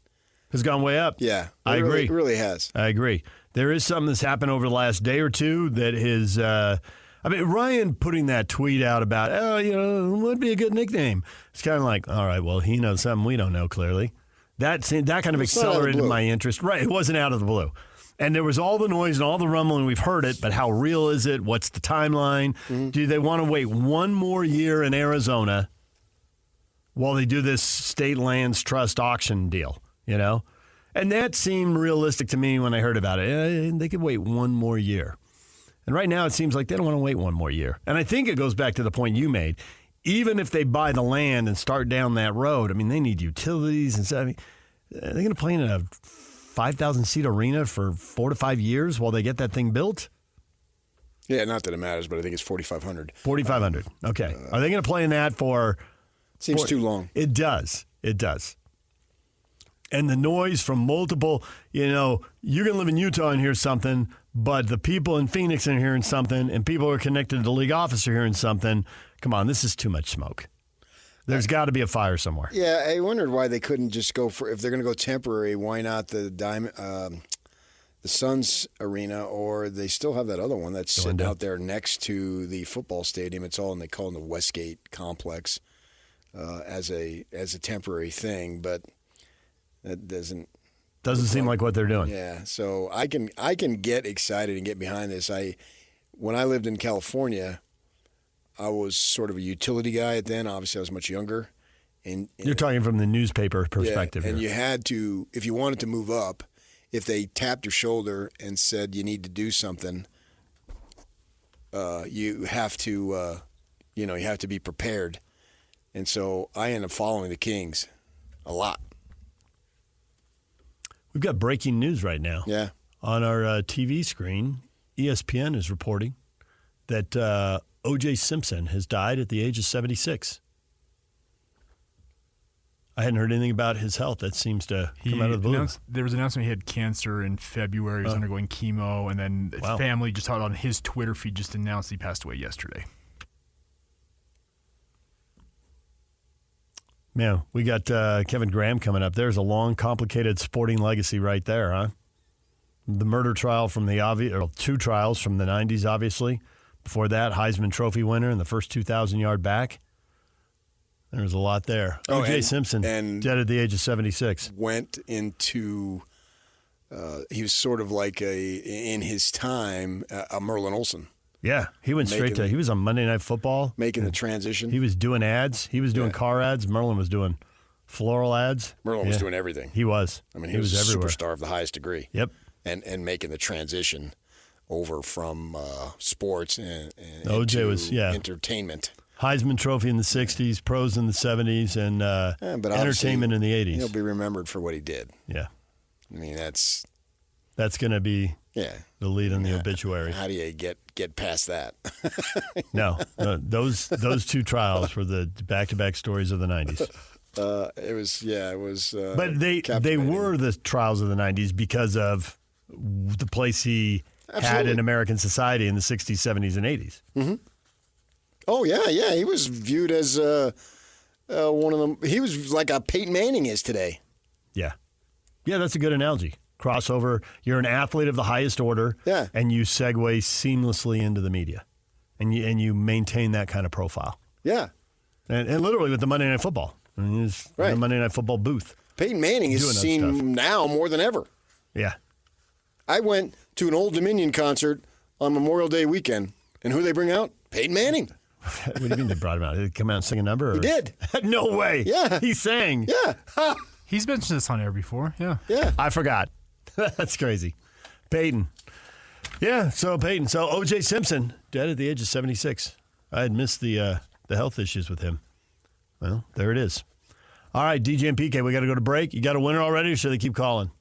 has gone way up. Yeah, I agree. It really has. I agree. There is something that's happened over the last day or two that is, Ryan putting that tweet out about, what would be a good nickname? It's kind of like, all right, well, he knows something we don't know clearly. That kind of accelerated my interest. Right, it wasn't out of the blue. And there was all the noise and all the rumbling. We've heard it, but how real is it? What's the timeline? Mm-hmm. Do they want to wait one more year in Arizona while they do this state lands trust auction deal, And that seemed realistic to me when I heard about it. They could wait one more year. And right now it seems like they don't want to wait one more year. And I think it goes back to the point you made. Even if they buy the land and start down that road, they need utilities and stuff. Are they going to play in a 5,000-seat arena for 4 to 5 years while they get that thing built? Yeah, not that it matters, but I think it's 4,500. 4,500. Okay. Are they going to play in that for... Seems too long. It does. And the noise from multiple, you're going to live in Utah and hear something, but the people in Phoenix are hearing something, and people who are connected to the league office are hearing something. Come on, this is too much smoke. There's got to be a fire somewhere. Yeah, I wondered why they couldn't just go for, if they're going to go temporary, why not the Suns arena, or they still have that other one that's sitting out there next to the football stadium. It's all, and they call it the Westgate Complex as a temporary thing, but that doesn't seem like what they're doing. Yeah, so I can get excited and get behind this. When I lived in California, I was sort of a utility guy then. Obviously, I was much younger. And you're talking from the newspaper perspective. Yeah, and here. you had to, if you wanted to move up, if they tapped your shoulder and said you need to do something, you have to, you have to be prepared. And so I ended up following the Kings a lot. We've got breaking news right now. Yeah. On our TV screen, ESPN is reporting that O.J. Simpson has died at the age of 76. I hadn't heard anything about his health. That seems to come out of the blue. There was an announcement he had cancer in February. He was undergoing chemo, and then his family just on his Twitter feed just announced he passed away yesterday. Man, we got Kevin Graham coming up. There's a long, complicated sporting legacy right there, huh? The murder trial from the 2 trials from the 90s, obviously. Before that, Heisman Trophy winner and the first 2,000-yard back. There's a lot there. O.J. Simpson, dead at the age of 76. Went into, he was sort of like in his time, a Merlin Olsen. Yeah, he went straight to, he was on Monday Night Football. Making the transition. He was doing ads. He was doing car ads. Merlin was doing floral ads. Merlin was doing everything. He was. I mean, he was a everywhere. Superstar of the highest degree. Yep. And making the transition over from sports and OJ was entertainment. Heisman Trophy in the 60s, pros in the 70s, and but entertainment in the 80s. He'll be remembered for what he did. Yeah. I mean, that's going to be the lead in the obituary. How do you get past that? No, those 2 trials were the back-to-back stories of the 90s. It was. But they were the trials of the 90s because of the place he had in American society in the 60s, 70s, and 80s. Mm-hmm. Oh, yeah. He was viewed as one of them. He was like a Peyton Manning is today. Yeah. Yeah, that's a good analogy. Crossover. You're an athlete of the highest order, and you segue seamlessly into the media, and you maintain that kind of profile. Yeah. And literally with the Monday Night Football. I mean, it's the Monday Night Football booth. Peyton Manning is seen now more than ever. Yeah. I went to an Old Dominion concert on Memorial Day weekend, and who they bring out? Peyton Manning. What do you mean they brought him out? Did he come out and sing a number? Or? He did. No way. Yeah. He sang. Yeah. He's mentioned this on air before. Yeah. Yeah. I forgot. That's crazy. Peyton. Yeah, so Peyton. So O.J. Simpson, dead at the age of 76. I had missed the health issues with him. Well, there it is. All right, DJ and PK, we got to go to break. You got a winner already, or should they keep calling?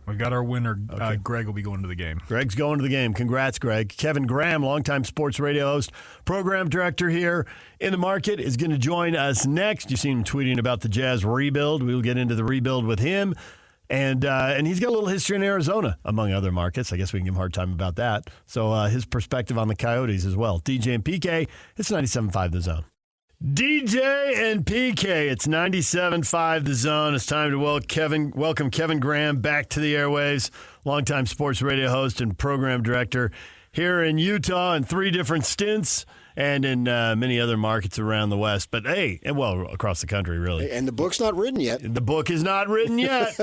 We got our winner. Okay. Greg will be going to the game. Greg's going to the game. Congrats, Greg. Kevin Graham, longtime sports radio host, program director here in the market, is going to join us next. You've seen him tweeting about the Jazz rebuild. We will get into the rebuild with him. And he's got a little history in Arizona, among other markets. I guess we can give him a hard time about that. So his perspective on the Coyotes as well. DJ and PK, it's 97.5 The Zone. DJ and PK, it's 97.5 The Zone. It's time to welcome Kevin Graham back to the airwaves, longtime sports radio host and program director here in Utah in 3 different stints and in many other markets around the West. But, hey, well, across the country, really. And the book's not written yet. The book is not written yet.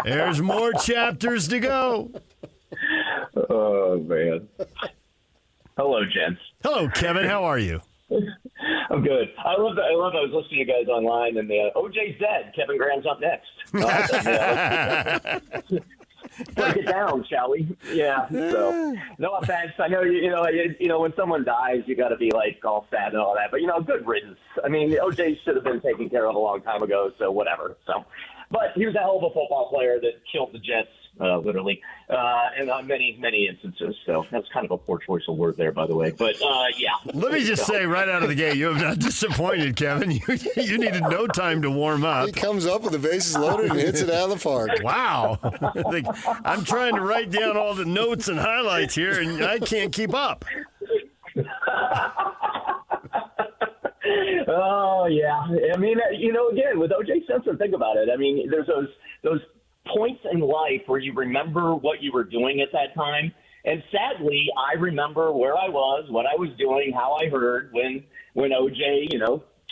There's more chapters to go. Oh, man. Hello, gents. Hello, Kevin. How are you? I'm good. I was listening to you guys online, and OJ's dead. Kevin Graham's up next. Break it down, shall we? Yeah. So, no offense. I know you know when someone dies, you got to be like all sad and all that. But good riddance. I mean, OJ should have been taken care of a long time ago. So whatever. So, but he was a hell of a football player that killed the Jets. Literally, and on many instances. So that's kind of a poor choice of word there, by the way. But yeah. Let me just say right out of the gate, you have not disappointed, Kevin. You needed no time to warm up. He comes up with the bases loaded and hits it out of the park. Wow. I'm trying to write down all the notes and highlights here, and I can't keep up. Oh yeah. I mean, again with O.J. Simpson, think about it. I mean, there's those points in life where you remember what you were doing at that time. And sadly, I remember where I was, what I was doing, how I heard when OJ,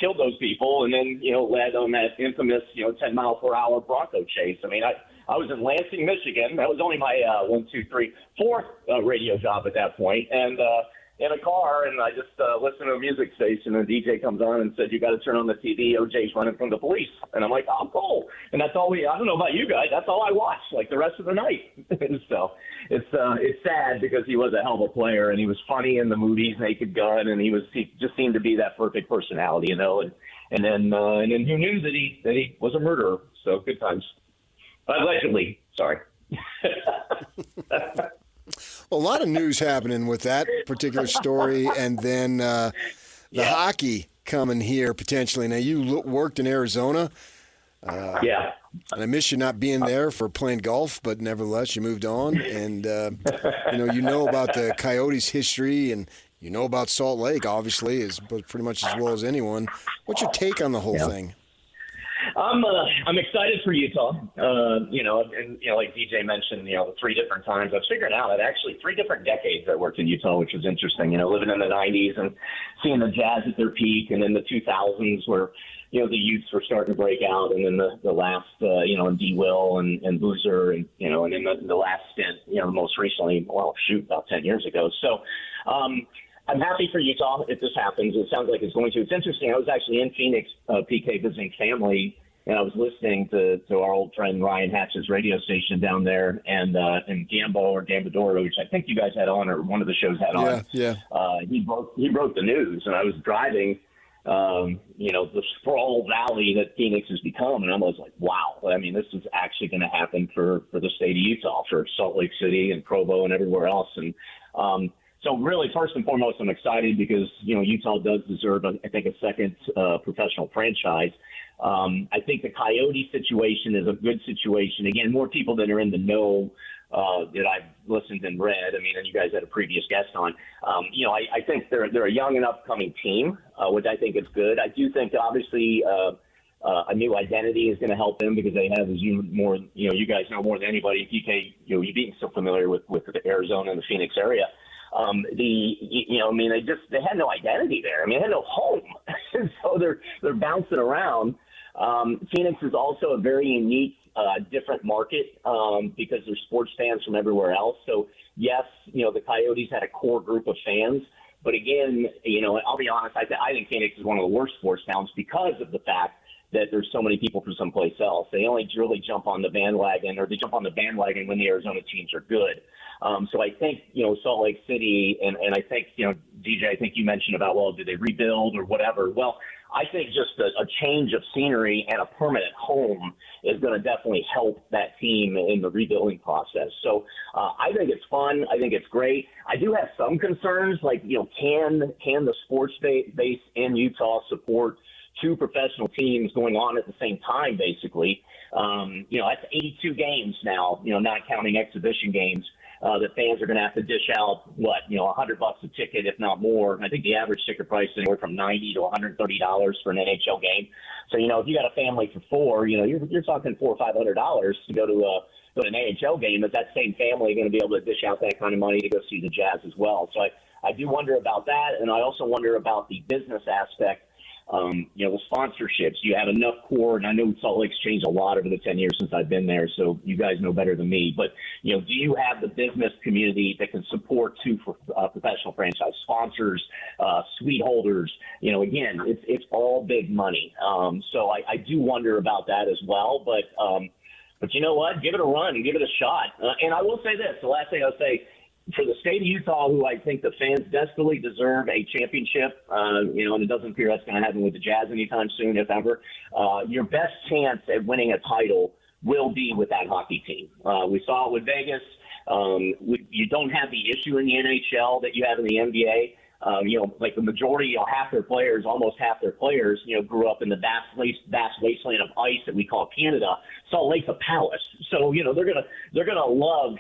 killed those people and then, led on that infamous, 10-mile-per-hour Bronco chase. I mean, I was in Lansing, Michigan. That was only my fourth radio job at that point. And in a car, and I just listened to a music station, and the DJ comes on and said, "You got to turn on the TV. OJ's running from the police." And I'm like, "Oh, cool." And that's all I don't know about you guys. That's all I watched, like the rest of the night. So it's sad because he was a hell of a player, and he was funny in the movies, Naked Gun, and he just seemed to be that perfect personality, And then who knew that he was a murderer? So good times. Allegedly, sorry. Well, a lot of news happening with that particular story, and then the hockey coming here potentially. Now, you worked in Arizona. Yeah. And I miss you not being there for playing golf, but nevertheless, you moved on. And, you know about the Coyotes' history, and you know about Salt Lake, obviously, pretty much as well as anyone. What's your take on the whole thing? I'm excited for Utah. Like DJ mentioned, the 3 different times. I was figuring out that actually 3 different decades I worked in Utah, which was interesting. Living in the 90s and seeing the Jazz at their peak, and then the 2000s where the youths were starting to break out, and then the last D. Will and Boozer, and and then the last stint, most recently, about 10 years ago. So. I'm happy for Utah if this happens. It sounds like it's going to. It's interesting. I was actually in Phoenix, PK, visiting family, and I was listening to our old friend Ryan Hatch's radio station down there, and Gambo or Gambadoro, which I think you guys had on, or one of the shows had on. Yeah. He broke the news, and I was driving, the sprawl valley that Phoenix has become, and I was like, wow. I mean, this is actually going to happen for the state of Utah, for Salt Lake City and Provo and everywhere else, and. So really, first and foremost, I'm excited because, Utah does deserve, I think, a second professional franchise. I think the Coyote situation is a good situation. Again, more people that are in the know that I've listened and read. I mean, and you guys had a previous guest on. I think they're a young and upcoming team, which I think is good. I do think, obviously, a new identity is going to help them because they have, as you guys know more than anybody, PK, you being so familiar with Arizona and the Phoenix area. They had no identity there. I mean, they had no home. And so they're bouncing around. Phoenix is also a very unique, different market because there's sports fans from everywhere else. So yes, the Coyotes had a core group of fans, but again, I'll be honest, I think Phoenix is one of the worst sports towns because of the fact that there's so many people from someplace else. They only really jump on the bandwagon, or they jump on the bandwagon when the Arizona teams are good. So I think, Salt Lake City, and I think, DJ, I think you mentioned about, well, did they rebuild or whatever? Well, I think just a change of scenery and a permanent home is going to definitely help that team in the rebuilding process. So I think it's fun. I think it's great. I do have some concerns, like, can the sports base in Utah support two professional teams going on at the same time, basically? That's 82 games now, not counting exhibition games. That fans are going to have to dish out, $100 a ticket, if not more. I think the average ticket price is anywhere from $90 to $130 for an NHL game. So, if you got a family for four, you're talking $400 or $500 to go to an NHL game. Is that same family going to be able to dish out that kind of money to go see the Jazz as well? So I do wonder about that, and I also wonder about the business aspect. The sponsorships, you have enough core, and I know Salt Lake's changed a lot over the 10 years since I've been there, so you guys know better than me, but, do you have the business community that can support two professional franchise sponsors, suite holders? Again, it's all big money. So I do wonder about that as well, but you know what? Give it a run and give it a shot. And I will say this, the last thing I'll say, for the state of Utah, who I think the fans desperately deserve a championship, and it doesn't appear that's going to happen with the Jazz anytime soon, if ever, your best chance at winning a title will be with that hockey team. We saw it with Vegas. You don't have the issue in the NHL that you have in the NBA. Like the majority, almost half their players, grew up in the vast wasteland of ice that we call Canada. Salt Lake's a palace, so they're gonna love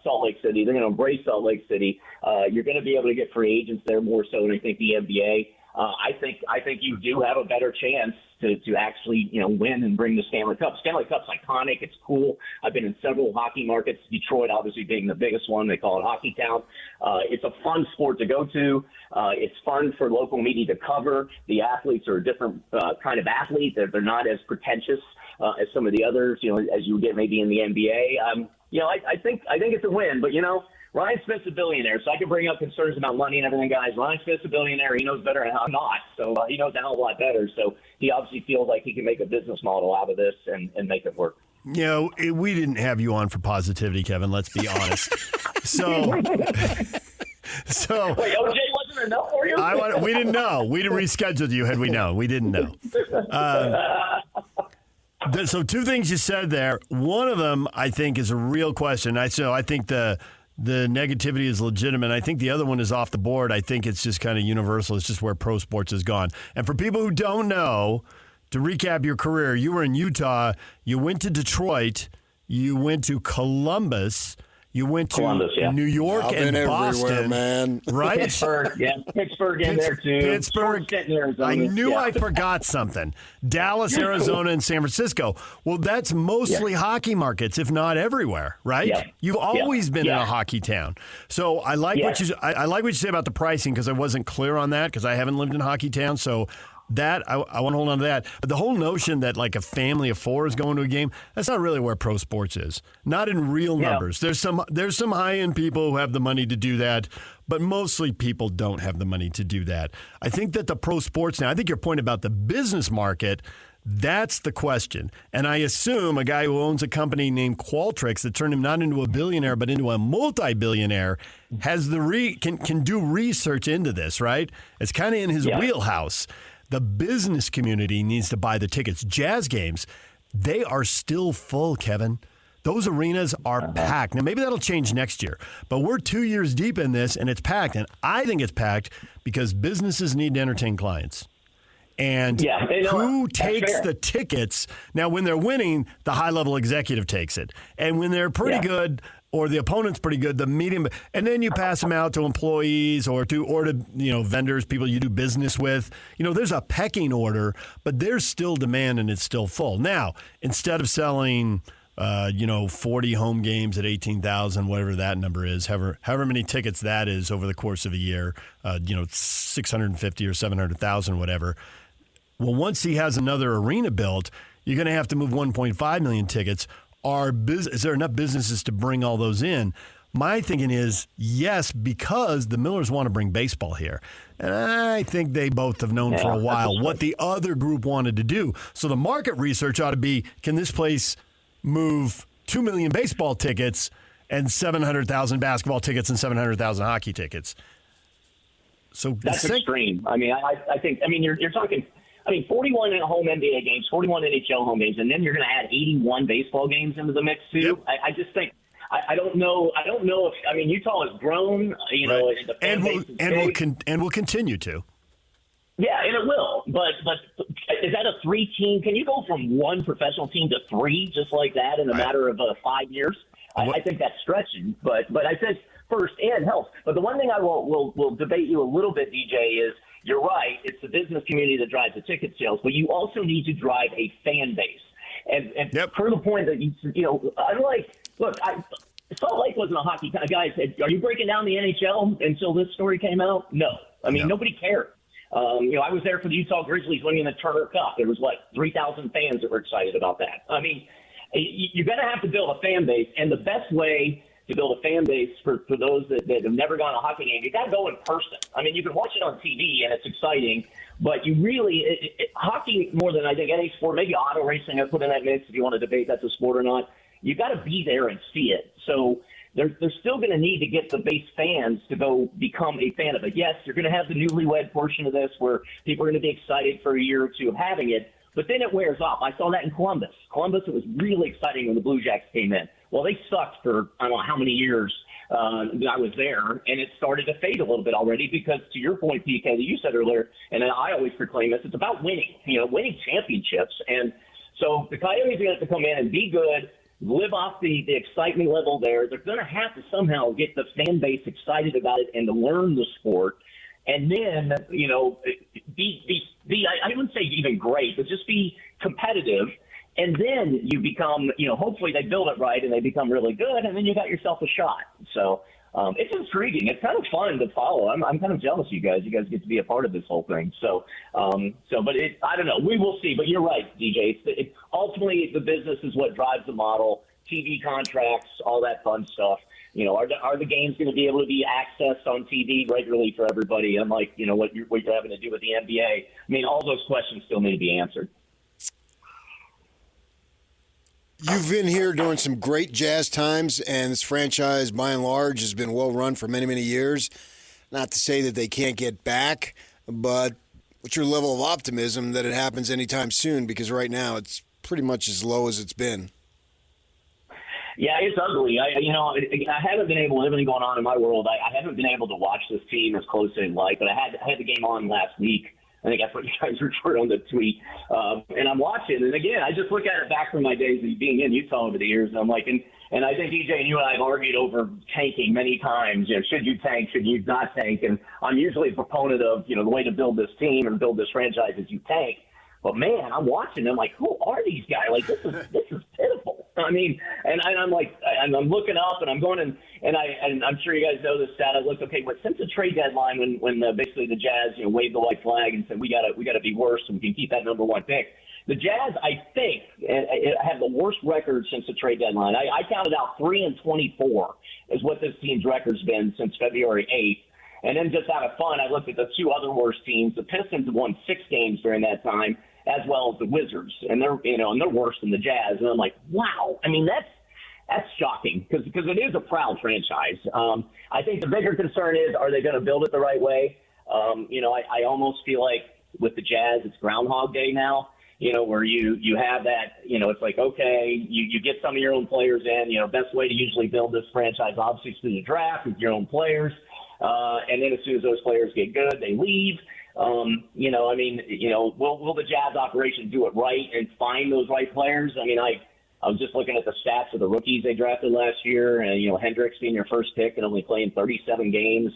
Salt Lake City. They're gonna embrace Salt Lake City. You're gonna be able to get free agents there more so than I think the NBA. I think you do have a better chance to actually win and bring the Stanley Cup. Stanley Cup's iconic. It's cool. I've been in several hockey markets. Detroit, obviously being the biggest one. They call it Hockey Town. It's a fun sport to go to. It's fun for local media to cover. The athletes are a different kind of athlete. They're not as pretentious as some of the others. As you get maybe in the NBA. I think it's a win. But Ryan Smith's a billionaire, so I can bring up concerns about money and everything, guys. Ryan Smith's a billionaire. He knows better, and I'm not. So he knows a hell of a lot better. So he obviously feels like he can make a business model out of this and make it work. We didn't have you on for positivity, Kevin. Let's be honest. So wait, OJ wasn't enough for you? We didn't know. We'd have rescheduled you had we known. We didn't know. So two things you said there. One of them, I think, is a real question. I think the negativity is legitimate. I think the other one is off the board. I think it's just kind of universal. It's just where pro sports has gone. And for people who don't know, to recap your career, you were in Utah. You went to Detroit. You went to Columbus. You went to New York and Boston, man. Right? Pittsburgh in there too. Pittsburgh. I knew I forgot something. Dallas, Arizona, and San Francisco. Well, that's mostly hockey markets, if not everywhere, right? Yeah. You've always been in a hockey town. So I like what you say about the pricing because I wasn't clear on that because I haven't lived in hockey town. So that I want to hold on to that. But the whole notion that like a family of four is going to a game, that's not really where pro sports is. Not in real numbers. There's some high-end people who have the money to do that, but mostly people don't have the money to do that. I think that the pro sports now, I think your point about the business market, that's the question. And I assume a guy who owns a company named Qualtrics that turned him not into a billionaire but into a multi-billionaire has can do research into this, right? It's kind of in his wheelhouse. The business community needs to buy the tickets. Jazz games, they are still full, Kevin. those arenas are packed. Now, maybe that'll change next year, but we're 2 years deep in this, and it's packed. And I think it's packed because businesses need to entertain clients. And who takes the tickets? Now, when they're winning, the high-level executive takes it. And when they're pretty good or the opponent's pretty good, the medium, and then you pass them out to employees or to vendors, people you do business with. There's a pecking order, but there's still demand and it's still full. Now, instead of selling 40 home games at 18,000, whatever that number is, however many tickets that is over the course of a year, 650 or 700,000, whatever. Well, once he has another arena built, you're going to have to move 1.5 million tickets. Is there enough businesses to bring all those in? My thinking is yes, because the Millers want to bring baseball here. And I think they both have known for a while what the other group wanted to do. So the market research ought to be, can this place move 2 million baseball tickets and 700,000 basketball tickets and 700,000 hockey tickets? So that's extreme. I mean, I think you're talking. 41 home NBA games, 41 NHL home games, and then you're going to add 81 baseball games into the mix too. Yep. I just think I don't know. I don't know if Utah has grown. And will continue to. Yeah, and it will. But is that a 3-team? Can you go from one professional team to 3 just like that in a matter of 5 years? I think that's stretching. But I think first and health. But the one thing I will debate you a little bit, DJ, is. You're right. It's the business community that drives the ticket sales, but you also need to drive a fan base. And for the point that Salt Lake wasn't a hockey guy. Said, "Are you breaking down the NHL?" Until this story came out, no. Nobody cared. I was there for the Utah Grizzlies winning the Turner Cup. There was 3,000 fans that were excited about that. You're going to have to build a fan base, and the best way to build a fan base for those that have never gone to a hockey game, you got to go in person. You can watch it on TV, and it's exciting, but you really hockey more than I think any sport, maybe auto racing I put in that mix if you want to debate that's a sport or not. You got to be there and see it. So they're still going to need to get the base fans to go become a fan of it. Yes, you're going to have the newlywed portion of this where people are going to be excited for a year or two of having it, but then it wears off. I saw that in Columbus. It was really exciting when the Blue Jackets came in. Well, they sucked for I don't know how many years that I was there, and it started to fade a little bit already because, to your point, PK, that you said earlier, and I always proclaim this, it's about winning, winning championships. And so the Coyotes are going to have to come in and be good, live off the excitement level there. They're going to have to somehow get the fan base excited about it and to learn the sport. And then, be I wouldn't say even great, but just be competitive. And then you become, hopefully they build it right and they become really good, and then you got yourself a shot. So it's intriguing. It's kind of fun to follow. I'm kind of jealous of you guys. You guys get to be a part of this whole thing. But I don't know. We will see. But you're right, DJ. Ultimately, the business is what drives the model. TV contracts, all that fun stuff. Are the games going to be able to be accessed on TV regularly for everybody? Unlike, what you're having to do with the NBA. All those questions still need to be answered. You've been here during some great Jazz times, and this franchise, by and large, has been well run for many, many years. Not to say that they can't get back, but what's your level of optimism that it happens anytime soon? Because right now it's pretty much as low as it's been. Yeah, it's ugly. I haven't been able, with everything going on in my world, I haven't been able to watch this team as closely as I'd like, but I had the game on last week. I think that's what you guys referred on the tweet. And I'm watching, and again, I just look at it back from my days of being in Utah over the years, and I'm like, and I think DJ and you and I have argued over tanking many times. Should you tank? Should you not tank? And I'm usually a proponent of, the way to build this team and build this franchise is you tank. But man, I'm watching them like, who are these guys? Like, this is pitiful. And I'm like, and I'm looking up and I'm going and I'm sure you guys know this stat. I looked, since the trade deadline when basically the Jazz waved the white flag and said we gotta be worse and we can keep that number 1 pick. The Jazz, I think, have the worst record since the trade deadline. I counted out 3-24 is what this team's record's been since February 8th. And then just out of fun, I looked at the 2 other worst teams. The Pistons have won 6 games during that time, as well as the Wizards, and they're worse than the Jazz. And I'm like, wow. That's shocking because it is a proud franchise. I think the bigger concern is, are they going to build it the right way? I almost feel like with the Jazz, it's Groundhog Day now. where you have that, it's like, okay, you get some of your own players in, best way to usually build this franchise, obviously, is through the draft with your own players. And then as soon as those players get good, they leave. Will the Jazz operation do it right and find those right players? I mean, I was just looking at the stats of the rookies they drafted last year, and, Hendricks being their first pick and only playing 37 games.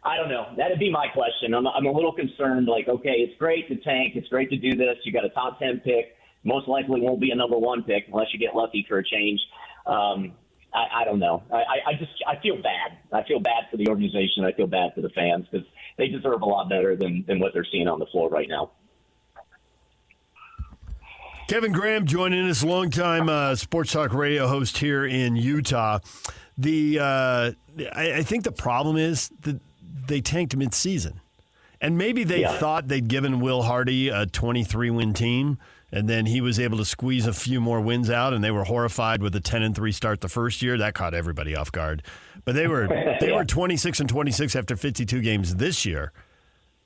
I don't know. That'd be my question. I'm a little concerned, like, okay, it's great to tank. It's great to do this. You got a top 10 pick. Most likely won't be a number 1 pick unless you get lucky for a change. I don't know. I feel bad. I feel bad for the organization. I feel bad for the fans because they deserve a lot better than what they're seeing on the floor right now. Kevin Graham joining us, longtime sports talk radio host here in Utah. I think the problem is that they tanked midseason. And maybe they thought they'd given Will Hardy a 23-win team, and then he was able to squeeze a few more wins out, and they were horrified with a 10-3 start the first year. That caught everybody off guard. But they were 26-26 after 52 games this year.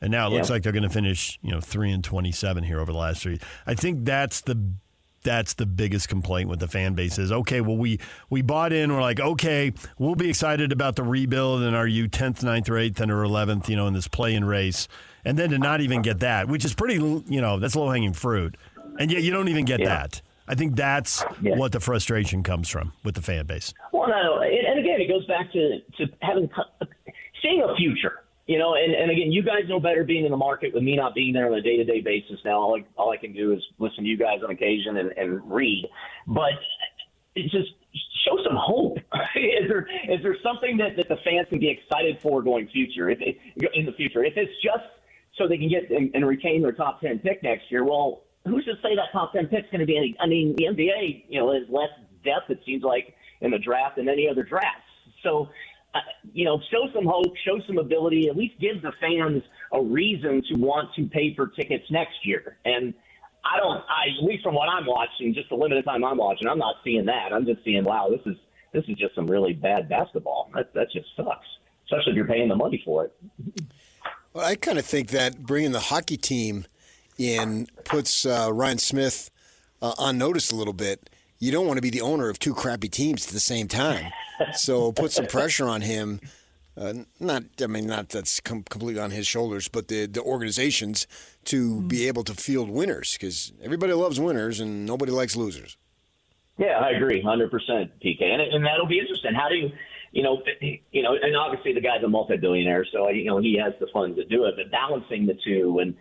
And now it looks like they're going to finish, 3-27 here over the last 3. I think that's the biggest complaint with the fan base is, okay, well, we bought in. We're like, okay, we'll be excited about the rebuild and are you 10th, 9th, or 8th, and or 11th, in this play-in race. And then to not even get that, which is pretty, that's low-hanging fruit. And yet you don't even get that. I think that's what the frustration comes from with the fan base. Well, no, and again, it goes back to seeing a future. And again, you guys know better being in the market with me not being there on a day-to-day basis now. All I can do is listen to you guys on occasion and read. But it's just show some hope. Is there something that the fans can be excited for going in the future? If it's just so they can get and retain their top 10 pick next year, well, who's to say that top 10 pick's going to be any? I mean, the NBA, has less depth, it seems like, in the draft than any other drafts. So, show some hope, show some ability, at least give the fans a reason to want to pay for tickets next year. And at least from what I'm watching, just the limited time I'm watching, I'm not seeing that. I'm just seeing, wow, this is just some really bad basketball. That just sucks, especially if you're paying the money for it. Well, I kind of think that bringing the hockey team in puts Ryan Smith on notice a little bit. You don't want to be the owner of 2 crappy teams at the same time. So put some pressure on him. Not that's completely on his shoulders, but the organizations to be able to field winners, because everybody loves winners and nobody likes losers. Yeah, I agree, 100%, PK, and that'll be interesting. How do you, and obviously the guy's a multi-billionaire, so he has the funds to do it. But balancing the two, and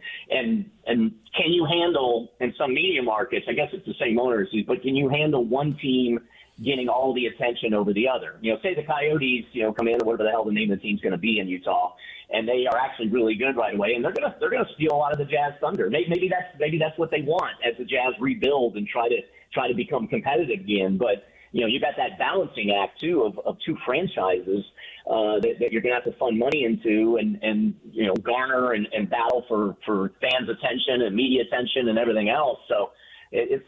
can you handle in some media markets? I guess it's the same owners, but can you handle one team getting all the attention over the other? Say the Coyotes, come in, or whatever the hell the name of the team's going to be in Utah, and they are actually really good right away, and they're gonna steal a lot of the Jazz thunder. Maybe that's what they want as the Jazz rebuild and try to become competitive again. But you got that balancing act too of 2 franchises that you're gonna have to fund money into and garner and battle for fans' attention and media attention and everything else. So it's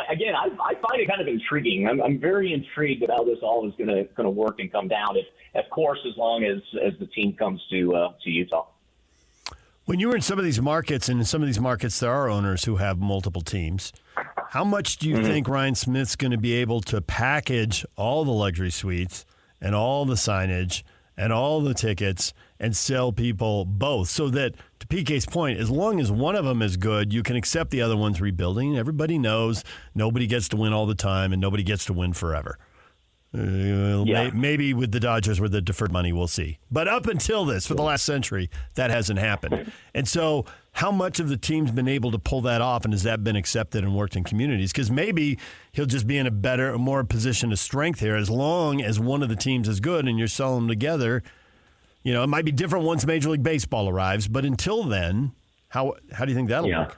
again, I find it kind of intriguing. I'm very intrigued at how this all is going to work and come down. Of course, as long as the team comes to Utah. When you were in some of these markets, and in some of these markets there are owners who have multiple teams, how much do you think Ryan Smith's going to be able to package all the luxury suites and all the signage and all the tickets and sell people both, so that, to PK's point, as long as one of them is good, you can accept the other one's rebuilding. Everybody knows nobody gets to win all the time and nobody gets to win forever. Maybe with the Dodgers with the deferred money, we'll see. But up until this, for the last century, that hasn't happened. And so how much of the team's been able to pull that off, and has that been accepted and worked in communities? Because maybe he'll just be in a more position of strength here as long as one of the teams is good and you're selling them together. It might be different once Major League Baseball arrives, but until then, how do you think that'll work?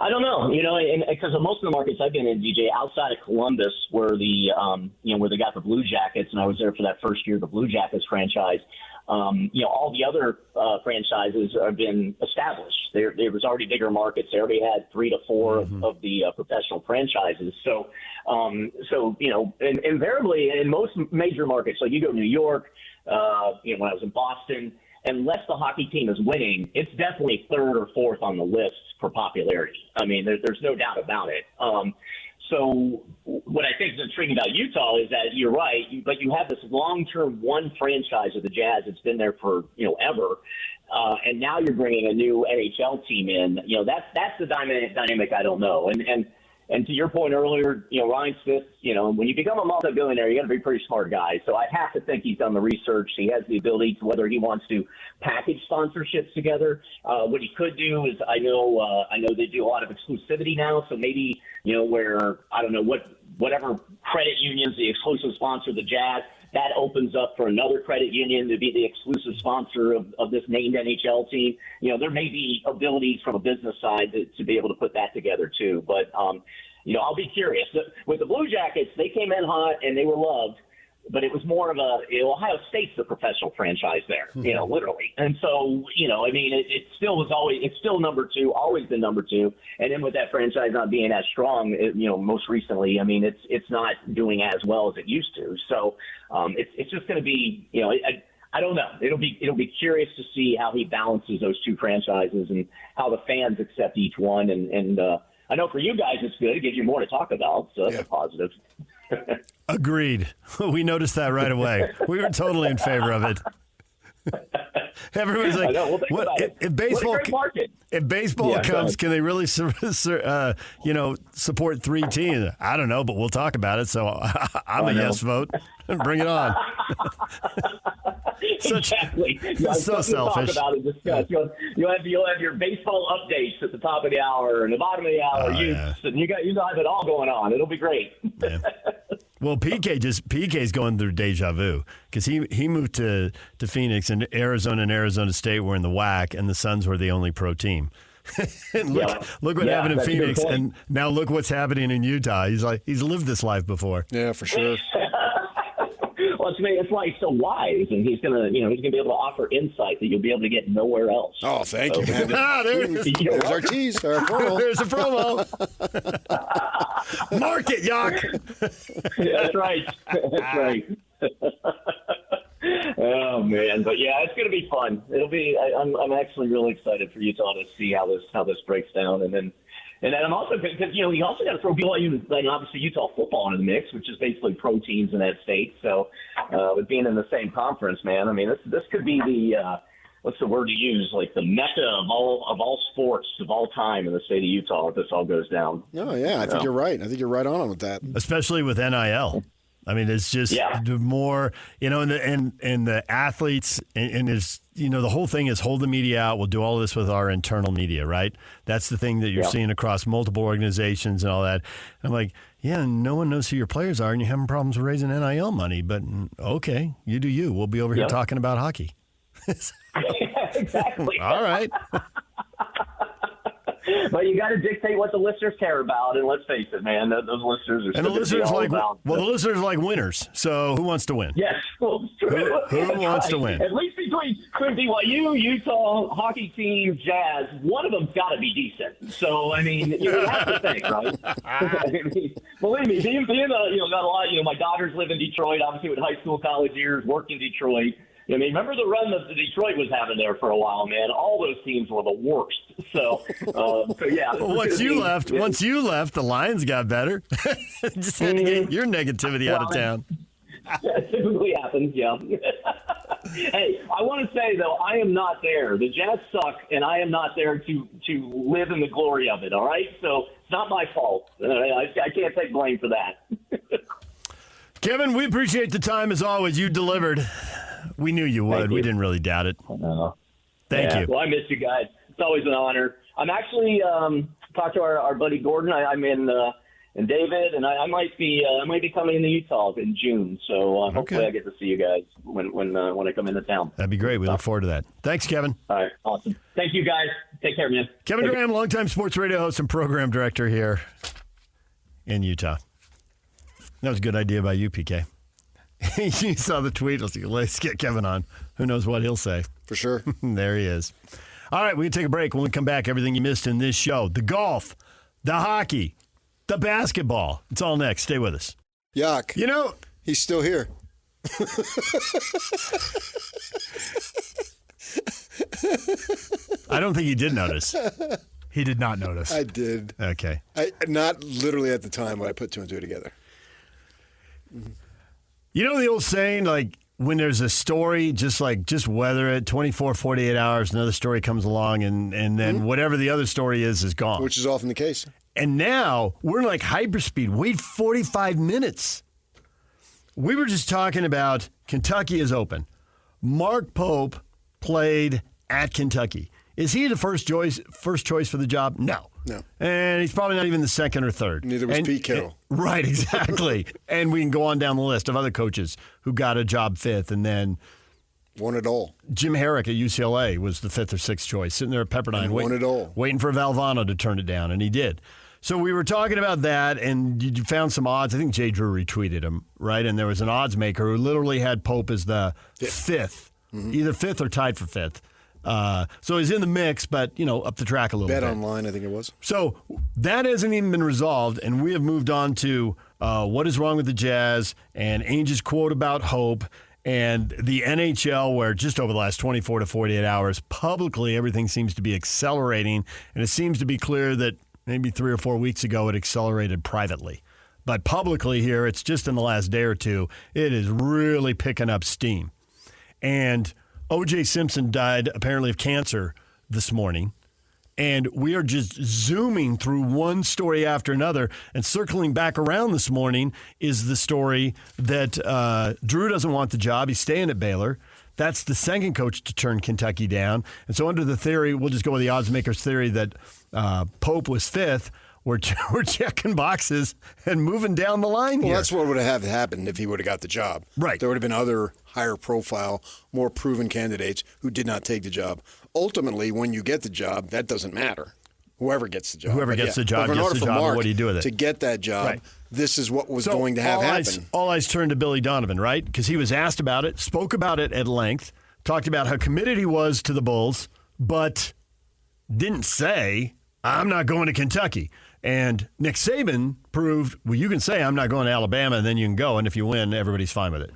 I don't know, because most of the markets I've been in, DJ, outside of Columbus, where where they got the Blue Jackets, and I was there for that first year of the Blue Jackets franchise. All the other franchises have been established. There was already bigger markets. They already had 3 to 4 of the professional franchises. So invariably in most major markets, like you go to New York, when I was in Boston, unless the hockey team is winning, it's definitely third or fourth on the list for popularity. I mean, there's no doubt about it. So what I think is intriguing about Utah is that you're right, but you have this long-term one franchise of the Jazz that's been there for, ever. And now you're bringing a new NHL team in. That's the dynamic I don't know. And to your point earlier, Ryan Smith, when you become a multi-billionaire, you got to be a pretty smart guy. So I have to think he's done the research. He has the ability to whether he wants to package sponsorships together. What he could do is I know they do a lot of exclusivity now. So maybe, where, I don't know, whatever credit union's the exclusive sponsor of the Jazz, that opens up for another credit union to be the exclusive sponsor of this named NHL team. There may be abilities from a business side to be able to put that together too. But, I'll be curious. With the Blue Jackets, they came in hot and they were loved, but it was more of Ohio State's the professional franchise there, literally. And so, it it's still number two, always been number two. And then with that franchise not being as strong, most recently, it's not doing as well as it used to. So it's just going to be, I don't know. It'll be curious to see how he balances those two franchises and how the fans accept each one. And I know for you guys it's good. It gives you more to talk about, so that's a positive. Agreed. We noticed that right away. We were totally in favor of it. Everybody's like, if baseball comes, can they really support three teams? I don't know, but we'll talk about it. So I'm a yes vote. Bring it on. Exactly. So selfish. Talk about and discuss. You'll have your baseball updates at the top of the hour and the bottom of the hour. And you have it all going on. It'll be great. Yeah. Well, PK's going through deja vu because he moved to Phoenix, and Arizona State were in the WAC, and the Suns were the only pro teem. And look what happened in Phoenix, and now look what's happening in Utah. He's lived this life before. Yeah, for sure. Well, that's why he's so wise, and he's gonna be able to offer insight that you'll be able to get nowhere else. Oh, thank you, man. There's our tease, our promo. There's a promo. Mark it, Yak. That's right. That's right. Oh man, but yeah, it's going to be fun. It'll be. I'm actually really excited for Utah to see how this breaks down, and then I'm also because you also got to throw BYU, like obviously Utah football into the mix, which is basically pro teams in that state. So with being in the same conference, man, I mean this could be the what's the word to use? Like the mecca of all sports of all time in the state of Utah if this all goes down. Oh yeah, I think you're right. I think you're right on with that. Especially with NIL. I mean, it's just more, and the athletes, and it's, the whole thing is hold the media out. We'll do all this with our internal media, right? That's the thing that you're seeing across multiple organizations and all that. And I'm like, yeah, no one knows who your players are, and you're having problems with raising NIL money. But okay, you do you. We'll be over here talking about hockey. Exactly. All right. But you got to dictate what the listeners care about, and let's face it, man, those listeners are. And the listeners the listeners like winners. So who wants to win? Yes, well, who wants to win? At least between BYU, Utah, hockey team, Jazz, one of them's got to be decent. So I mean, you have to think, right? I mean, believe me, being got a lot. My daughters live in Detroit, obviously with high school, college years, worked in Detroit. I mean, remember the run that Detroit was having there for a while, man? All those teams were the worst. So yeah. Well, once you left, the Lions got better. Just had to get your negativity out of town. That typically happens, yeah. Hey, I want to say, though, I am not there. The Jazz suck, and I am not there to live in the glory of it, all right? So it's not my fault. I can't take blame for that. Kevin, we appreciate the time, as always. You delivered. We knew you would. We didn't really doubt it. Thank you. Well, I miss you guys. It's always an honor. I'm actually talked to our buddy Gordon. I'm in and David, and I might be coming into Utah in June. So hopefully I get to see you guys when I come into town. That'd be great. We look forward to that. Thanks, Kevin. All right, awesome. Thank you, guys. Take care, man. Kevin Graham, longtime sports radio host and program director here in Utah. That was a good idea by you, PK. You saw the tweet. Let's get Kevin on. Who knows what he'll say. For sure. There he is. All right, we can take a break. When we come back, everything you missed in this show. The golf, the hockey, the basketball. It's all next. Stay with us. Yuck. He's still here. I don't think he did notice. He did not notice. I did. Okay. Not literally at the time, but I put two and two together. You know the old saying, like, when there's a story, just weather it, 24, 48 hours, another story comes along, and then whatever the other story is gone. Which is often the case. And now we're in like hyperspeed. Wait 45 minutes. We were just talking about Kentucky is open. Mark Pope played at Kentucky. Is he the first choice for the job? No. And he's probably not even the second or third. Neither was Pete Carroll. Right, exactly. And we can go on down the list of other coaches who got a job fifth and then won it all. Jim Herrick at UCLA was the fifth or sixth choice, sitting there at Pepperdine waiting for Valvano to turn it down, and he did. So we were talking about that, and you found some odds. I think Jay Drew retweeted him, right? And there was an odds maker who literally had Pope as the fifth, either fifth or tied for fifth. So he's in the mix, but, up the track a little bit. Bet online, I think it was. So that hasn't even been resolved, and we have moved on to what is wrong with the Jazz and Ainge's quote about hope and the NHL, where just over the last 24 to 48 hours, publicly everything seems to be accelerating, and it seems to be clear that maybe 3 or 4 weeks ago it accelerated privately. But publicly here, it's just in the last day or two, it is really picking up steam. And O.J. Simpson died apparently of cancer this morning. And we are just zooming through one story after another. And circling back around this morning is the story that Drew doesn't want the job. He's staying at Baylor. That's the second coach to turn Kentucky down. And so under the theory, we'll just go with the odds makers theory that Pope was fifth. We're checking boxes and moving down the line here. Well, that's what would have happened if he would have got the job. Right. There would have been other higher profile, more proven candidates who did not take the job. Ultimately, when you get the job, that doesn't matter. Whoever gets the job. Whoever gets the job gets the job, and what do you do with it? To get that job, this is what was going to happen. All eyes turned to Billy Donovan, right? Because he was asked about it, spoke about it at length, talked about how committed he was to the Bulls, but didn't say, I'm not going to Kentucky. And Nick Saban proved, well, you can say I'm not going to Alabama, and then you can go, and if you win, everybody's fine with it.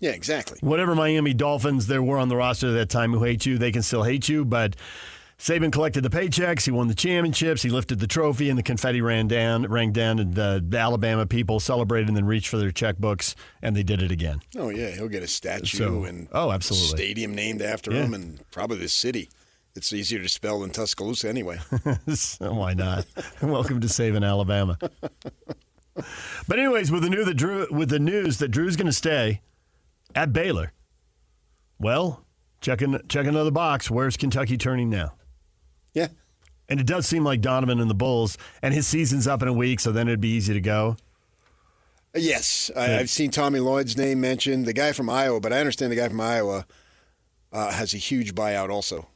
Yeah, exactly. Whatever Miami Dolphins there were on the roster at that time who hate you, they can still hate you, but Saban collected the paychecks, he won the championships, he lifted the trophy, and the confetti rang down, and the Alabama people celebrated and then reached for their checkbooks, and they did it again. Oh, yeah, he'll get a statue and absolutely. Stadium named after him, and probably the city. It's easier to spell than Tuscaloosa anyway. So why not? Welcome to Saban, Alabama. But anyways, with the news that Drew's going to stay at Baylor, well, check another box. Where's Kentucky turning now? Yeah. And it does seem like Donovan and the Bulls, and his season's up in a week, so then it'd be easy to go. Yes. I've seen Tommy Lloyd's name mentioned, the guy from Iowa, but I understand the guy from Iowa has a huge buyout also.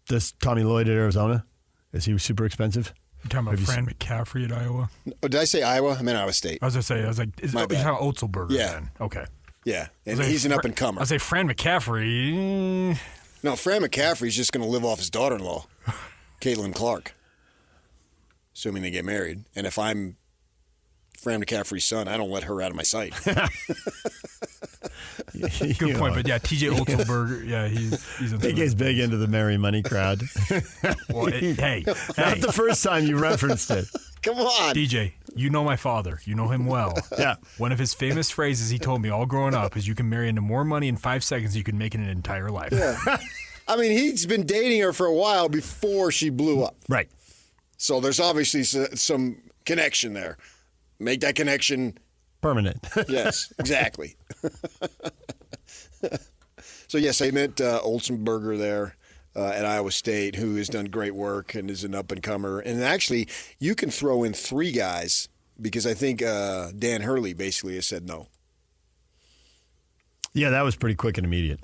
Does Tommy Lloyd at Arizona? Is he super expensive? You're talking about Fran McCaffrey at Iowa? Oh, did I say Iowa? I meant Iowa State. I was going to say, is it Otzelberger? Yeah. Then? Okay. Yeah, and he's an up-and-comer. I say Fran McCaffrey. No, Fran McCaffrey's just going to live off his daughter-in-law, Caitlin Clark, assuming they get married. And if I'm Fran McCaffrey's son, I don't let her out of my sight. Good point, but yeah, TJ Otzelberger, yeah, he's he gets big into the merry money crowd. Well, hey, not the first time you referenced it. Come on, DJ. You know my father. You know him well. Yeah. One of his famous phrases he told me all growing up is, "You can marry into more money in 5 seconds than you can make in an entire life." Yeah. I mean, he's been dating her for a while before she blew up. Right. So there's obviously some connection there. Make that connection permanent. Yes, exactly. So, yes, I met Otzelberger there at Iowa State, who has done great work and is an up-and-comer. And actually, you can throw in 3 guys because I think Dan Hurley basically has said no. Yeah, that was pretty quick and immediate.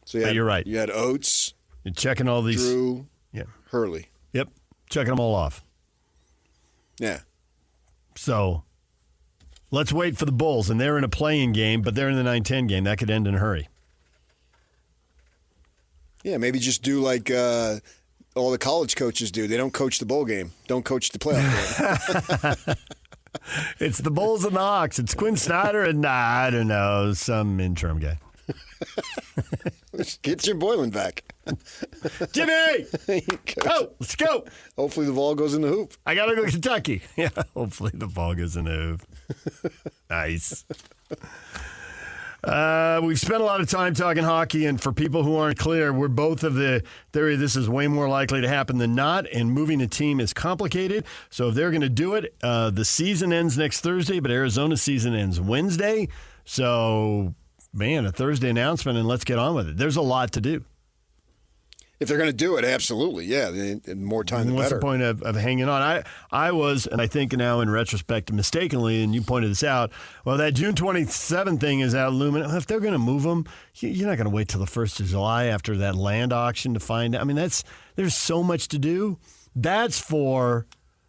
So you're right. You had Oates. You're checking all these. Drew. Yeah. Hurley. Yep. Checking them all off. Yeah. So let's wait for the Bulls. And they're in a play-in game, but they're in the 9-10 game. That could end in a hurry. Yeah, maybe just do like all the college coaches do. They don't coach the bowl game. Don't coach the playoff game. It's the Bulls and the Hawks. It's Quinn Snyder and, I don't know, some interim guy. Get Jim Boylan back. Jimmy! Oh, let's go. Hopefully the ball goes in the hoop. I got to go to Kentucky. Yeah, hopefully the ball goes in the hoop. Nice. We've spent a lot of time talking hockey, and for people who aren't clear, we're both of the theory this is way more likely to happen than not, and moving a team is complicated. So if they're going to do it, the season ends next Thursday, but Arizona's season ends Wednesday. So, man, a Thursday announcement, and let's get on with it. There's a lot to do. If they're going to do it, absolutely, yeah. The more time, the What's better. the point of hanging on? I was, and I think now in retrospect, mistakenly, and you pointed this out, well, that June 27 thing is out looming. If they're going to move them, you're not going to wait till the 1st of July after that land auction to find out. I mean, there's so much to do. That's for,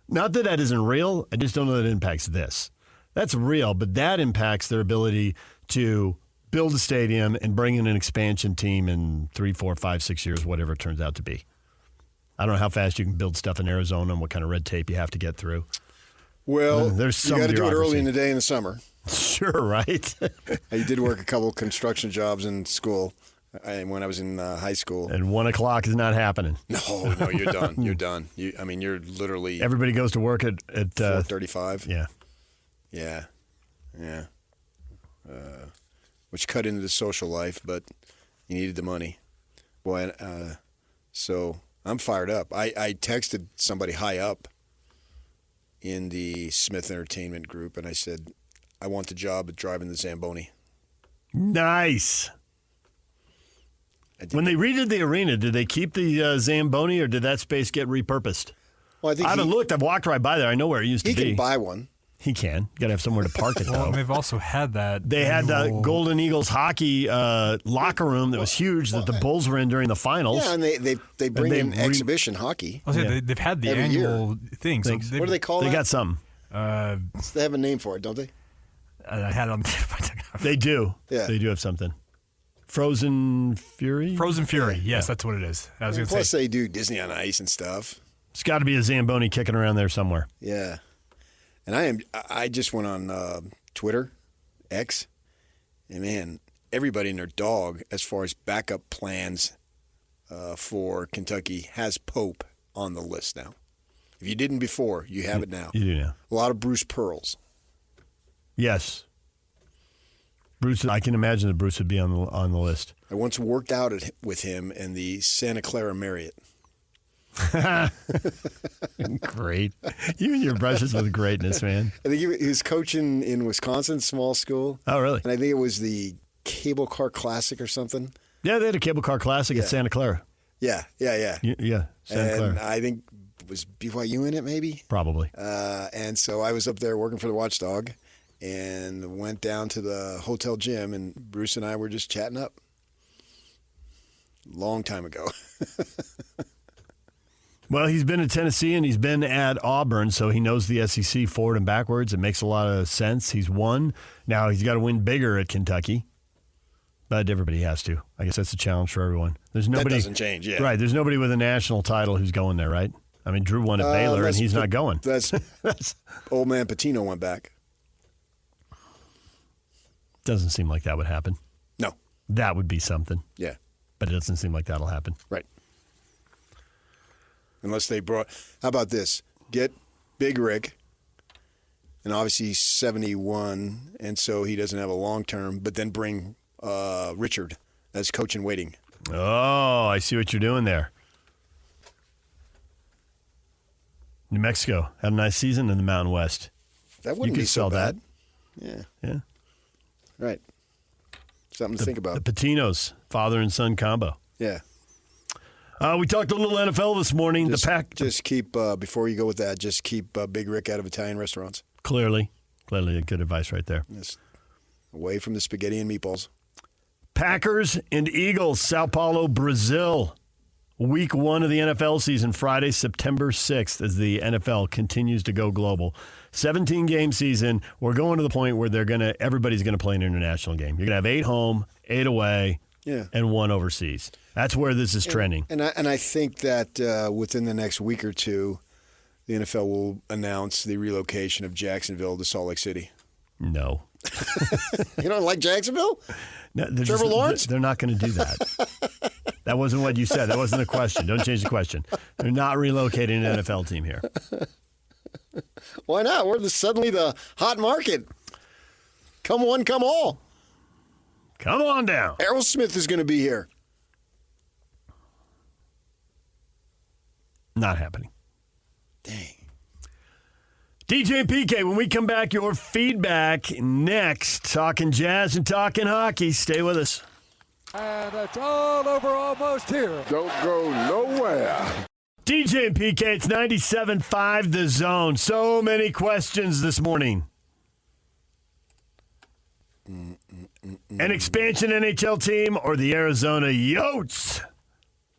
not that isn't real, I just don't know that it impacts this. That's real, but that impacts their ability to build a stadium and bring in an expansion team in 3, 4, 5, 6 years, whatever it turns out to be. I don't know how fast you can build stuff in Arizona and what kind of red tape you have to get through. Well, there's some you got to do it bureaucracy. early in the day in the summer. Sure, right? I did work a couple construction jobs in school when I was in high school. And 1 o'clock is not happening. No, you're done. You're done. You're literally. Everybody goes to work at 4:35. Yeah. Yeah. Which cut into the social life, but you needed the money. Boy, so I'm fired up. I texted somebody high up in the Smith Entertainment group, and I said, I want the job of driving the Zamboni. Nice. When they redid the arena, did they keep the Zamboni, or did that space get repurposed? Well, I haven't looked. I've walked right by there. I know where it used to be. He can buy one. He can. Got to have somewhere to park it, though. Well, they've also had that. They had the Golden Eagles hockey locker room that was huge that the Bulls were in during the finals. Yeah, and they bring in exhibition hockey. They've had the every annual thing. So what do they call They that? got something. They have a name for it, don't they? I had it on. They do. Yeah. They do have something. Frozen Fury? Frozen Fury. Yes, that's what it is. I was going to Plus, say. they do Disney on Ice and stuff. It's got to be a Zamboni kicking around there somewhere. Yeah. And I just went on Twitter, X, and man, everybody and their dog, as far as backup plans for Kentucky, has Pope on the list now. If you didn't before, you have it now. You do now. A lot of Bruce Pearls. Yes. Bruce, I can imagine that Bruce would be on the list. I once worked out with him in the Santa Clara Marriott. Great. You and your brushes with greatness, man. I think he was coaching in Wisconsin, small school. Oh, really? And I think it was the Cable Car Classic or something. Yeah, they had a Cable Car Classic at Santa Clara. Yeah. Yeah, Santa Clara. And I think, was BYU in it maybe? Probably. And so I was up there working for the Watchdog and went down to the hotel gym, and Bruce and I were just chatting up. Long time ago. Well, he's been at Tennessee and he's been at Auburn, so he knows the SEC forward and backwards. It makes a lot of sense. He's won. Now he's got to win bigger at Kentucky, but everybody has to. I guess that's a challenge for everyone. There's nobody. That doesn't change, yeah. Right. There's nobody with a national title who's going there, right? I mean, Drew won at Baylor and he's not going. That's old man Patino went back. Doesn't seem like that would happen. No. That would be something. Yeah. But it doesn't seem like that'll happen. Right. Unless they brought, how about this? Get Big Rick, and obviously he's 71, and so he doesn't have a long term, but then bring Richard as coach in waiting. Oh, I see what you're doing there. New Mexico had a nice season in the Mountain West. That wouldn't you be could so sell bad. that. Yeah. Yeah. Right. Something to think about. The Patinos, father and son combo. Yeah. We talked a little NFL this morning. Just keep, before you go with that, just keep Big Rick out of Italian restaurants. Clearly good advice right there. Just away from the spaghetti and meatballs. Packers and Eagles, Sao Paulo, Brazil. Week 1 of the NFL season, Friday, September 6th, as the NFL continues to go global. 17-game season. We're going to the point where everybody's going to play an international game. You're going to have 8 home, 8 away, and 1 overseas. That's where this is trending. And I think that within the next week or two, the NFL will announce the relocation of Jacksonville to Salt Lake City. No. You don't like Jacksonville? No, Trevor Lawrence? They're not going to do that. That wasn't what you said. That wasn't the question. Don't change the question. They're not relocating an NFL team here. Why not? We're suddenly the hot market. Come one, come all. Come on down. Aerosmith is going to be here. Not happening. Dang. DJ and PK, when we come back, your feedback next. Talking Jazz and talking hockey. Stay with us. And it's all over almost here. Don't go nowhere. DJ and PK, it's 97.5 The Zone. So many questions this morning. An expansion NHL team or the Arizona Yotes?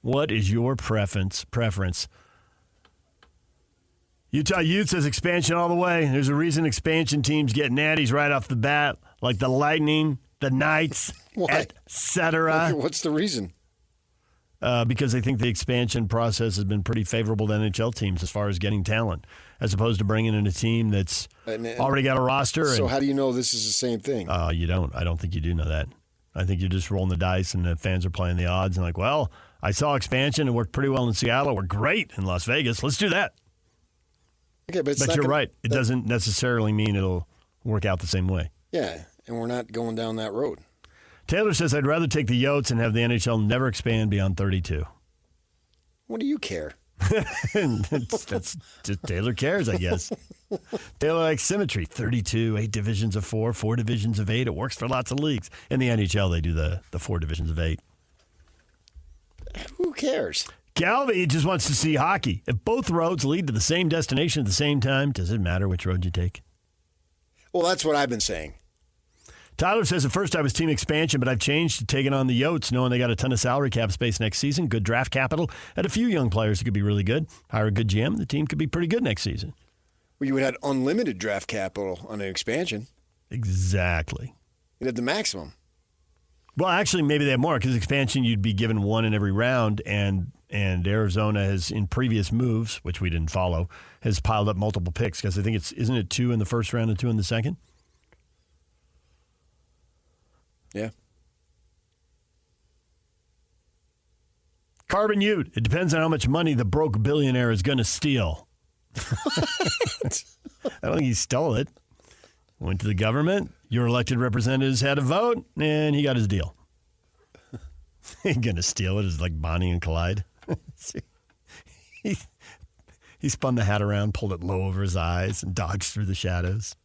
What is your preference? Utah Ute says expansion all the way. There's a reason expansion teams get natties right off the bat, like the Lightning, the Knights, etc. What's the reason? Because they think the expansion process has been pretty favorable to NHL teams as far as getting talent, as opposed to bringing in a team that's already got a roster. So how do you know this is the same thing? You don't. I don't think you do know that. I think you're just rolling the dice and the fans are playing the odds and like, well, I saw expansion. It worked pretty well in Seattle. It worked great in Las Vegas. Let's do that. Okay, but you're right. It doesn't necessarily mean it'll work out the same way. Yeah, and we're not going down that road. Taylor says, I'd rather take the Yotes and have the NHL never expand beyond 32. What do you care? That's just Taylor cares, I guess. Taylor likes symmetry. 32, 8 divisions of 4, 4 divisions of 8. It works for lots of leagues. In the NHL, they do the 4 divisions of 8. Who cares? Calvi just wants to see hockey. If both roads lead to the same destination at the same time, does it matter which road you take? Well, that's what I've been saying. Tyler says, at first I was team expansion, but I've changed to taking on the Yotes, knowing they got a ton of salary cap space next season, good draft capital, and a few young players who could be really good. Hire a good GM, the team could be pretty good next season. Well, you would have unlimited draft capital on an expansion. Exactly. You'd have the maximum. Well, actually, maybe they have more, because expansion, you'd be given one in every round, and Arizona has, in previous moves, which we didn't follow, has piled up multiple picks, because I think isn't it 2 in the first round and 2 in the second? Yeah. Carbon Ute. It depends on how much money the broke billionaire is going to steal. I don't think he stole it. Went to the government. Your elected representatives had a vote, and he got his deal. He ain't going to steal it. It's like Bonnie and Clyde. He spun the hat around, pulled it low over his eyes, and dodged through the shadows.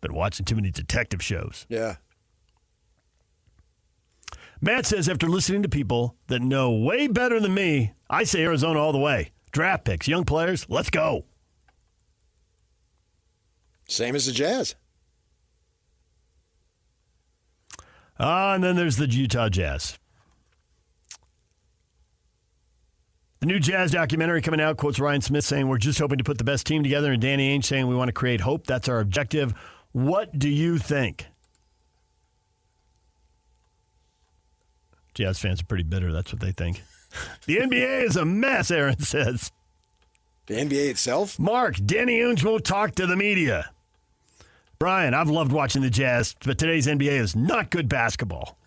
Been watching too many detective shows. Yeah. Matt says, after listening to people that know way better than me, I say Arizona all the way. Draft picks, young players, let's go. Same as the Jazz. And then there's the Utah Jazz. The new Jazz documentary coming out quotes Ryan Smith saying, we're just hoping to put the best team together, and Danny Ainge saying we want to create hope. That's our objective. What do you think? Jazz fans are pretty bitter. That's what they think. The NBA is a mess, Aaron says. The NBA itself? Mark, Danny Ainge won't talk to the media. Brian, I've loved watching the Jazz, but today's NBA is not good basketball.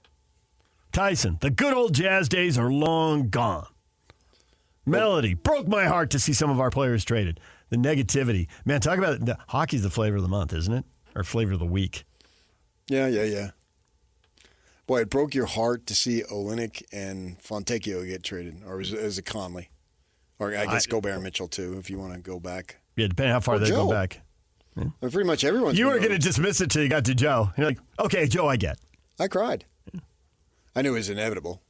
Tyson, the good old Jazz days are long gone. Melody, broke my heart to see some of our players traded. The negativity. Man, talk about it. Hockey's the flavor of the month, isn't it? Or flavor of the week. Yeah. Boy, it broke your heart to see Olynyk and Fontecchio get traded. Or is it Conley? Or I guess Gobert and Mitchell, too, if you want to go back. Yeah, depending on how far they go back. Yeah. Well, pretty much everyone's. You were going to dismiss it till you got to Joe. You're like, okay, Joe, I get. I cried. I knew it was inevitable.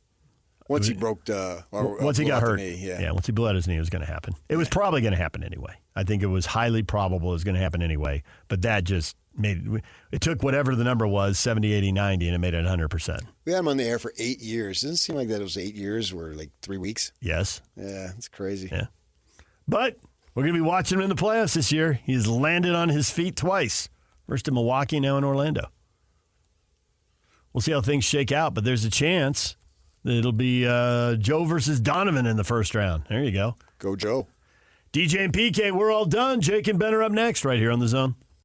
Once he broke once he got hurt. Knee, yeah, once he blew out his knee, it was going to happen. It was probably going to happen anyway. I think it was highly probable it was going to happen anyway. But that just made it took whatever the number was, 70, 80, 90, and it made it 100%. We had him on the air for 8 years. Doesn't seem like that it was 8 years or like 3 weeks. Yes. Yeah, it's crazy. Yeah. But we're going to be watching him in the playoffs this year. He's landed on his feet twice. First in Milwaukee, now in Orlando. We'll see how things shake out, but there's a chance that it'll be Joe versus Donovan in the first round. There you go. Go Joe. DJ and PK, we're all done. Jake and Ben are up next right here on The Zone.